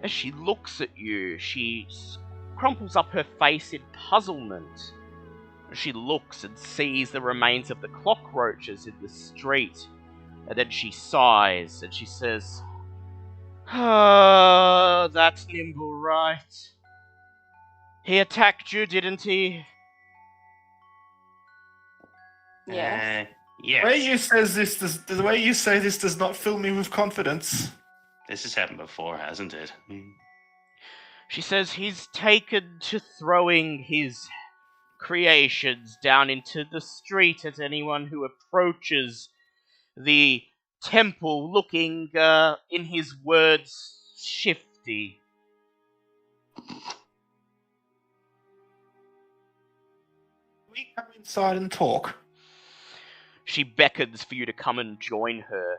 A: As she looks at you, she crumples up her face in puzzlement. She looks and sees the remains of the cockroaches in the street, and then she sighs and she says, "Oh, that's Nimble, right? He attacked you, didn't he?"
D: Yes.
B: Yes.
C: The way you say this does not fill me with confidence.
B: This has happened before, hasn't it?
A: She says he's taken to throwing his creations down into the street at anyone who approaches the temple looking, in his words, shifty.
C: We come inside and talk.
A: She beckons for you to come and join her,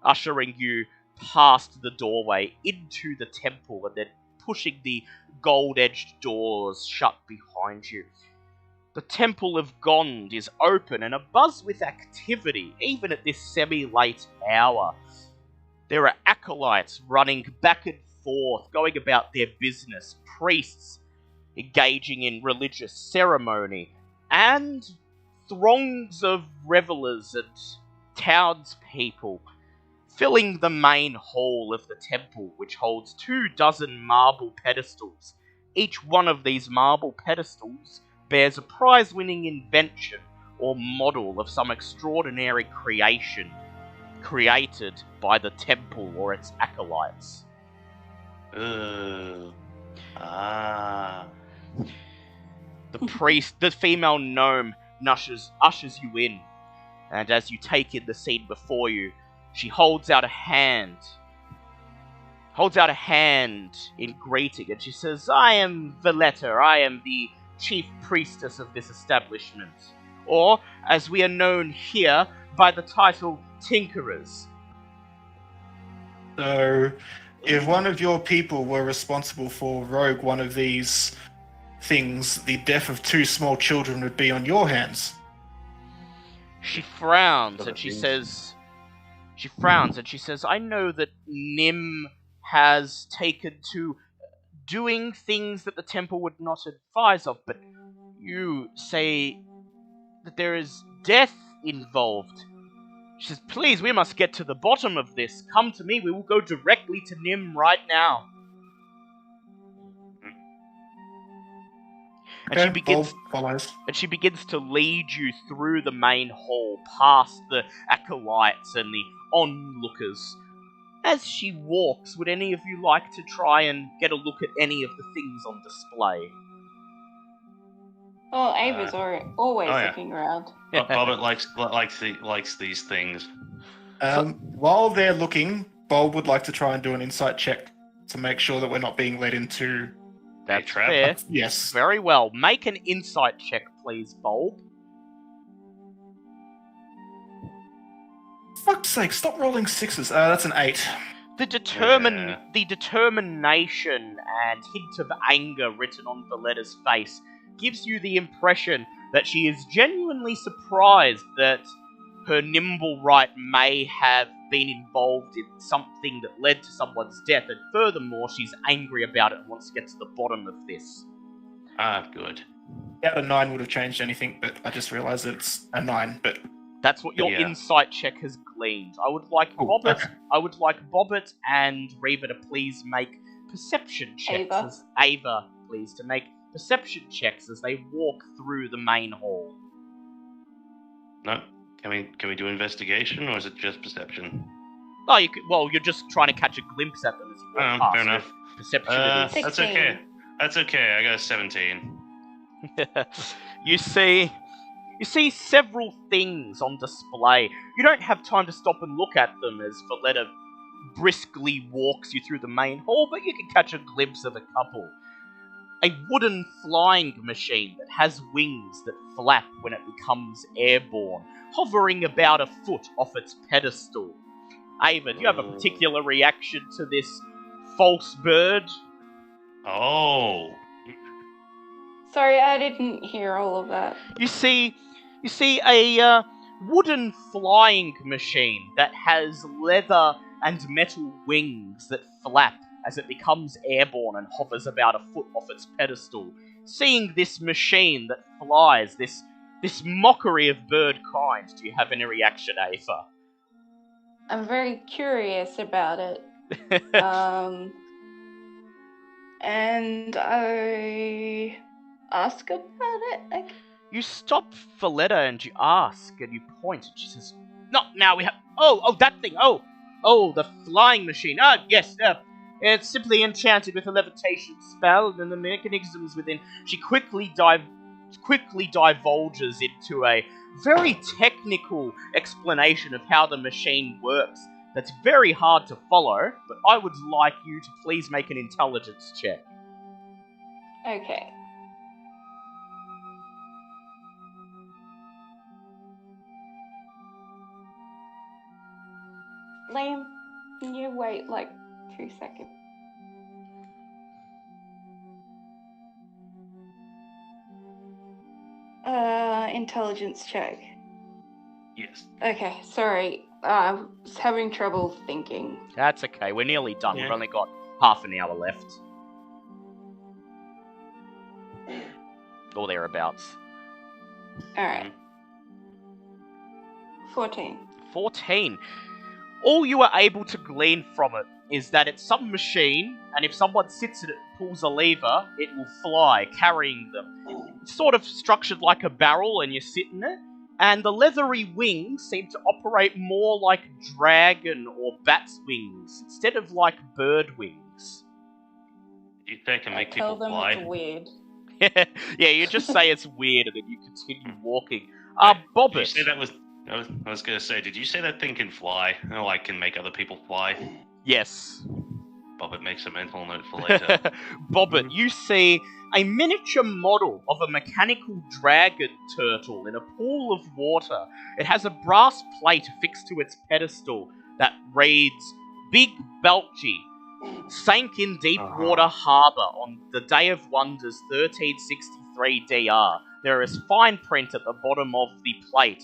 A: ushering you past the doorway into the temple and then pushing the gold-edged doors shut behind you. The Temple of Gond is open and abuzz with activity, even at this semi-late hour. There are acolytes running back and forth, going about their business, priests engaging in religious ceremony, and throngs of revelers and townspeople filling the main hall of the temple, which holds 24 marble pedestals. Each one of these marble pedestals bears a prize-winning invention or model of some extraordinary creation created by the temple or its acolytes. The female gnome ushers you in, and as you take in the scene before you, she holds out a hand holds out a hand in greeting, and she says, I am Valletta. I am the chief priestess of this establishment. Or, as we are known here, by the title Tinkerers.
C: So, if one of your people were responsible for rogue one of these things, the death of 2 small children would be on your hands.
A: She frowns and she says, I know that Nim has taken to doing things that the temple would not advise of, but you say that there is death involved. She says, please, we must get to the bottom of this. Come to me, we will go directly to Nim right now. And she begins to lead you through the main hall, past the acolytes and the onlookers. As she walks, would any of you like to try and get a look at any of the things on display?
D: Oh, Ava's always looking around.
B: Bobbit likes these things.
C: While they're looking, Bob would like to try and do an insight check to make sure that we're not being led into...
A: That's fair.
C: Yes.
A: Very well. Make an insight check, please, Bulb.
C: Fuck's sake, stop rolling 6s. That's an 8.
A: The determination and hint of anger written on Valletta's face gives you the impression that she is genuinely surprised that her nimble right may have been involved in something that led to someone's death, and furthermore, she's angry about it and wants to get to the bottom of this.
B: Good.
C: Yeah, a 9 would have changed anything, but I just realised that it's a 9, but...
A: That's what your insight check has gleaned. I would like Bobbit and Reva to please make perception checks. Ava, please, to make perception checks as they walk through the main hall.
B: No. Can we do investigation, or is it just perception?
A: Oh, you're just trying to catch a glimpse at them as you walk past.
B: Fair enough.
A: Perception it is.
B: That's okay. I got a 17.
A: You see several things on display. You don't have time to stop and look at them as Valletta briskly walks you through the main hall, but you can catch a glimpse of a couple. A wooden flying machine that has wings that flap when it becomes airborne, hovering about a foot off its pedestal. Ava, do you have a particular reaction to this false bird?
B: Oh.
D: Sorry, I didn't hear all of that.
A: You see a wooden flying machine that has leather and metal wings that flap as it becomes airborne and hovers about a foot off its pedestal. Seeing this machine that flies, this mockery of bird kind, do you have any reaction, Ava?
D: I'm very curious about it. And I ask about it.
A: You stop Valletta and you ask and you point and she says, "No, now we have... Oh, that thing! Oh, the flying machine! Yes, it's simply enchanted with a levitation spell and the mechanisms within." She quickly divulges into a very technical explanation of how the machine works. That's very hard to follow, but I would like you to please make an intelligence check.
D: Okay. Liam, can you wait like 2 seconds? Intelligence check.
B: Yes.
D: Okay, sorry. I was having trouble thinking.
A: That's okay, we're nearly done.
B: Yeah.
A: We've only got half an hour left. Or thereabouts.
D: Alright. 14.
A: 14. All you are able to glean from it is that it's some machine, and if someone sits in it and pulls a lever, it will fly, carrying them. It's sort of structured like a barrel, and you sit in it, and the leathery wings seem to operate more like dragon or bat's wings, instead of like bird wings.
B: You think can make
D: Tell
B: people
D: them
B: fly?
D: it's weird.
A: Yeah, you just say it's weird, and then you continue walking. Bobbit.
B: Did you say that was... I was gonna say, did you say that thing can fly? Like, can make other people fly?
A: Yes.
B: Bobbit makes a mental note for later.
A: Bobbit, you see a miniature model of a mechanical dragon turtle in a pool of water. It has a brass plate affixed to its pedestal that reads, Big Belchy, sank in deep water harbour on the Day of Wonders 1363 DR. There is fine print at the bottom of the plate,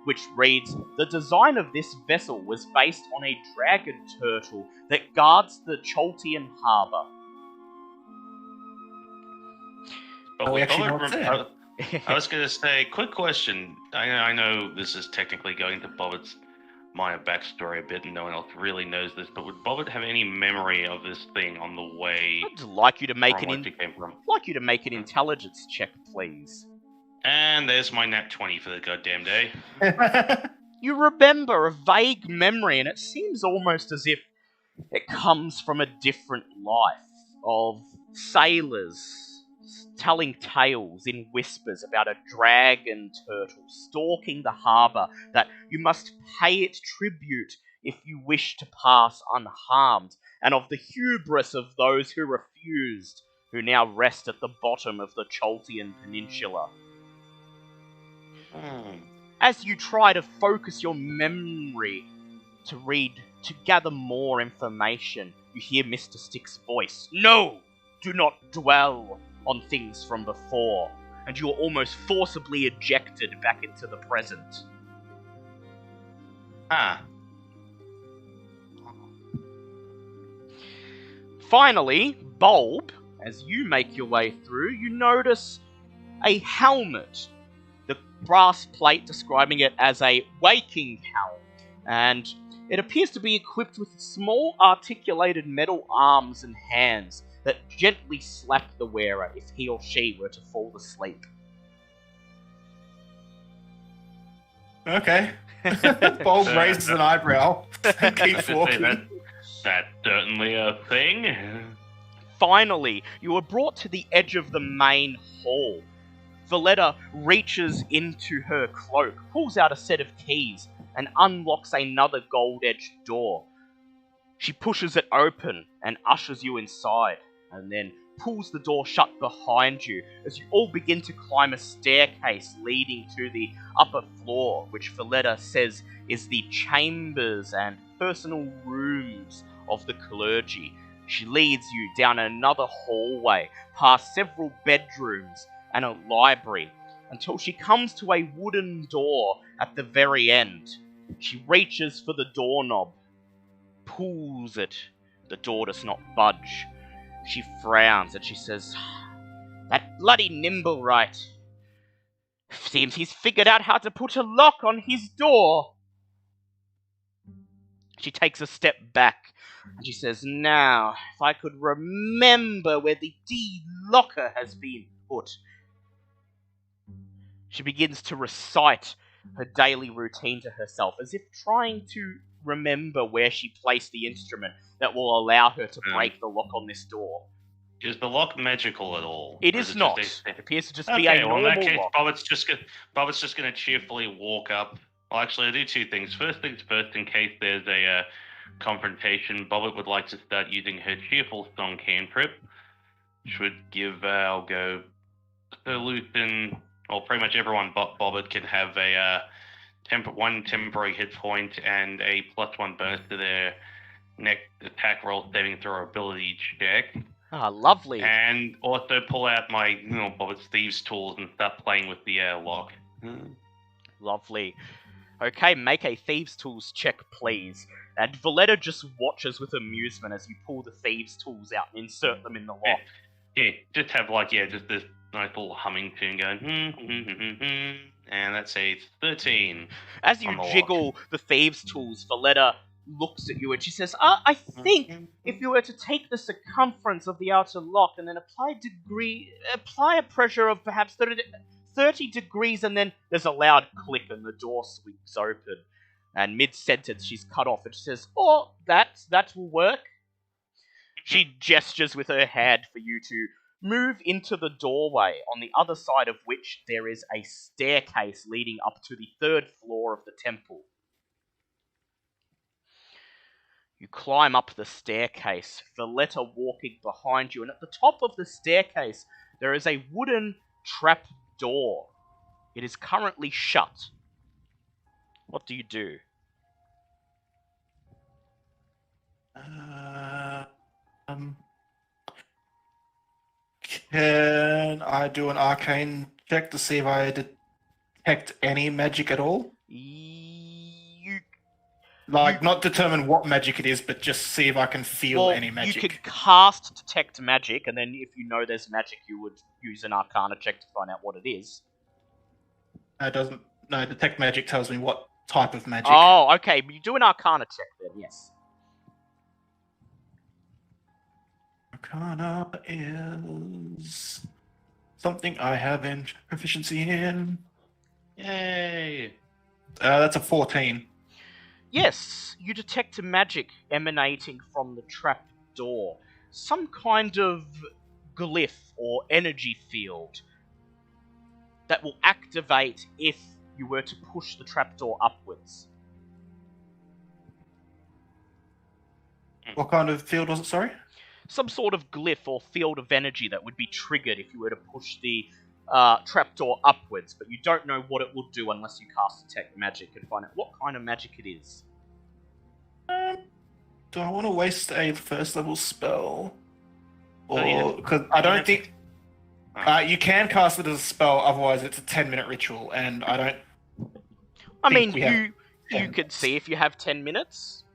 A: which reads, The design of this vessel was based on a dragon turtle that guards the Choltian harbour.
B: But
C: we actually know what's there.
B: I was going to say, quick question. I know this is technically going to Bobbit's minor backstory a bit, and no one else really knows this, but would Bobbit have any memory of this thing on the way?
A: I'd like you to make
B: from where it came from?
A: like you to make an intelligence check, please.
B: And there's my nat 20 for the goddamn day.
A: You remember a vague memory, and it seems almost as if it comes from a different life of sailors telling tales in whispers about a dragon turtle stalking the harbour, that you must pay it tribute if you wish to pass unharmed, and of the hubris of those who refused, who now rest at the bottom of the Choltian Peninsula. As you try to focus your memory to gather more information, you hear Mr. Stick's voice. No! Do not dwell on things from before, and you are almost forcibly ejected back into the present. Finally, Bulb, as you make your way through, you notice a helmet, the brass plate describing it as a waking helm, and it appears to be equipped with small articulated metal arms and hands that gently slap the wearer if he or she were to fall asleep.
C: Okay. Bulb raises an eyebrow and keeps walking.
B: That's certainly a thing.
A: Finally, you are brought to the edge of the main hall. Valletta reaches into her cloak, pulls out a set of keys, and unlocks another gold-edged door. She pushes it open and ushers you inside, and then pulls the door shut behind you as you all begin to climb a staircase leading to the upper floor, which Valletta says is the chambers and personal rooms of the clergy. She leads you down another hallway, past several bedrooms and a library, until she comes to a wooden door at the very end. She reaches for the doorknob, pulls it. The door does not budge. She frowns and she says, That bloody Nimblewright. Seems he's figured out how to put a lock on his door. She takes a step back and she says, Now, if I could remember where the D-locker has been put. She begins to recite her daily routine to herself, as if trying to remember where she placed the instrument that will allow her to break the lock on this door.
B: Is the lock magical at all?
A: It is not. It appears to just be a normal
B: in that case,
A: lock.
B: Bobbitt's just going to cheerfully walk up. Well, actually, I do two things. First things first, in case there's a confrontation, Bobbit would like to start using her cheerful song cantrip, which would give, I'll go, Sir Luthen, or pretty much everyone but Bobbit can have a one temporary hit point and a +1 bonus to their next attack roll saving throw ability check.
A: Ah, lovely.
B: And also pull out my Bobbit's Thieves tools and start playing with the lock.
A: Lovely. Okay, make a Thieves Tools check, please. And Valletta just watches with amusement as you pull the Thieves Tools out and insert them in the lock.
B: Yeah, just have just this nice little humming tune going, and that's a 13.
A: As you jiggle the Thieves Tools, Valletta looks at you and she says, I think if you were to take the circumference of the outer lock and then apply a pressure of perhaps 30 degrees, and then there's a loud click and the door swings open. And mid-sentence, she's cut off and she says, that will work. She gestures with her hand for you to move into the doorway, on the other side of which there is a staircase leading up to the 3rd floor of the temple. You climb up the staircase, Valletta walking behind you, and at the top of the staircase there is a wooden trap door. It is currently shut. What do you do?
C: Can I do an arcane check to see if I detect any magic at all? Not determine what magic it is, but just see if I can feel any magic.
A: You could cast Detect Magic, and then if you know there's magic, you would use an Arcana check to find out what it is.
C: No, it doesn't. No, Detect Magic tells me what type of magic.
A: Oh, okay. But you do an Arcana check then, yes.
C: Arcana is something I have in proficiency in.
B: Yay!
C: That's a 14.
A: Yes, you detect a magic emanating from the trap door. Some kind of glyph or energy field that will activate if you were to push the trapdoor upwards.
C: What kind of field was it, sorry?
A: Some sort of glyph or field of energy that would be triggered if you were to push the trapdoor upwards, but you don't know what it will do unless you cast Detect Magic and find out what kind of magic it is.
C: Do I want to waste a first level spell?
B: Oh, yeah.
C: Or because I don't think you can cast it as a spell, otherwise it's a 10-minute ritual, and I don't.
A: I mean, you could see if you have 10 minutes.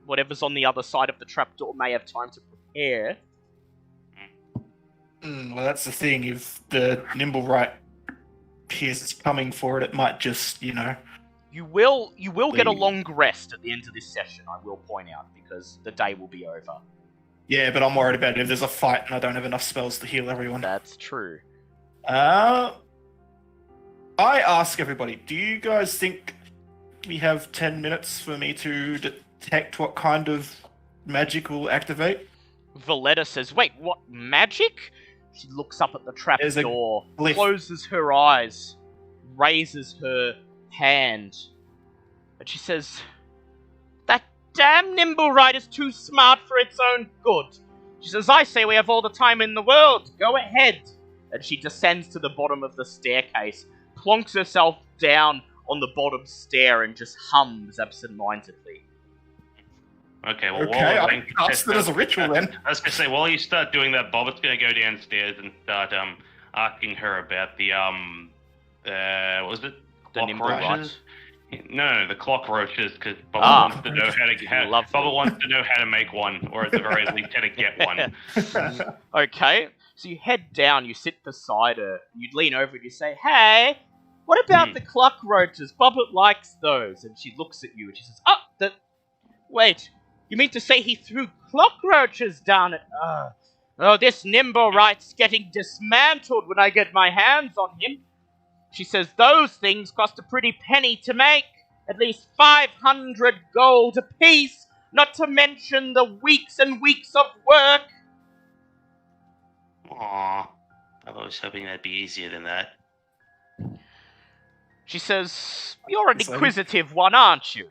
A: Whatever's on the other side of the trapdoor may have time to prepare.
C: Well, that's the thing. If the nimble right is coming for it, it might just, You
A: will get a long rest at the end of this session, I will point out, because the day will be over.
C: Yeah, but I'm worried about it if there's a fight and I don't have enough spells to heal everyone.
A: That's true.
C: I ask everybody, do you guys think we have 10 minutes for me to detect what kind of magic will activate?
A: Valletta says, wait, what, magic? She looks up at the trapdoor, closes her eyes, raises her hand, and she says, that damn nimble right is too smart for its own good. She says, I say we have all the time in the world, go ahead. And she descends to the bottom of the staircase, plonks herself down on the bottom stair, and just hums absent-mindedly.
B: Okay, well,
C: I cast it as a ritual then.
B: I was going to say, while you start doing that, Bobbitt's going to go downstairs and start asking her about the, what was it?
A: The nimble right?
B: No, the clock roaches, because Bobbit wants to know Bobbit wants to know how to make one, or at the very least, how to get one.
A: Okay, so you head down, you sit beside her, you'd lean over and you say, hey, what about the clock roaches? Bobbit likes those. And she looks at you and she says, wait, you mean to say he threw clock roaches down at... Oh, this nimble right's getting dismantled when I get my hands on him. She says those things cost a pretty penny to make, at least 500 gold apiece, not to mention the weeks and weeks of work.
B: Aww, I was hoping that'd be easier than that.
A: She says, you're an inquisitive one, aren't you?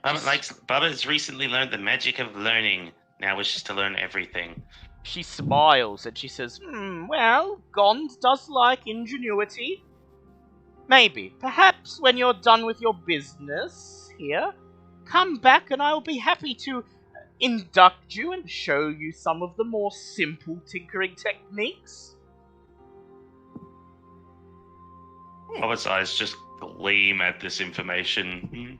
B: Bubba has recently learned the magic of learning, now wishes to learn everything.
A: She smiles and she says, well, Gond does like ingenuity. Maybe. Perhaps when you're done with your business here, come back and I'll be happy to induct you and show you some of the more simple tinkering techniques.
B: Bubba's eyes just gleam at this information.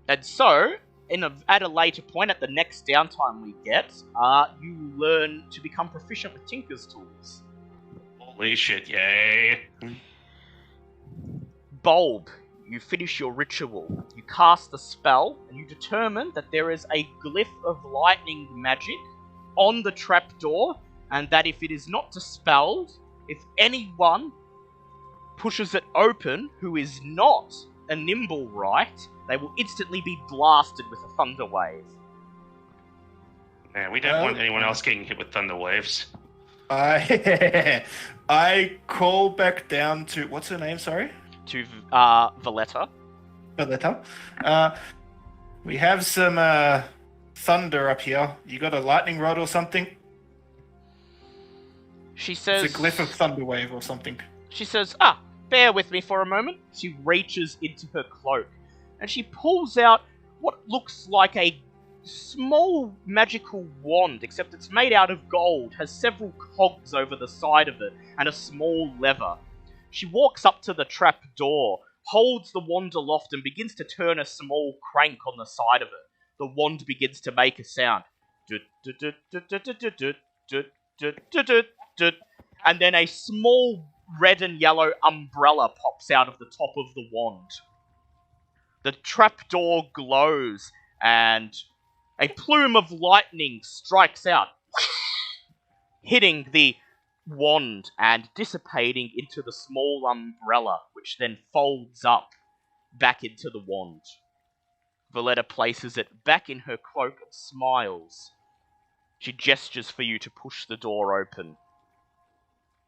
A: And so, at a later point, at the next downtime we get, you learn to become proficient with Tinker's tools.
B: Holy shit, yay!
A: Bulb, you finish your ritual. You cast the spell, and you determine that there is a glyph of lightning magic on the trapdoor, and that if it is not dispelled, if anyone pushes it open who is not a nimble right, they will instantly be blasted with a thunder wave.
B: Man, we don't want anyone else getting hit with thunder waves.
C: I call back down to... What's her name, sorry?
A: To Valletta.
C: We have some thunder up here. You got a lightning rod or something?
A: She says...
C: It's a glyph of Thunderwave or something.
A: She says, bear with me for a moment. She reaches into her cloak, and she pulls out what looks like a small magical wand, except it's made out of gold, has several cogs over the side of it, and a small lever. She walks up to the trap door, holds the wand aloft, and begins to turn a small crank on the side of it. The wand begins to make a sound. And then a small red and yellow umbrella pops out of the top of the wand. The trapdoor glows, and a plume of lightning strikes out, hitting the wand and dissipating into the small umbrella, which then folds up back into the wand. Valletta places it back in her cloak and smiles. She gestures for you to push the door open.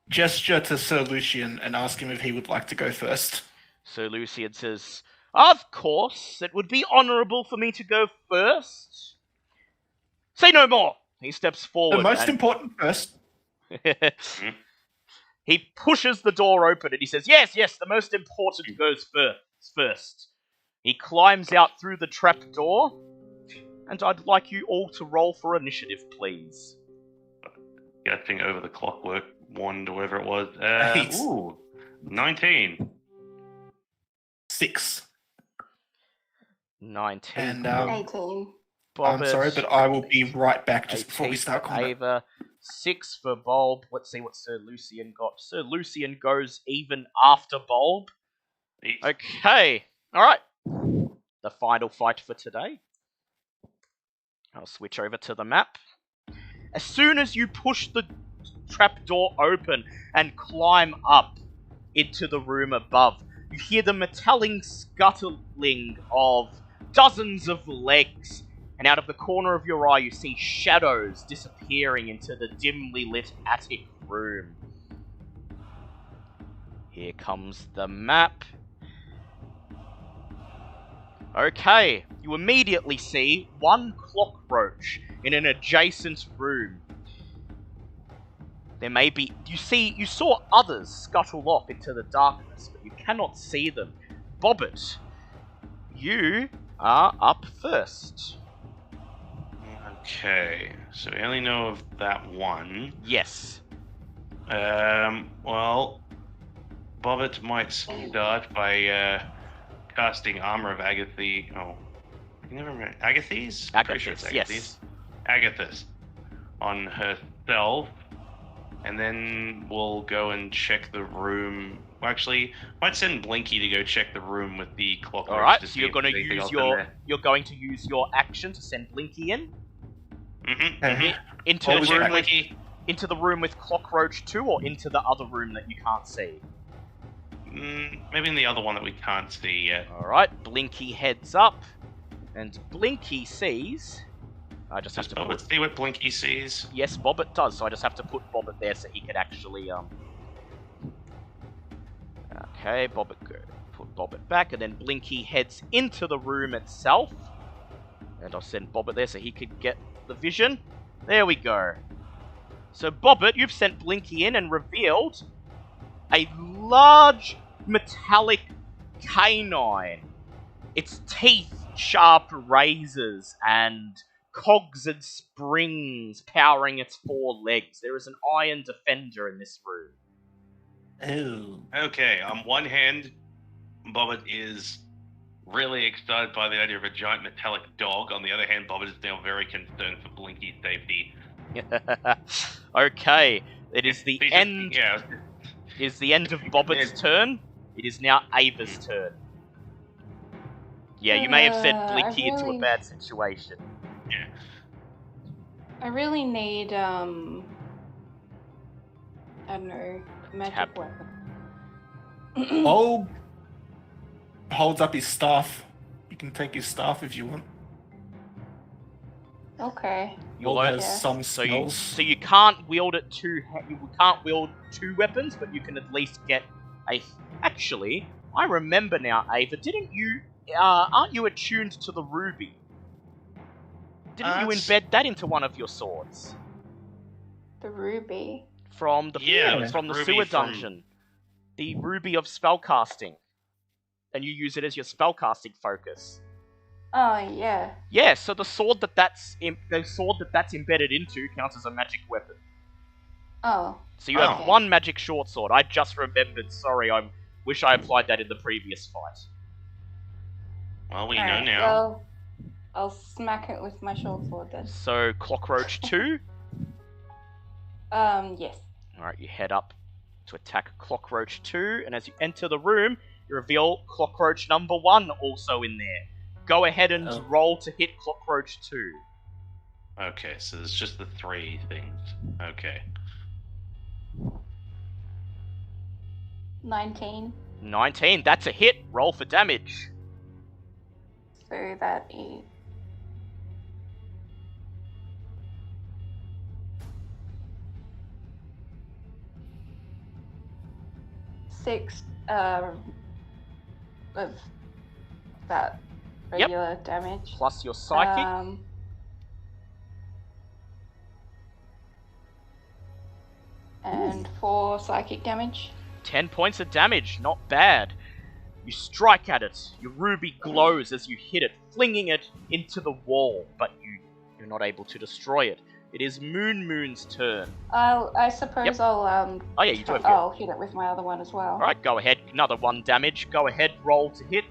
C: Gesture to Sir Lucian and ask him if he would like to go first.
A: Sir Lucian says, "Of course, it would be honourable for me to go first. Say no more." He steps forward.
C: The most important first.
A: He pushes the door open and he says, yes, the most important goes first. He climbs out through the trap door, and I'd like you all to roll for initiative, please.
B: Getting over the clockwork wand, or whatever it was. 19.
C: 6.
A: 19.
C: And
D: 18.
C: I'm sorry, but I will be right back just before we start combat.
A: Ava, 6 for Bulb. Let's see what Sir Lucian got. Sir Lucian goes even after Bulb. Okay. Alright. The final fight for today. I'll switch over to the map. As soon as you push the trapdoor open and climb up into the room above, you hear the metallic scuttling of dozens of legs, and out of the corner of your eye you see shadows disappearing into the dimly lit attic room. Here comes the map. Okay, you immediately see one cockroach in an adjacent room. There may be... You saw others scuttle off into the darkness, but you cannot see them. Bobbit, you are up first.
B: Okay, so we only know of that one.
A: Yes.
B: Well, Bobbit might start by casting Armor of Agathe. Oh, I never remember. Agathes? Pretty sure it's Agathes.
A: Yes.
B: Agathis on herself, and then we'll go and check the room. Well, actually, might send Blinky to go check the room with the clockwork.
A: All right. So you're going to use your action to send Blinky in. Into the room with Cockroach 2, or into the other room that you can't see?
B: Maybe in the other one that we can't see yet.
A: Alright, Blinky heads up, and Blinky sees... I just have to
B: Bobbit see what Blinky sees?
A: Yes, Bobbit does, so I just have to put Bobbit there so he can actually, Okay, Bobbit put Bobbit back, and then Blinky heads into the room itself. And I'll send Bobbit there so he could get the vision. There we go. So Bobbit, you've sent Blinky in and revealed a large metallic canine. Its teeth sharp razors and cogs and springs powering its 4 legs. There is an iron defender in this room.
C: Oh.
B: Okay, on one hand, Bobbit is really excited by the idea of a giant metallic dog. On the other hand, Bobbit is now very concerned for Blinky's safety.
A: Okay, it is the end.
B: Yeah.
A: Is the end of Bobbit's turn. It is now Ava's turn. Yeah, you may have sent Blinky into a bad situation.
B: Yeah.
D: I really need, I don't know, magic weapon.
C: Bulb holds up his staff. You can take his staff if you want.
D: Okay.
C: Bulb has some
A: So
C: spells.
A: you can't wield it you can't wield 2 weapons, but you can at least get a... Actually, I remember now, Ava. Didn't you? Aren't you attuned to the ruby? Didn't you embed that into one of your swords?
D: The ruby.
A: From the sewer dungeon. The ruby of spellcasting. And you use it as your spellcasting focus.
D: Oh yeah.
A: Yeah, so the sword that's embedded into counts as a magic weapon.
D: Oh.
A: So you have one magic short sword. I just remembered. Sorry, I wish I applied that in the previous fight.
B: Well, we know now.
D: Well, I'll smack it with my short sword then.
A: So Clockroach 2.
D: Yes.
A: Alright, you head up to attack Clockroach 2, and as you enter the room, you reveal Clockroach number 1 also in there. Go ahead and roll to hit Clockroach 2.
B: Okay, so there's just the 3 things. Okay.
D: 19.
A: 19, that's a hit. Roll for damage.
D: So that is... 6 of that regular damage.
A: Plus your psychic.
D: And 4 psychic damage.
A: 10 points of damage, not bad. You strike at it. Your ruby glows as you hit it, flinging it into the wall, but you're not able to destroy it. It is Moon's turn.
D: I suppose I'll
A: Oh yeah, you do have
D: I'll hit it with my other one as well.
A: Alright, go ahead. Another 1 damage. Go ahead, roll to hit.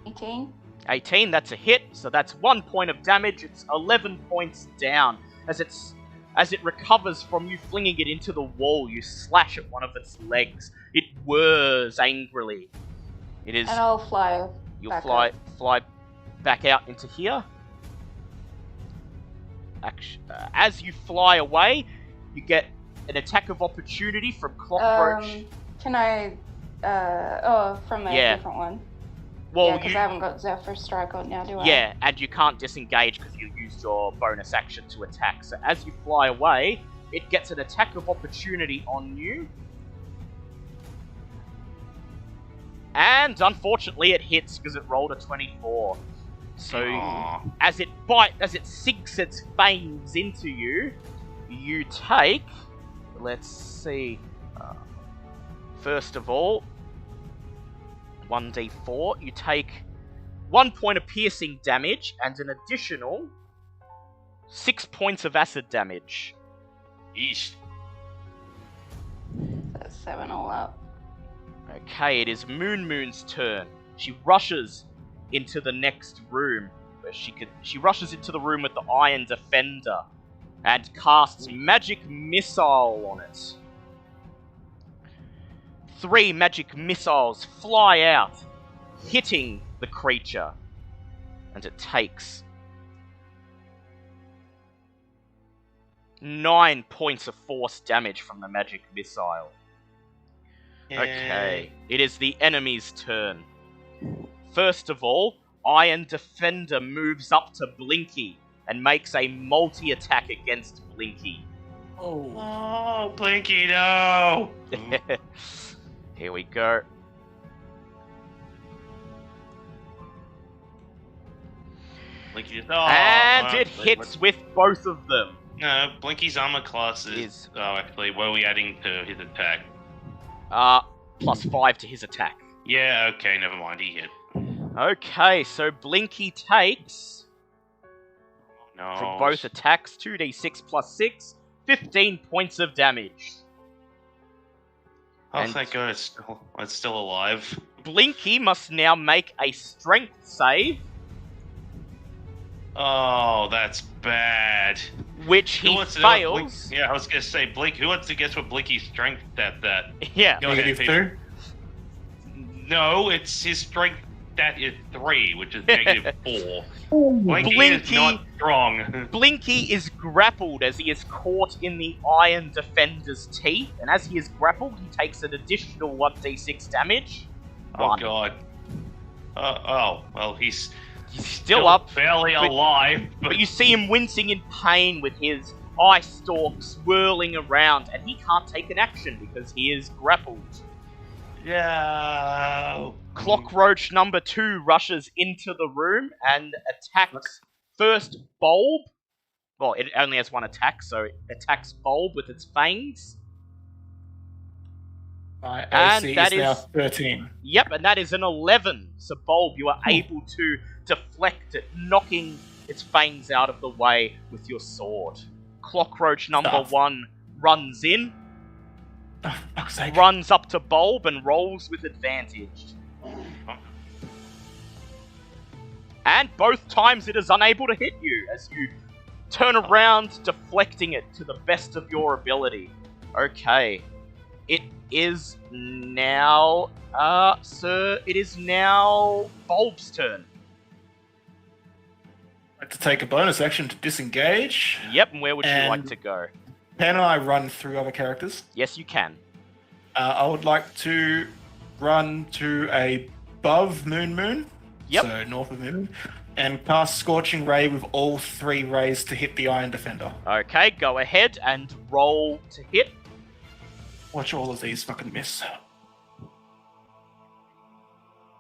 D: 18.
A: 18, that's a hit, so that's 1 point of damage. It's 11 points down. As it recovers from you flinging it into the wall, you slash at one of its legs. It whirs angrily. It is.
D: And I'll fly.
A: You'll fly back out into here. As you fly away, you get an attack of opportunity from Clockroach.
D: Can I? From a different one.
A: Well,
D: because I haven't got Zephyr Strike on now, do I?
A: Yeah, and you can't disengage because you used your bonus action to attack. So as you fly away, it gets an attack of opportunity on you. And unfortunately, it hits because it rolled a 24. So as it sinks its fangs into you, you take. Let's see. First of all, 1d4. You take 1 point of piercing damage and an additional 6 points of acid damage.
B: Yeesh.
D: That's 7 all up.
A: Okay, it is Moon's turn. She rushes into the next room. She rushes into the room with the Iron Defender and casts Magic Missile on it. 3 magic missiles fly out, hitting the creature, and it takes 9 points of force damage from the magic missile. Okay, it is the enemy's turn. First of all, Iron Defender moves up to Blinky and makes a multi-attack against Blinky.
B: Oh, Blinky, no!
A: Here we go.
B: Blinky just,
A: and it hits with both of them.
B: No, Blinky's armor class is... Oh, actually, what are we adding to his attack?
A: +5 to his attack.
B: Yeah, okay, never mind, he hit.
A: Okay, so Blinky takes...
B: No.
A: From both attacks, 2d6 plus 6, 15 points of damage.
B: Oh, thank God, it's still alive.
A: Blinky must now make a strength save.
B: Oh, that's bad.
A: Which he fails.
B: Yeah, I was gonna say, Blink. Who wants to guess what Blinky's strength at that?
A: Yeah.
C: -2?
B: No, it's his strength that is 3, which is -4. Blinky is not strong.
A: Blinky is grappled as he is caught in the Iron Defender's teeth, and as he is grappled, he takes an additional 1d6 damage.
B: Oh God. Well, he's
A: still up,
B: barely alive.
A: But you see him wincing in pain with his ice stalks whirling around, and he can't take an action because he is grappled.
B: Yeah.
A: Cockroach number 2 rushes into the room and attacks first Bulb. Well, it only has one attack, so it attacks Bulb with its fangs.
C: My
A: And
C: AC
A: that
C: is now
A: is-
C: 13.
A: Yep, and that is an 11. So Bulb, you are able to deflect it, knocking its fangs out of the way with your sword. Cockroach number
C: Stuff.
A: 1 runs in,
C: Oh, fuck's sake.
A: runs up to Bulb and rolls with advantage. And both times it is unable to hit you as you turn around, deflecting it to the best of your ability. Okay. It is now, it is now Bulb's turn.
C: I'd like to take a bonus action to disengage.
A: Yep, and where would you like
C: And-
A: to go?
C: Can I run through other characters?
A: Yes, you can.
C: I would like to run to above Moon,
A: Yep.
C: so north of Moon, and cast Scorching Ray with all 3 rays to hit the Iron Defender.
A: Okay, go ahead and roll to hit.
C: Watch all of these fucking miss.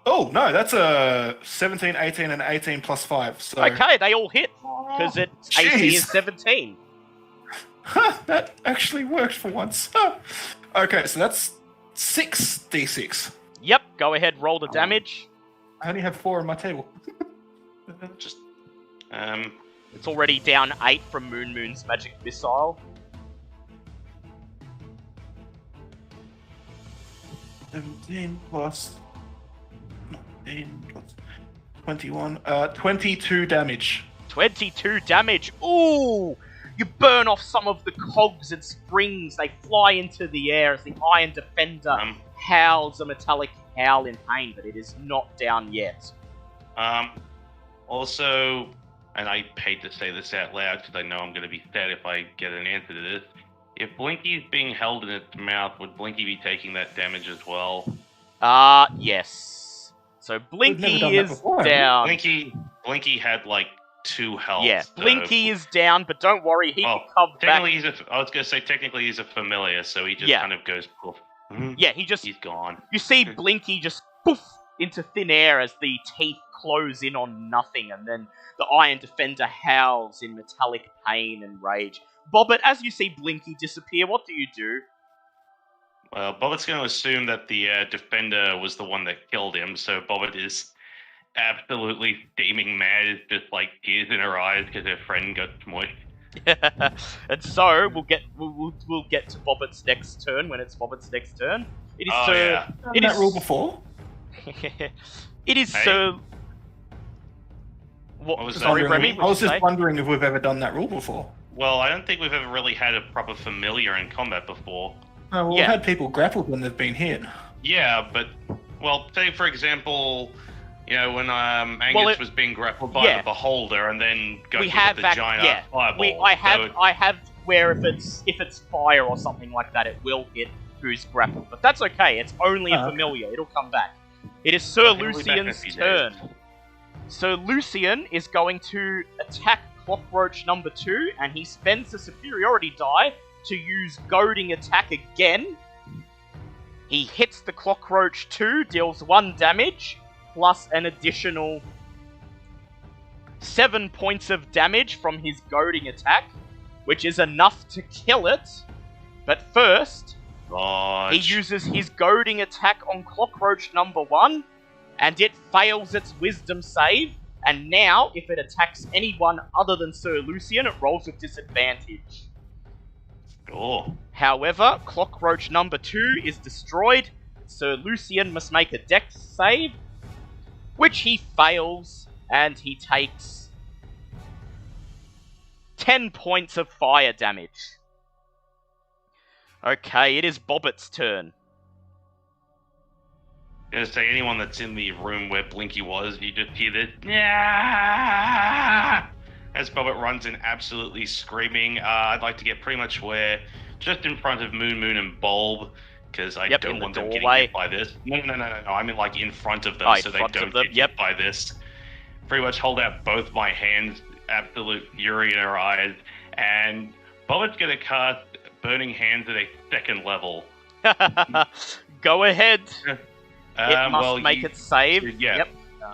C: Oh, no, that's a 17, 18, and 18 plus 5. So
A: Okay, they all hit, because its AC
C: Jeez.
A: is 17.
C: That actually worked for once. Okay, so that's 6d6.
A: Yep, go ahead, roll the damage.
C: I only have 4 on my table.
B: Just
A: It's already down 8 from Moon's magic missile.
C: 17 plus 19 plus 21. 22 damage.
A: 22 damage. Ooh! You burn off some of the cogs and springs. They fly into the air as the Iron Defender howls a metallic howl in pain, but it is not down yet.
B: Also, and I hate to say this out loud because I know I'm going to be sad if I get an answer to this. If Blinky's being held in its mouth, would Blinky be taking that damage as well?
A: Yes. So
C: never
A: Blinky
C: done that
A: is
C: before, have we?
A: down.
B: Blinky had like 2 health.
A: Yeah,
B: so-
A: Blinky is down, but don't worry, he
B: Well,
A: can come back.
B: Technically, I was going to say technically he's a familiar, so he just
A: Yeah.
B: kind of goes poof.
A: Yeah, he just...
B: He's gone.
A: You see Blinky just poof into thin air as the teeth close in on nothing, and then the Iron Defender howls in metallic pain and rage. Bobbit, as you see Blinky disappear, what do you do?
B: Well, Bobbit's going to assume that the defender was the one that killed him, so Bobbit is absolutely steaming mad, just like tears in her eyes because her friend got smushed.
A: And so we'll get to Bobbit's next turn when it's Bobbit's next turn. It is
B: Oh,
A: Sir.
B: yeah.
C: Done
A: It
C: that
A: is
C: rule before?
A: It is
B: Hey.
A: Sir.
B: What was
A: Sorry,
B: that?
A: Remy.
C: I
A: What
C: was
A: did you
C: just
A: say?
C: wondering if we've ever done that rule before.
B: Well, I don't think we've ever really had a proper familiar in combat before.
C: No, well,
A: Yeah.
C: we've had people grappled when they've been hit.
B: Yeah, but, well, say for example, you know, when Angus
A: Well,
B: was being grappled by
A: yeah.
B: the Beholder and then got
A: We
B: hit
A: have
B: with the
A: that.
B: giant
A: Yeah,
B: fireball.
A: I have where if it's fire or something like that, it will hit who's grappled. But that's okay. It's only a
C: Oh, okay.
A: familiar. It'll come back. It is Sir
B: Okay, we'll be back in a
A: Lucian's
B: few days.
A: turn. So Lucian is going to attack Cockroach number 2, and he spends the superiority die to use Goading Attack again. He hits the Cockroach 2, deals 1 damage, plus an additional 7 points of damage from his Goading Attack, which is enough to kill it. But first, he
B: Dodge.
A: uses his Goading Attack on Cockroach number 1, and it fails its Wisdom save. And now, if it attacks anyone other than Sir Lucian, it rolls with disadvantage.
B: Oh.
A: However, Cockroach number 2 is destroyed. Sir Lucian must make a Dex save, which he fails, and he takes 10 points of fire damage. Okay, it is Bobbit's turn.
B: Gonna say anyone that's in the room where Blinky was, you just hear this "Yeah!" as Bobbit runs in, absolutely screaming. I'd like to get pretty much where, just in front of Moon and Bulb, because I
A: Yep, in
B: don't
A: the
B: want them getting
A: doorway.
B: hit by this. No. I mean like in front of them,
A: Oh, in
B: so they
A: front of
B: don't
A: them,
B: get
A: yep.
B: hit by this. Pretty much hold out both my hands, absolute fury in her eyes, and Bobbitt's going to cast Burning Hands at a 2nd level.
A: Go ahead. It must
B: well,
A: make it save.
B: Yeah.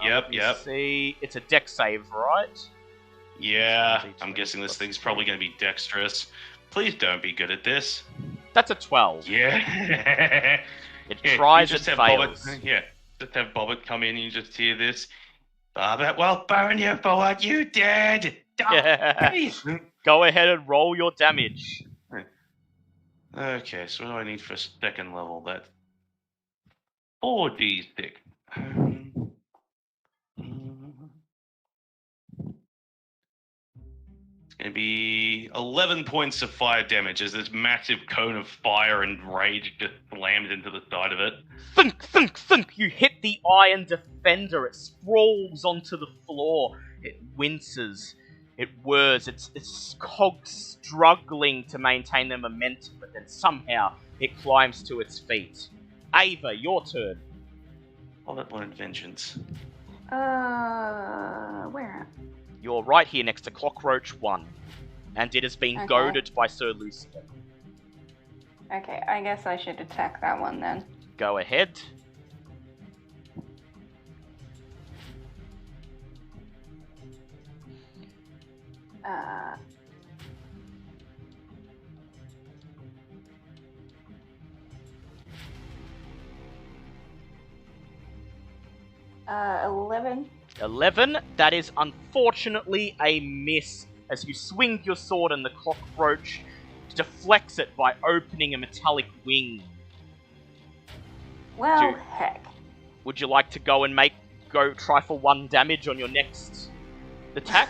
A: Yep.
B: Yep.
A: See, it's a dex save, right?
B: Yeah, I'm guessing this thing's probably going to be dexterous. Please don't be good at this.
A: That's a 12.
B: Yeah.
A: It tries and
B: have
A: fails.
B: Bobbit, just have Bobbit come in and you just hear this. Bobbit will burn you for what you did. Die!
A: Go ahead and roll your damage.
B: Okay, so what do I need for 2nd level? That's 4d6. It's going to be 11 points of fire damage as this massive cone of fire and rage just slams into the side of it.
A: Thunk, thunk, thunk! You hit the iron defender. It sprawls onto the floor. It winces. It whirs. Its cogs struggling to maintain their momentum, but then somehow it climbs to its feet. Ava, your turn.
B: Bobbit learned vengeance.
D: Where?
A: You're right here next to Cockroach 1. And it has been goaded by Sir Lucian.
D: Okay, I guess I should attack that one then.
A: Go ahead.
D: Uh... 11.
A: 11. That is unfortunately a miss. As you swing your sword and the cockroach deflects it by opening a metallic wing.
D: Well, heck.
A: Would you like to go and go try for 1 damage on your next attack?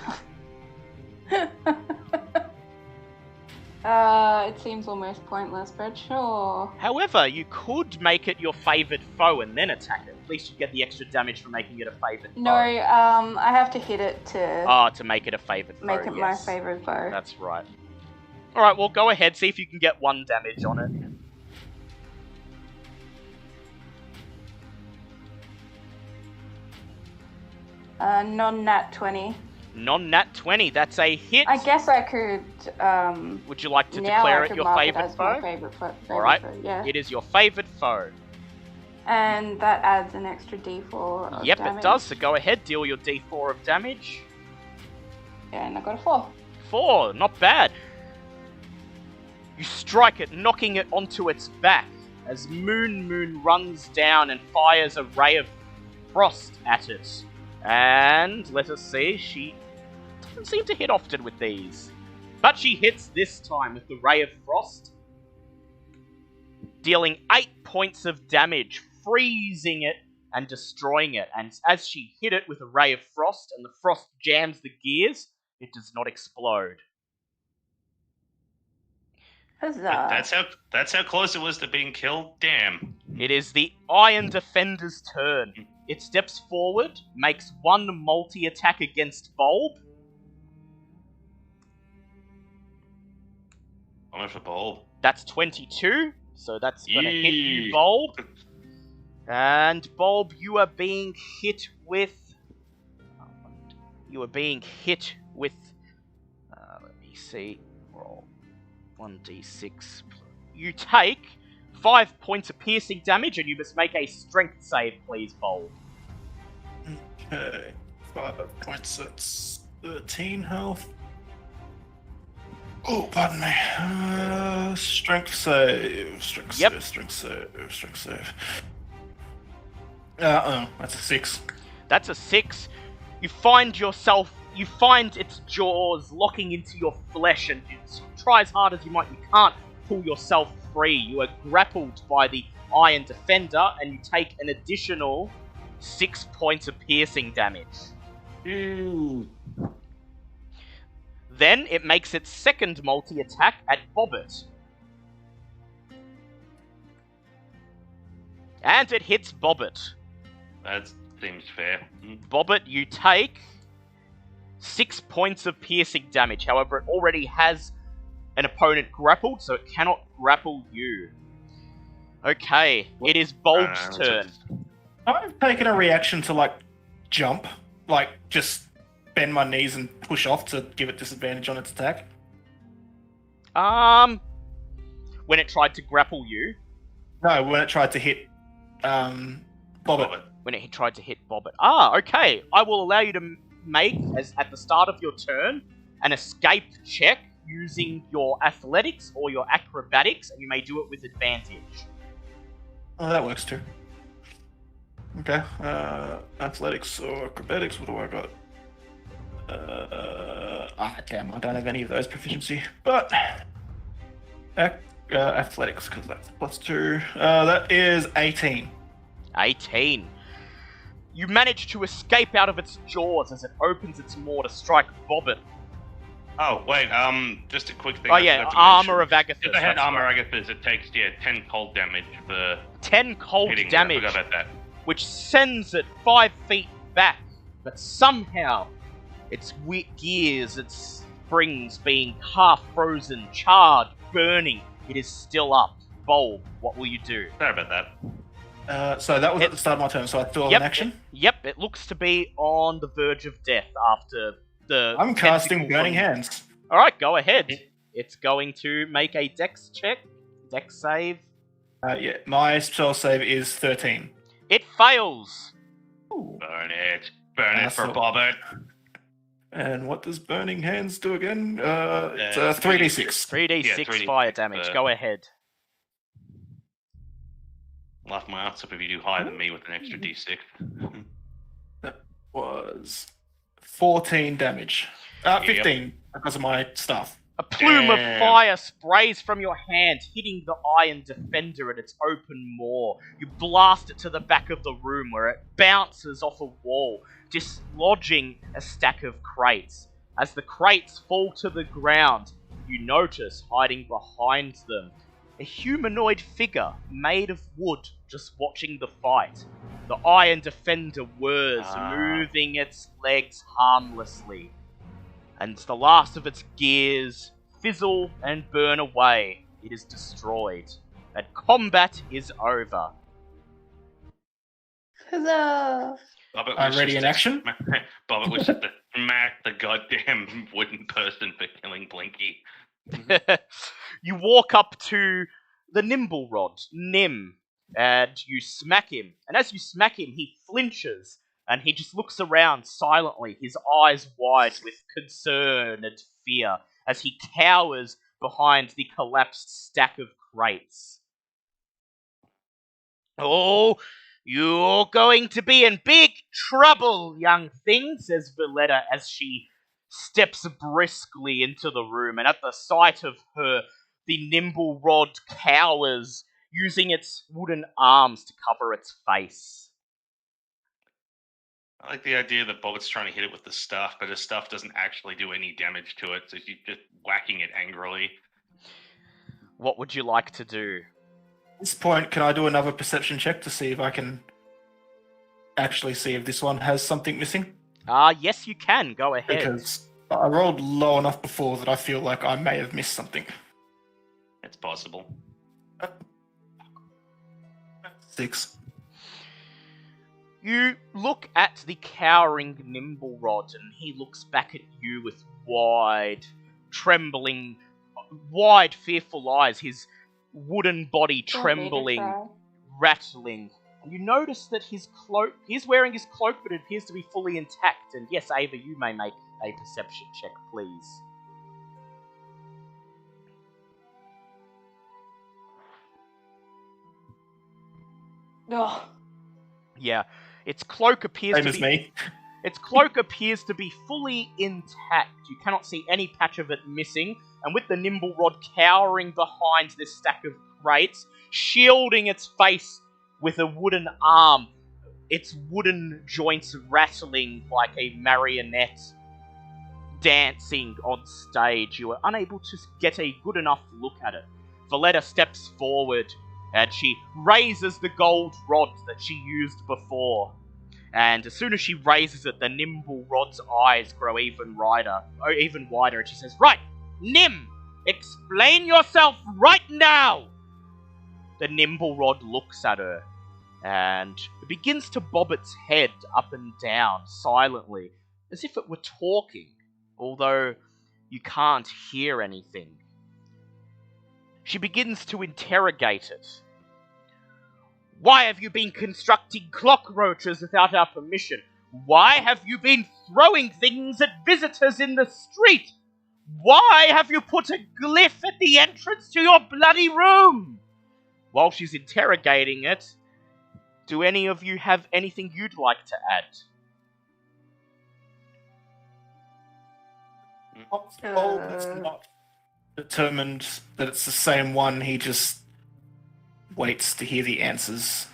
D: It seems almost pointless, but sure.
A: However, you could make it your favoured foe and then attack it. At least you get the extra damage for making it a favoured foe.
D: No, I have to hit it to...
A: to make it a favoured foe,
D: Make it my favoured foe.
A: That's right. Alright, well, go ahead, see if you can get 1 damage on it.
D: Non-nat 20.
A: Non-nat 20, that's a hit.
D: I guess I could,
A: Would you like to declare it your favoured foe?
D: My favorite foe.
A: Alright,
D: yeah.
A: It is your favoured foe.
D: And that adds an extra d4 of
A: Yep,
D: damage.
A: it does, so go ahead, deal your d4 of damage.
D: And I got a 4.
A: 4, not bad. You strike it, knocking it onto its back, as Moon runs down and fires a ray of frost at it. And, let us see, she doesn't seem to hit often with these. But she hits this time with the Ray of Frost, dealing 8 points of damage, freezing it and destroying it. And as she hit it with a Ray of Frost, and the frost jams the gears, it does not explode.
D: Huzzah.
B: That's how close it was to being killed. Damn.
A: It is the Iron Defender's turn. It steps forward, makes 1 multi-attack against Bulb.
B: I'm in for Bulb.
A: That's 22, so that's going to hit you, Bulb. And Bulb, you are being hit with... let me see. Roll 1d6. You take 5 points of piercing damage, and you must make a strength save, please, Bulb.
C: Okay. 5 points, that's 13 health. Oh, pardon me. Strength save. Strength save. That's a 6.
A: That's a 6. You find its jaws locking into your flesh, and try as hard as you might, you can't pull yourself free. You are grappled by the Iron Defender, and you take an additional 6 points of piercing damage. Then it makes its second multi-attack at Bobbit. And it hits Bobbit.
B: That seems fair.
A: Bobbit, you take 6 points of piercing damage. However, it already has an opponent grappled, so it cannot grapple you. Okay, it is Bulb's turn.
C: I've taken a reaction to, jump. Just bend my knees and push off to give it disadvantage on its attack.
A: When it tried to grapple you.
C: No, when it tried to hit Bobbit.
A: When it tried to hit Bobbit. Ah, okay. I will allow you to make, as at the start of your turn, an escape check using your athletics or your acrobatics, and you may do it with advantage.
C: Oh, that works too. Okay. Athletics or acrobatics, what do I got? Damn, I don't have any of those proficiency. But athletics, because that's +2. That is 18.
A: 18. You manage to escape out of its jaws as it opens its maw to strike Bobbit.
B: Oh, wait, just a quick thing.
A: Oh yeah, Armor of Agathis.
B: If I had Armor of Agathis, it takes, 10 cold damage for
A: 10 cold
B: hitting.
A: damage,
B: I forgot about that.
A: which sends it 5 feet back, but somehow its gears, its springs being half frozen, charred, burning, it is still up. Bulb, what will you do?
B: Sorry about that.
C: So that was at the start of my turn, so I still have an action?
A: It looks to be on the verge of death after the...
C: I'm casting Burning Hands.
A: Alright, go ahead. It's going to make a dex check. Dex save.
C: Yeah, my spell save is 13.
A: It fails.
B: Burn it. Burn it for Bobbit.
C: And what does Burning Hands do again? It's 3d6.
A: 3d6 fire damage. Go ahead.
B: Laugh my ass up if you do higher than me with an extra d6.
C: That was 14 damage. 15 because of my staff.
A: A plume of fire sprays from your hand, hitting the Iron Defender at its open maw. You blast it to the back of the room where it bounces off a wall, dislodging a stack of crates. As the crates fall to the ground, you notice hiding behind them a humanoid figure made of wood just watching the fight. The Iron Defender whirs, moving its legs harmlessly. And the last of its gears fizzle and burn away. It is destroyed. And combat is over.
D: Huzzah!
C: I'm ready in action.
B: Bobbit was just to smack the goddamn wooden person for killing Blinky.
A: You walk up to the Nimble Rod, Nim, and you smack him. And as you smack him, he flinches, and he just looks around silently, his eyes wide with concern and fear, as he cowers behind the collapsed stack of crates. Oh, you're going to be in big trouble, young thing, says Valletta as she steps briskly into the room, and at the sight of her, the Nimble Rod cowers, using its wooden arms to cover its face.
B: I like the idea that Bobbit's trying to hit it with the staff, but his staff doesn't actually do any damage to it, so she's just whacking it angrily.
A: What would you like to do?
C: At this point, can I do another perception check to see if I can actually see if this one has something missing?
A: Yes you can, go ahead.
C: Because I rolled low enough before that I feel like I may have missed something.
B: It's possible.
C: 6.
A: You look at the cowering Nimble Rod, and he looks back at you with wide, trembling, wide, fearful eyes, his wooden body trembling, rattling. And you notice that his cloak, he's wearing his cloak, but it appears to be fully intact. And yes, Ava, you may make a perception check, please.
D: Oh.
A: Yeah, its cloak appears
C: Same
A: to
C: as
A: be...
C: me.
A: Its cloak appears to be fully intact. You cannot see any patch of it missing, and with the Nimble Rod cowering behind this stack of crates, shielding its face with a wooden arm, its wooden joints rattling like a marionette dancing on stage. You are unable to get a good enough look at it. Valletta steps forward, and she raises the gold rod that she used before. And as soon as she raises it, the Nimble Rod's eyes grow even wider, and she says, "Right, Nim, explain yourself right now!" The Nimble Rod looks at her, and it begins to bob its head up and down silently, as if it were talking, although you can't hear anything. She begins to interrogate it. Why have you been constructing clockroaches without our permission? Why have you been throwing things at visitors in the street? Why have you put a glyph at the entrance to your bloody room? While she's interrogating it, do any of you have anything you'd like to add?
C: Bulb is not determined that it's the same one. He just waits to hear the answers.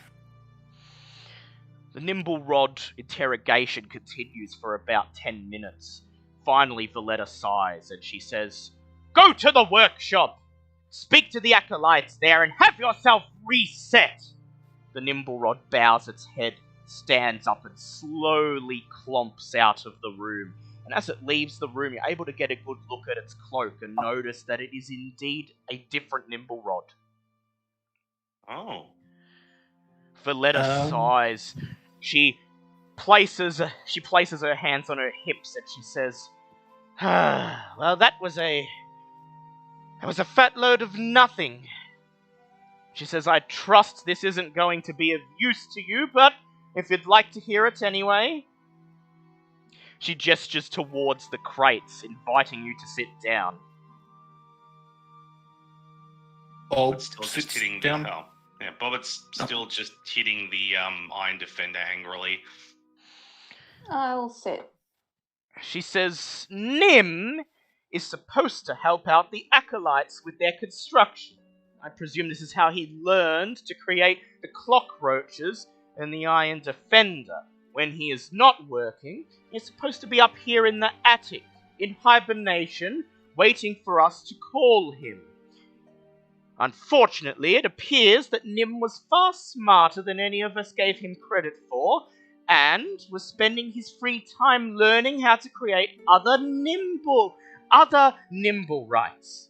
A: The Nimble Rod interrogation continues for about 10 minutes. Finally, Valletta sighs and she says, "Go to the workshop! Speak to the acolytes there and have yourself reset!" The Nimble Rod bows its head, stands up and slowly clomps out of the room. And as it leaves the room, you're able to get a good look at its cloak and notice that it is indeed a different Nimble Rod.
B: Oh.
A: Valletta sighs. She places her hands on her hips and she says, "Well, that was a fat load of nothing." She says, "I trust this isn't going to be of use to you, but if you'd like to hear it anyway." She gestures towards the crates, inviting you to sit down.
C: Bulb
B: Still just
C: sits
B: hitting
C: down.
B: Bobbitt's still just hitting the Iron Defender angrily.
D: I'll sit.
A: She says, "Nim is supposed to help out the acolytes with their construction. I presume this is how he learned to create the clockroaches and the Iron Defender. When he is not working, he's supposed to be up here in the attic, in hibernation, waiting for us to call him. Unfortunately, it appears that Nim was far smarter than any of us gave him credit for, and was spending his free time learning how to create other nimble rights."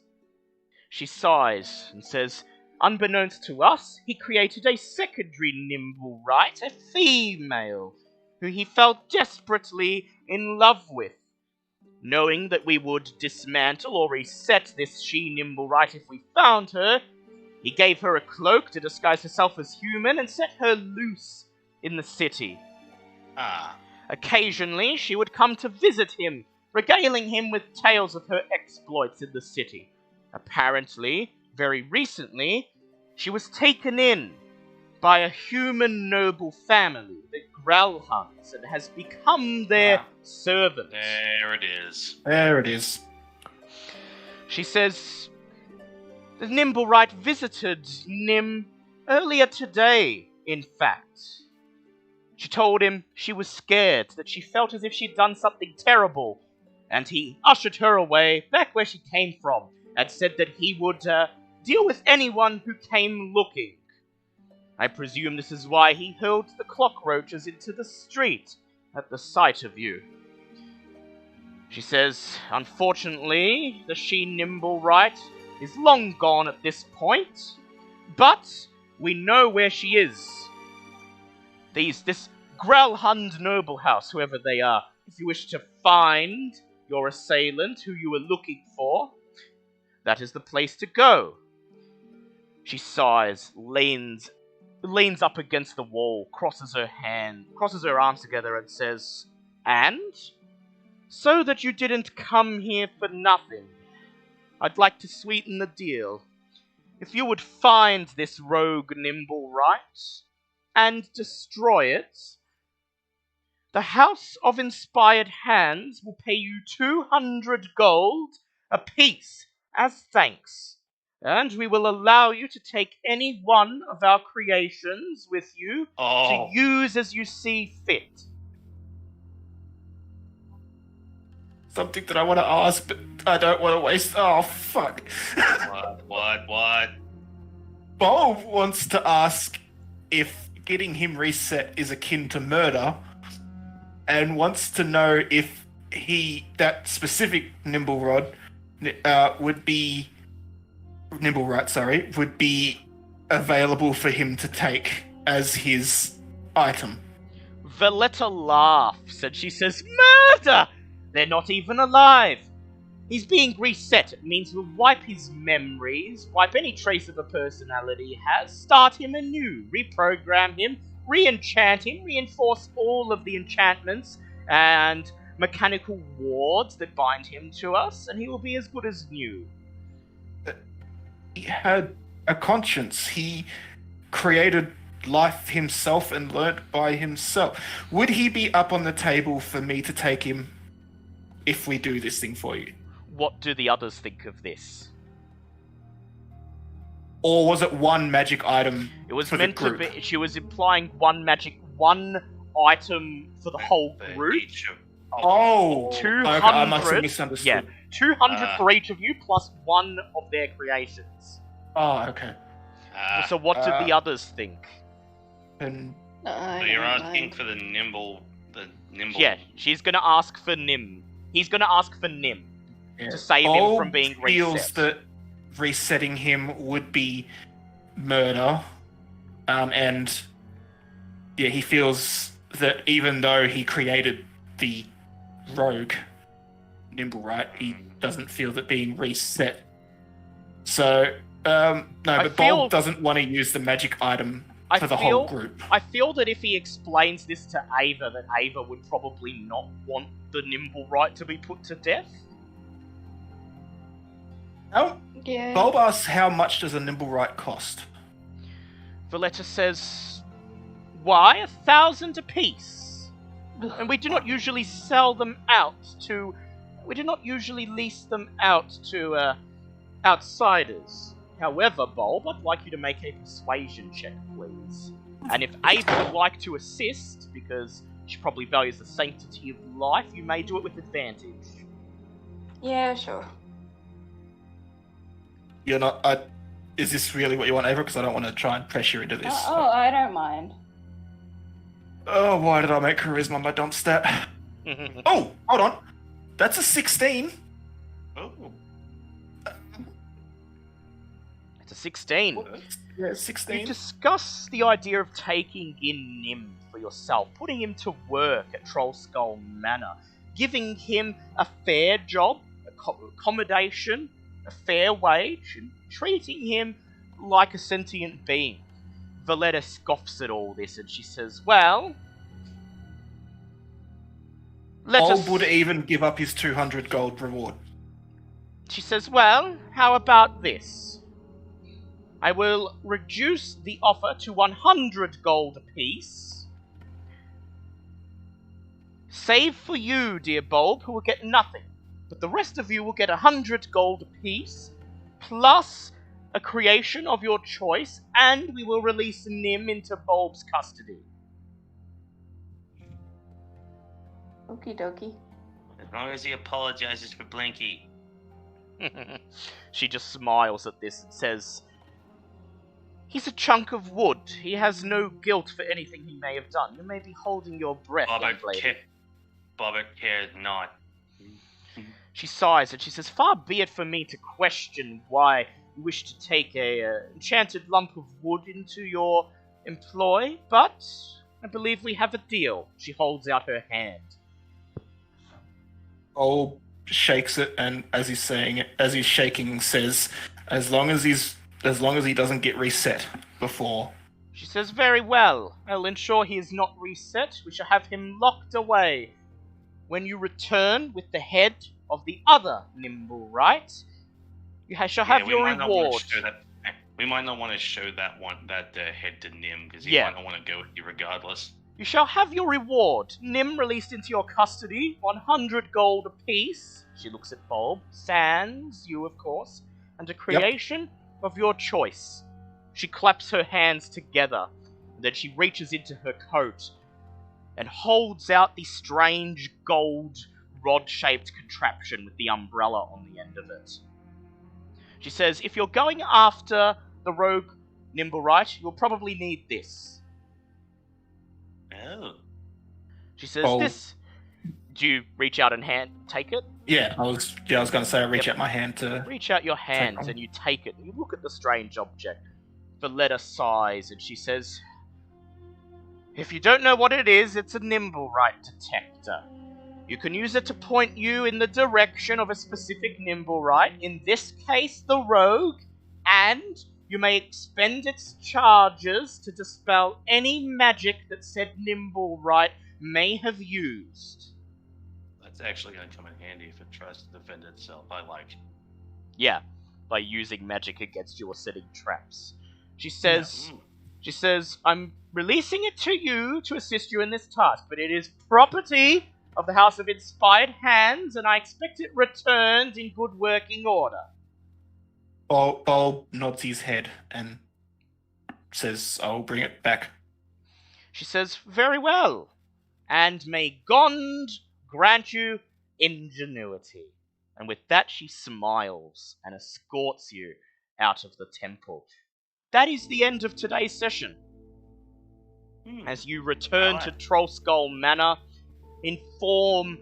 A: She sighs and says, "Unbeknownst to us, he created a secondary nimble right, a female, who he fell desperately in love with. Knowing that we would dismantle or reset this she-nimble right if we found her, he gave her a cloak to disguise herself as human and set her loose in the city. Occasionally, she would come to visit him, regaling him with tales of her exploits in the city. Apparently, very recently, she was taken in by a human noble family, the Growlhunts, and has become their servant."
B: There it is.
C: There it is.
A: She says, "The Nimblewright visited Nim earlier today, in fact. She told him she was scared, that she felt as if she'd done something terrible, and he ushered her away, back where she came from, and said that he would deal with anyone who came looking. I presume this is why he hurled the clockroaches into the street at the sight of you." She says, "Unfortunately, the she-Nimblewright is long gone at this point, but we know where she is. This Growlhund noble house, whoever they are, if you wish to find your assailant who you were looking for, that is the place to go." She sighs, leans up against the wall, crosses her arms together and says, "And? So that you didn't come here for nothing, I'd like to sweeten the deal. If you would find this rogue Nimblewright and destroy it, the House of Inspired Hands will pay you 200 gold apiece as thanks, and we will allow you to take any one of our creations with you to use as you see fit."
C: Something that I want to ask, but I don't want to waste... Oh, fuck.
B: What?
C: Bulb wants to ask if getting him reset is akin to murder, and wants to know if that specific Nimblewright would be available for him to take as his item.
A: Valletta laughs and she says, "Murder! They're not even alive. He's being reset. It means we'll wipe his memories, wipe any trace of a personality he has, start him anew, reprogram him, re-enchant him, reinforce all of the enchantments and mechanical wards that bind him to us, and he will be as good as new.
C: He had a conscience. He created life himself and learnt by himself. Would he be up on the table for me to take him if we do this thing for you?
A: What do the others think of this?
C: Or was it one magic item?
A: It was
C: for
A: meant
C: the
A: to
C: group?
A: be. She was implying one item for the whole group.
C: Oh,
A: 200.
C: okay, I must have misunderstood.
A: Yeah, 200 for each of you, plus one of their creations.
C: Oh, okay.
A: So what do the others think?
C: And
B: So you're asking for the nimble.
A: Yeah, she's gonna ask for Nim. He's gonna ask for Nim to save him from being
C: feels
A: reset.
C: that resetting him would be murder, and yeah, he feels that even though he created the rogue Nimble, right, he doesn't feel that being reset. So but Bob doesn't want to use the magic item for the whole group.
A: I feel that if he explains this to Ava, that Ava would probably not want the Nimble right to be put to death.
C: Oh,
D: Yeah.
C: Bob asks, how much does a Nimble right cost?
A: Valletta says, why, 1,000 apiece? And we do not usually sell them out to... We do not usually lease them out to, outsiders. However, Bulb, I'd like you to make a persuasion check, please. And if Ava would like to assist, because she probably values the sanctity of life, you may do it with advantage.
D: Yeah, sure.
C: You're not... is this really what you want, Ava? Because I don't want to try and pressure you into this.
D: I don't mind.
C: Oh, why did I make charisma my dump stat? Oh, hold on. That's a 16.
B: Oh.
A: It's a 16.
C: Yeah, 16.
A: You discuss the idea of taking in Nim for yourself, putting him to work at Trollskull Manor, giving him a fair job, accommodation, a fair wage, and treating him like a sentient being. Valletta scoffs at all this, and she says, well...
C: Bob would even give up his 200 gold reward.
A: She says, well, how about this? I will reduce the offer to 100 gold apiece. Save for you, dear Bulb, who will get nothing. But the rest of you will get 100 gold apiece, plus a creation of your choice, and we will release Nim into Bulb's custody.
D: Okie dokie.
B: As long as he apologizes for Blinky.
A: She just smiles at this and says, he's a chunk of wood. He has no guilt for anything he may have done. You may be holding your breath, young lady.
B: Bobbert cares not.
A: She sighs and she says, far be it for me to question why you wish to take a enchanted lump of wood into your employ, but I believe we have a deal. She holds out her hand.
C: Bob shakes it, and as he's shaking, says, as long as he doesn't get reset before.
A: She says, very well. I'll ensure he is not reset. We shall have him locked away. When you return with the head of the other Nimble, right? You shall have your reward.
B: We might not want to show that head to Nim, because he might not want to go with you regardless.
A: You shall have your reward. Nim released into your custody, 100 gold apiece. She looks at Bulb, sans you, of course, and a creation of your choice. She claps her hands together, and then she reaches into her coat and holds out the strange gold rod-shaped contraption with the umbrella on the end of it. She says, if you're going after the rogue Nimblewright, you'll probably need this.
B: Oh.
A: She says, this... Do you reach out and take it?
C: Yeah, I was going to say I reach out my hand to...
A: Reach out your hands and you take it. And you look at the strange object. Valletta sighs and she says, if you don't know what it is, it's a Nimblewright detector. You can use it to point you in the direction of a specific Nimblewright, in this case the rogue, and you may expend its charges to dispel any magic that said Nimblewright may have used.
B: That's actually going to come in handy if it tries to defend itself. I like it.
A: Yeah, by using magic against you or setting traps. She says, I'm releasing it to you to assist you in this task, but it is property of the House of Inspired Hands, and I expect it returned in good working order.
C: Bulb nods his head and says, I'll bring it back.
A: She says, very well, and may Gond grant you ingenuity. And with that she smiles and escorts you out of the temple. That is the end of today's session. As you return to Trollskull Manor, inform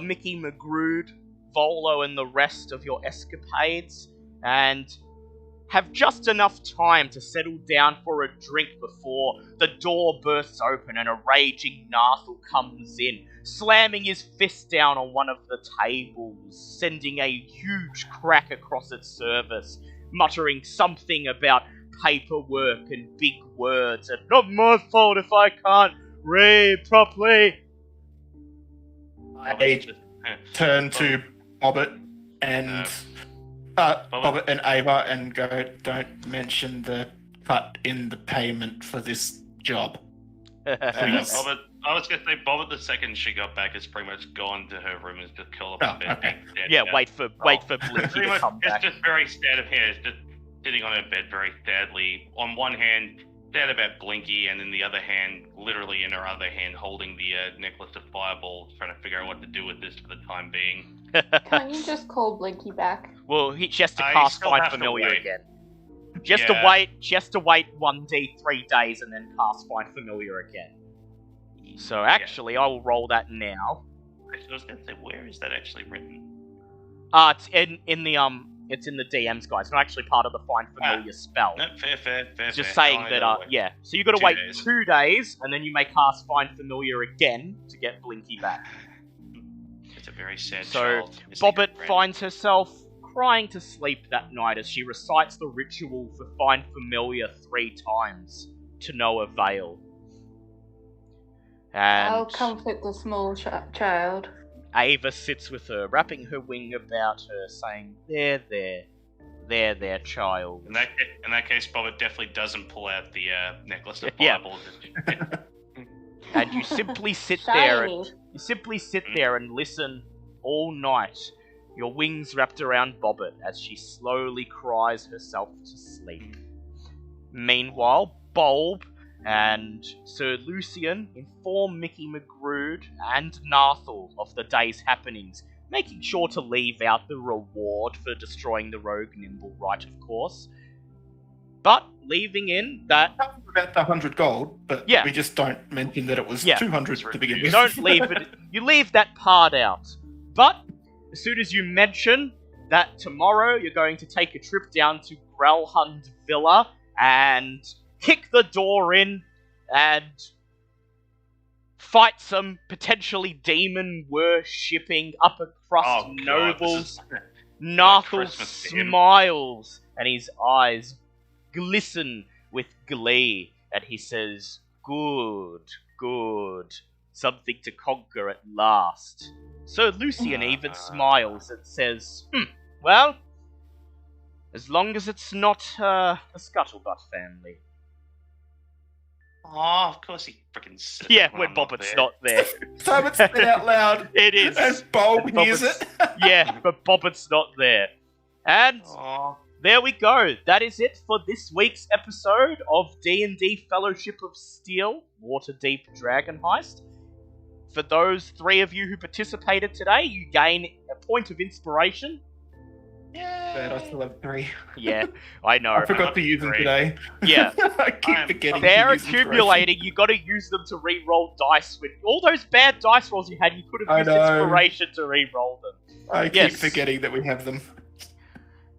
A: Mickey McGrood, Volo, and the rest of your escapades, and have just enough time to settle down for a drink before the door bursts open and a raging Nathal comes in, slamming his fist down on one of the tables, sending a huge crack across its surface, muttering something about paperwork and big words, and not my fault if I can't read properly.
C: I turn to Bobbit and Bobbit and Ava and go, don't mention the cut in the payment for this job. Please.
B: Bobbit, I was going to say, Bobbit, the second she got back, is pretty much gone to her room and just curled up in bed.
C: Okay.
A: Yeah, wait for Blinky to come back.
B: It's just very sad of her. It's just sitting on her bed very sadly. On one hand, sad about Blinky, and in the other hand, literally in her other hand, holding the necklace of fireballs, trying to figure out what to do with this for the time being.
D: Can't you just call Blinky back?
A: Well, she has to cast Find Familiar again. She has to wait 1d 3 days and then cast Find Familiar again. So actually, I will roll that now.
B: I was going to say, where is that actually written?
A: It's in the DM's guide. It's not actually part of the Find Familiar spell.
B: No, fair.
A: It's just saying that, yeah. So you got to wait 2 days, and then you may cast Find Familiar again to get Blinky back.
B: It's a very sad
A: So
B: child.
A: Bobbit finds herself crying to sleep that night as she recites the ritual for Find Familiar 3 times, to no avail. And
D: I'll comfort the small child.
A: Ava sits with her, wrapping her wing about her, saying, there, child.
B: In that case, Bobbit definitely doesn't pull out the necklace of fireballs.
A: And you simply sit
D: Shiny.
A: there and listen all night, your wings wrapped around Bobbit as she slowly cries herself to sleep. Meanwhile, Bulb and Sir Lucian inform Mickey McGrood and Nathal of the day's happenings, making sure to leave out the reward for destroying the rogue Nimblewright, of course, but leaving in that...
C: About the 100 gold, but we just don't mention that it was 200 to begin with.
A: You don't leave it, you leave that part out. But as soon as you mention that tomorrow you're going to take a trip down to Grelhund Villa and kick the door in and fight some potentially demon-worshipping upper-crust nobles, Nathal smiles and his eyes glisten with glee, and he says, good, something to conquer at last. So Lucian even smiles and says, well, as long as it's not the Scuttlebutt family.
B: Oh, of course he freaking said
A: Yeah, when Bobbit's not there.
C: So it's said out loud.
A: It is.
C: As Bulb hears it.
A: Yeah, but Bobbit's not there. And there we go. That is it for this week's episode of D&D Fellowship of Steel, Waterdeep Dragon Heist. For those 3 of you who participated today, you gain a point of inspiration.
C: But I still have 3.
A: Yeah, I know.
C: I forgot to use them today.
A: Yeah.
C: I keep forgetting.
A: They're
C: to use
A: accumulating. You got to use them to re-roll dice with all those bad dice rolls you had. You could have used inspiration to re-roll them.
C: I keep forgetting that we have them.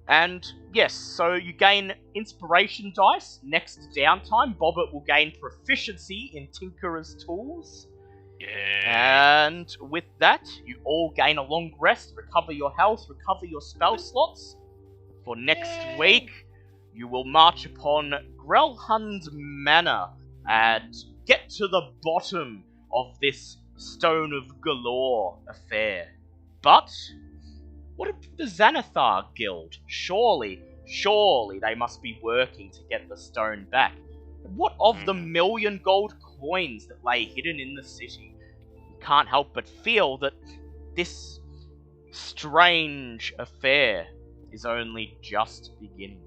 A: And yes, so you gain inspiration dice. Next downtime, Bobbit will gain proficiency in Tinkerer's Tools.
B: Yeah.
A: And with that, you all gain a long rest, recover your health, recover your spell slots. For next week, you will march upon Grelhund Manor and get to the bottom of this Stone of Golorr affair. But what about the Xanathar Guild? Surely they must be working to get the stone back. What of the 1,000,000 gold coins that lay hidden in the city? You can't help but feel that this strange affair is only just beginning.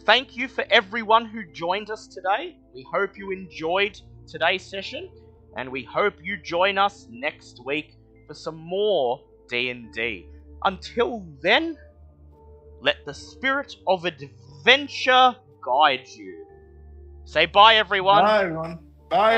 A: Thank you for everyone who joined us today. We hope you enjoyed today's session, and we hope you join us next week for some more D&D. Until then, let the spirit of adventure guide you. Say bye, everyone.
C: Bye, everyone. Bye.